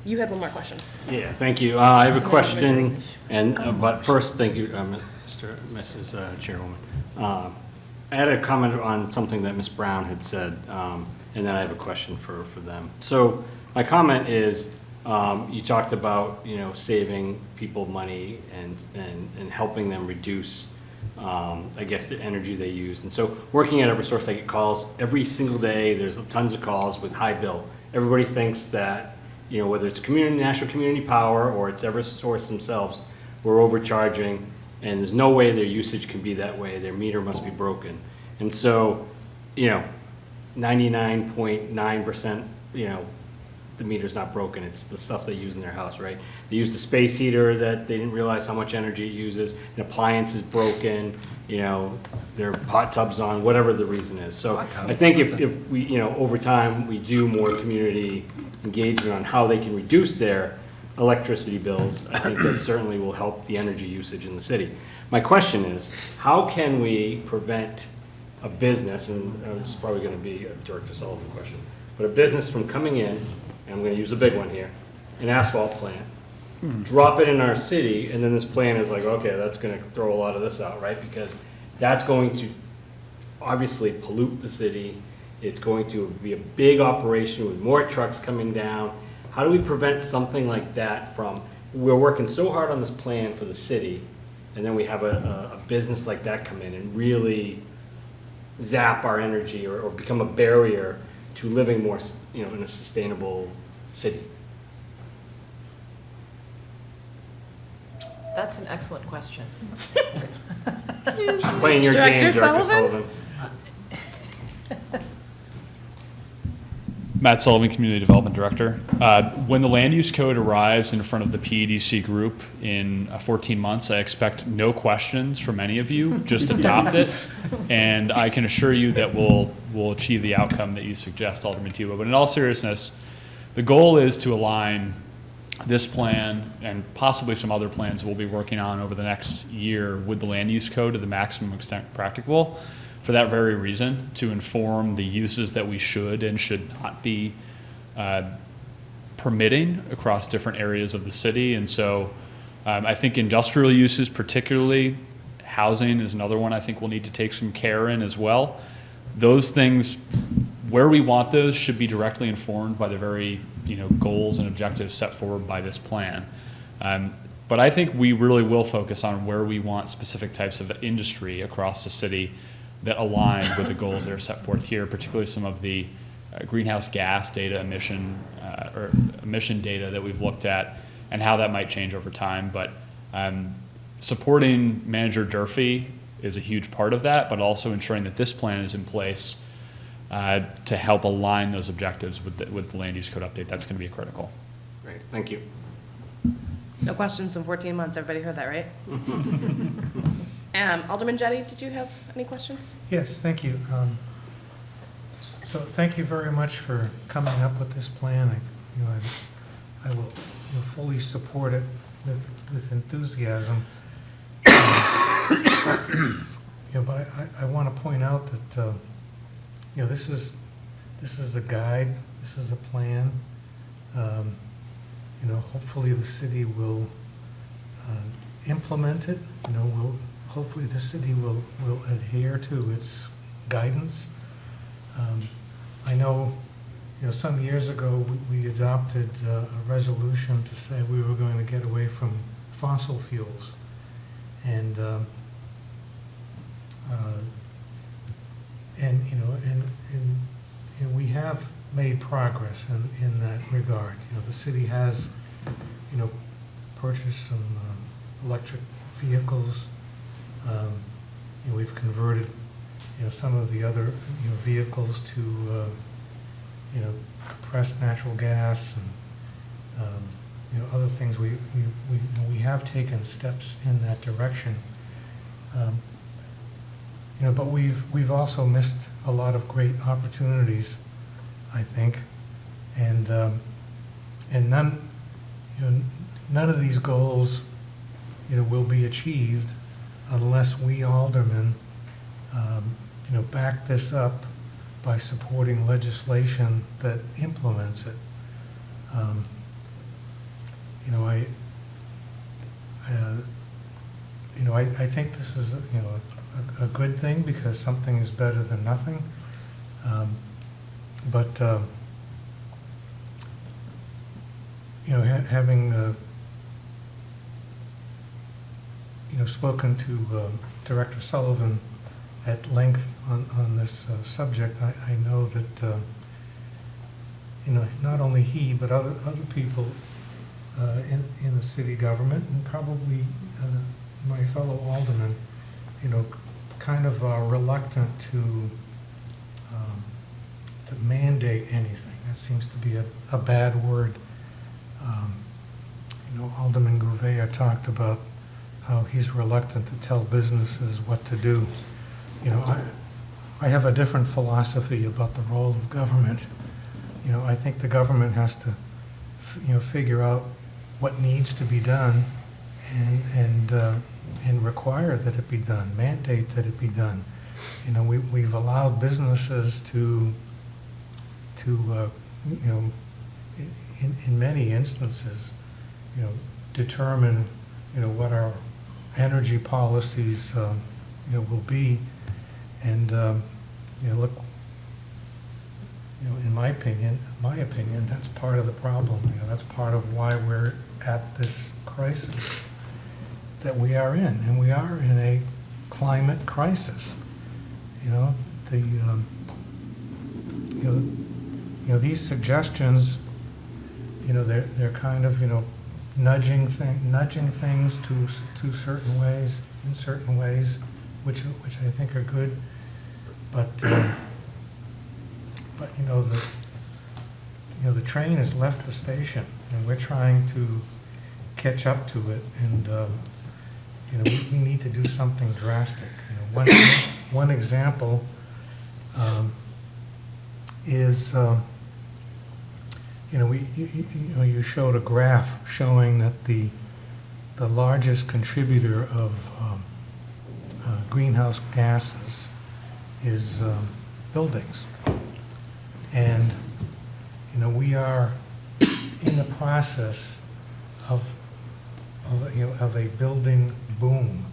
You had one more question. Yeah, thank you. I have a question, but first, thank you, Mrs. Chairwoman. I had a comment on something that Ms. Brown had said, and then I have a question for them. So my comment is, you talked about, saving people money and helping them reduce, I guess, the energy they use. And so working at Eversource, I get calls every single day. There's tons of calls with high bill. Everybody thinks that, whether it's National Community Power or it's Eversource themselves, we're overcharging, and there's no way their usage can be that way. Their meter must be broken. And so, 99.9%, the meter's not broken. It's the stuff they use in their house, right? They use the space heater that they didn't realize how much energy it uses. An appliance is broken, their hot tub's on, whatever the reason is. So I think if we, over time, we do more community engagement on how they can reduce their electricity bills, I think that certainly will help the energy usage in the city. My question is, how can we prevent a business, and this is probably going to be a Director Sullivan question, but a business from coming in, and I'm going to use a big one here, an asphalt plant, drop it in our city, and then this plan is like, okay, that's going to throw a lot of this out, right? Because that's going to obviously pollute the city. It's going to be a big operation with more trucks coming down. How do we prevent something like that from, we're working so hard on this plan for the city, and then we have a business like that come in and really zap our energy or become a barrier to living more, in a sustainable city? That's an excellent question. Just playing your game, Director Sullivan. Matt Sullivan, Community Development Director. When the land use code arrives in front of the PEDC group in 14 months, I expect no questions from any of you. Just adopt it, and I can assure you that we'll achieve the outcome that you suggest, Alderman Tebow. But in all seriousness, the goal is to align this plan and possibly some other plans we'll be working on over the next year with the land use code to the maximum extent practicable. For that very reason, to inform the uses that we should and should not be permitting across different areas of the city. And so I think industrial uses, particularly housing, is another one I think we'll need to take some care in as well. Those things, where we want those, should be directly informed by the very goals and objectives set forward by this plan. But I think we really will focus on where we want specific types of industry across the city that align with the goals that are set forth here, particularly some of the greenhouse gas data emission data that we've looked at and how that might change over time. But supporting Manager Durfee is a huge part of that, but also ensuring that this plan is in place to help align those objectives with the land use code update. That's going to be critical. Great, thank you. No questions in 14 months. Everybody heard that, right? Alderman Jettie, did you have any questions? Yes, thank you. So thank you very much for coming up with this plan. I will fully support it with enthusiasm. But I want to point out that this is a guide. This is a plan. Hopefully the city will implement it. Hopefully the city will adhere to its guidance. I know, some years ago we adopted a resolution to say we were going to get away from fossil fuels, and we have made progress in that regard. The city has purchased some electric vehicles. We've converted, some of the other, vehicles to, compressed natural gas and, other things. We have taken steps in that direction. but we've also missed a lot of great opportunities, I think, and none, none of these goals, will be achieved unless we aldermen, back this up by supporting legislation that implements it. I think this is, a good thing because something is better than nothing. But having, spoken to Director Sullivan at length on this subject, I know that, not only he, but other people in the city government, and probably my fellow aldermen, kind of are reluctant to mandate anything. That seems to be a bad word. Alderman Gouveia talked about how he's reluctant to tell businesses what to do. I have a different philosophy about the role of government. I think the government has to, figure out what needs to be done and require that it be done, mandate that it be done. We've allowed businesses to in many instances, determine, what our energy policies, will be. And, look, in my opinion, that's part of the problem. That's part of why we're at this crisis that we are in. And we are in a climate crisis. These suggestions, they're kind of, nudging things to certain ways, in certain ways, which I think are good. But the train has left the station, and we're trying to catch up to it. And we need to do something drastic. One example is. You showed a graph showing that the largest contributor of greenhouse gases is buildings. And, we are in the process of a building boom.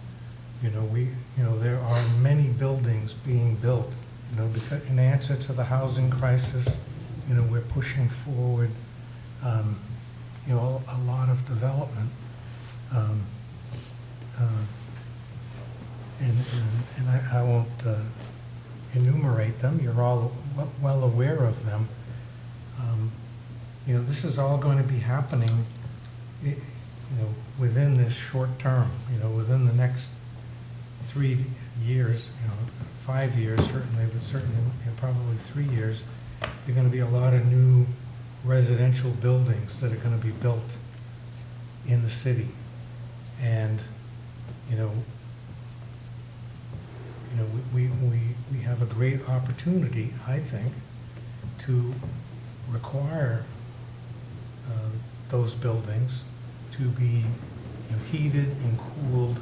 There are many buildings being built, because in answer to the housing crisis, we're pushing forward, a lot of development. And I won't enumerate them. You're all well aware of them. This is all going to be happening, within this short term, within the next 3 years, 5 years certainly, but certainly probably 3 years. There are going to be a lot of new residential buildings that are going to be built in the city. And, we have a great opportunity, I think, to require those buildings to be heated and cooled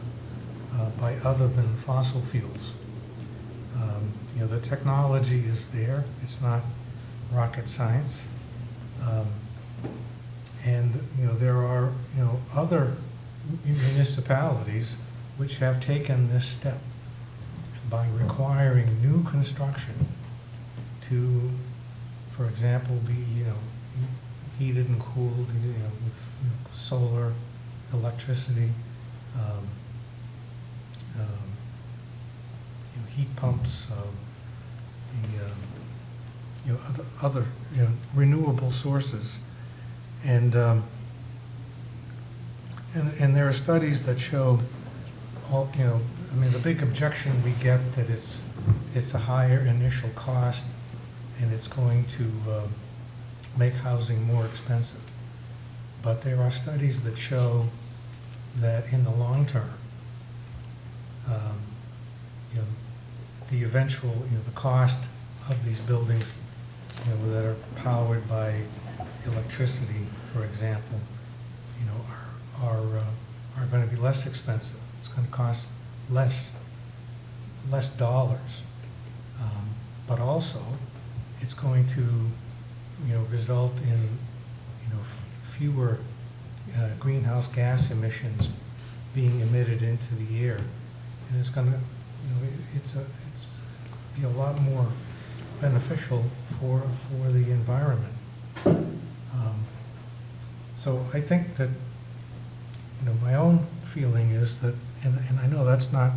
by other than fossil fuels. The technology is there. It's not rocket science. And, there are, other municipalities which have taken this step by requiring new construction to, for example, be, heated and cooled, with solar electricity, heat pumps, other renewable sources, and there are studies that show all, the big objection we get that it's a higher initial cost and it's going to make housing more expensive. But there are studies that show that in the long term, the eventual, the cost of these buildings, that are powered by electricity, for example, are going to be less expensive. It's going to cost less dollars. But also, it's going to, result in, fewer greenhouse gas emissions being emitted into the air. And it's going to, it's be a lot more beneficial for the environment. So I think that, my own feeling is that, and I know that's not,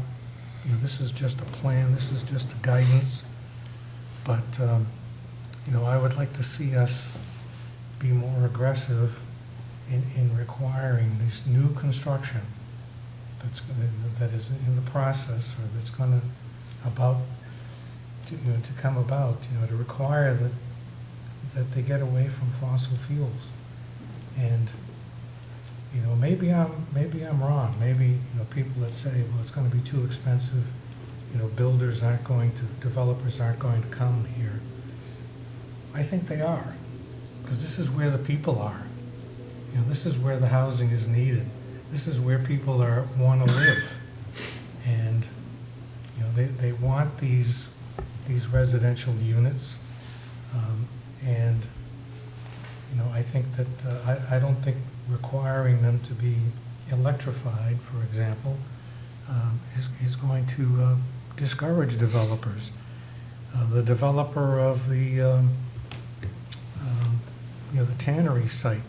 this is just a plan, this is just a guidance, but, I would like to see us be more aggressive in requiring this new construction that is in the process, or that's going to come about, to require that they get away from fossil fuels. And, maybe I'm wrong. Maybe, people that say, well, it's going to be too expensive, developers aren't going to come here. I think they are, because this is where the people are. This is where the housing is needed. This is where people want to live. And, they want these residential units. And, I think that, I don't think requiring them to be electrified, for example, is going to discourage developers. The developer of the tannery site,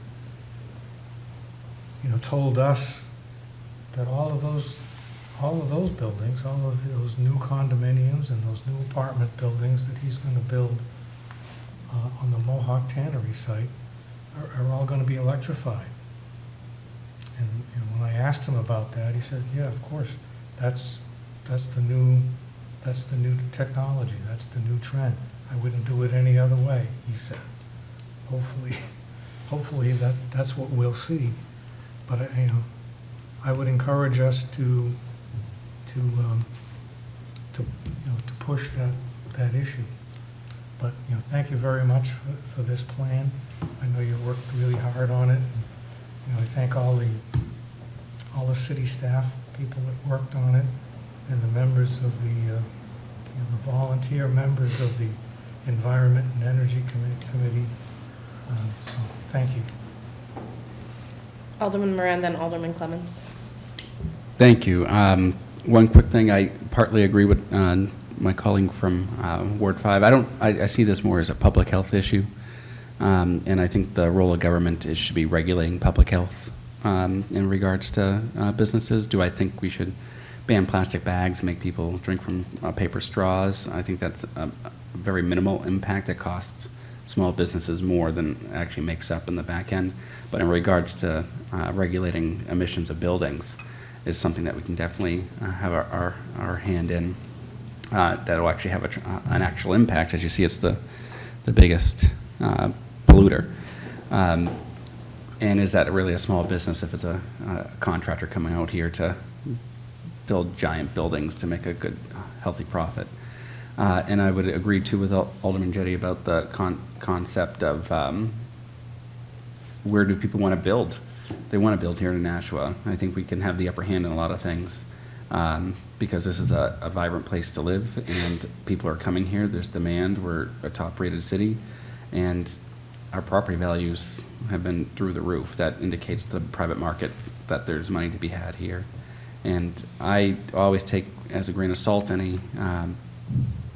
told us that all of those buildings, all of those new condominiums and those new apartment buildings that he's going to build on the Mohawk tannery site are all going to be electrified. And when I asked him about that, he said, "Yeah, of course, that's the new technology. That's the new trend. I wouldn't do it any other way," he said. Hopefully that's what we'll see. But I would encourage us to push that issue. But thank you very much for this plan. I know you worked really hard on it. And, I thank all the city staff, people that worked on it, and the members of the volunteer members of the Environment and Energy Committee. So thank you. Alderman Moran, then Alderman Clemens. Thank you. One quick thing, I partly agree with my colleague from Ward 5. I see this more as a public health issue, and I think the role of government should be regulating public health in regards to businesses. Do I think we should ban plastic bags, make people drink from paper straws? I think that's a very minimal impact that costs small businesses more than actually makes up in the back end. But in regards to regulating emissions of buildings is something that we can definitely have our hand in. That will actually have an actual impact. As you see, it's the biggest polluter. And is that really a small business if it's a contractor coming out here to build giant buildings to make a good, healthy profit? And I would agree too with Alderman Jetty about the concept of where do people want to build? They want to build here in Nashua. I think we can have the upper hand in a lot of things because this is a vibrant place to live and people are coming here. There's demand. We're a top-rated city, and our property values have been through the roof. That indicates to the private market that there's money to be had here. And I always take as a grain of salt any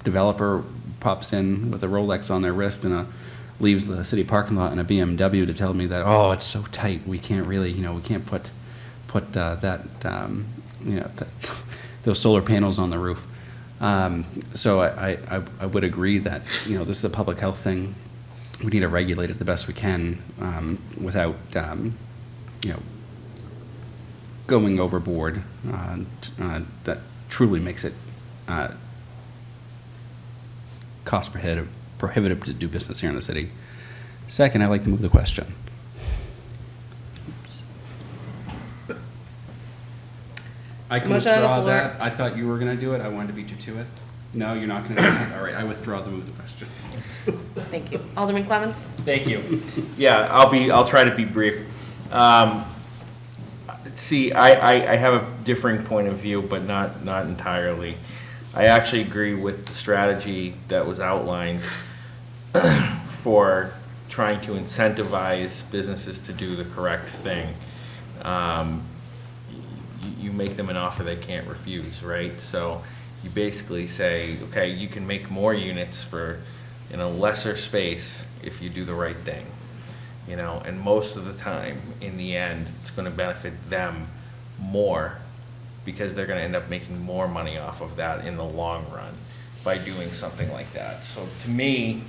developer pops in with a Rolex on their wrist and leaves the city parking lot in a BMW to tell me that, oh, it's so tight, we can't really, we can't put those solar panels on the roof. So I would agree that, this is a public health thing. We need to regulate it the best we can without, going overboard. That truly makes it cost prohibitive to do business here in the city. Second, I'd like to move the question. I can Motion on the withdraw floor. that. I thought you were going to do it. I wanted to beat you to it. No, you're not going to do that? All right, I withdraw the move the question. Thank you. Alderman Clevens? Thank you. Yeah, I'll try to be brief. See, I have a differing point of view, but not entirely. I actually agree with the strategy that was outlined for trying to incentivize businesses to do the correct thing. You make them an offer they can't refuse, right? So you basically say, okay, you can make more units for in a lesser space if you do the right thing. You know, and most of the time, in the end, it's going to benefit them more because they're going to end up making more money off of that in the long run by doing something like that. So to me,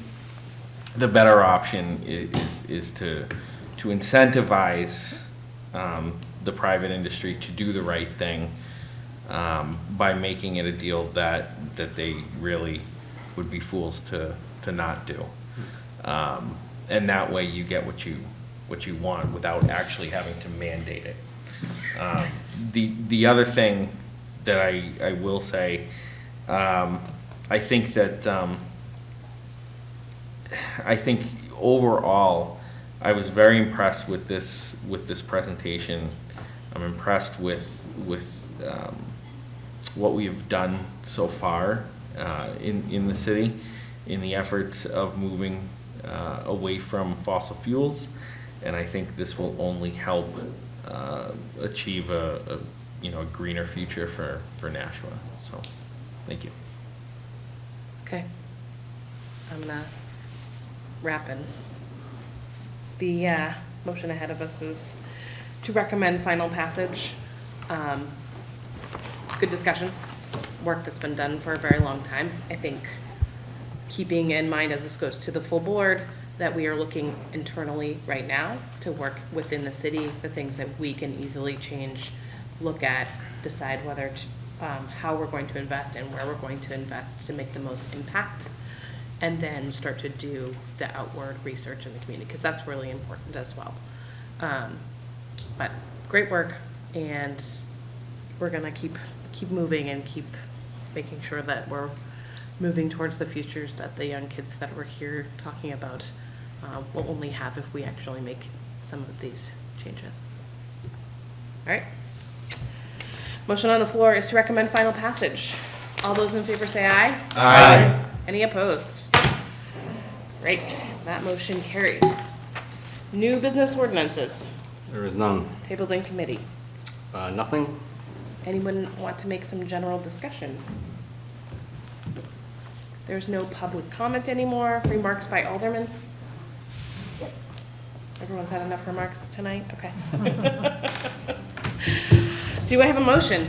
the better option is to incentivize the private industry to do the right thing by making it a deal that they really would be fools to not do. And that way you get what you want without actually having to mandate it. The other thing that I will say, I think that I think overall I was very impressed with this presentation. I'm impressed with what we have done so far in the city in the efforts of moving away from fossil fuels, and I think this will only help achieve a greener future for Nashua. So, thank you. Okay. I'm gonna wrap in. The motion ahead of us is to recommend final passage. Good discussion, work that's been done for a very long time. I think keeping in mind as this goes to the full board that we are looking internally right now to work within the city, the things that we can easily change, look at, decide whether to, how we're going to invest and where we're going to invest to make the most impact, and then start to do the outward research in the community, because that's really important as well. But great work, and we're gonna keep moving and keep making sure that we're moving towards the futures that the young kids that we're here talking about will only have if we actually make some of these changes. All right. Motion on the floor is to recommend final passage. All those in favor say aye. Aye. Any opposed? Great, that motion carries. New business ordinances, There is none. tabled in committee. Nothing? Anyone want to make some general discussion? There's no public comment anymore. Remarks by aldermen? Everyone's had enough remarks tonight? Okay. Do I have a motion?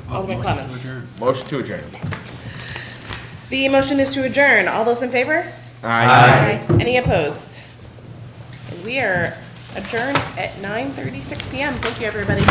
Alderman Clevens. Motion to adjourn. The motion is to adjourn. All those in favor? Aye. Any opposed? And we are adjourned at 9:36 PM. Thank you, everybody.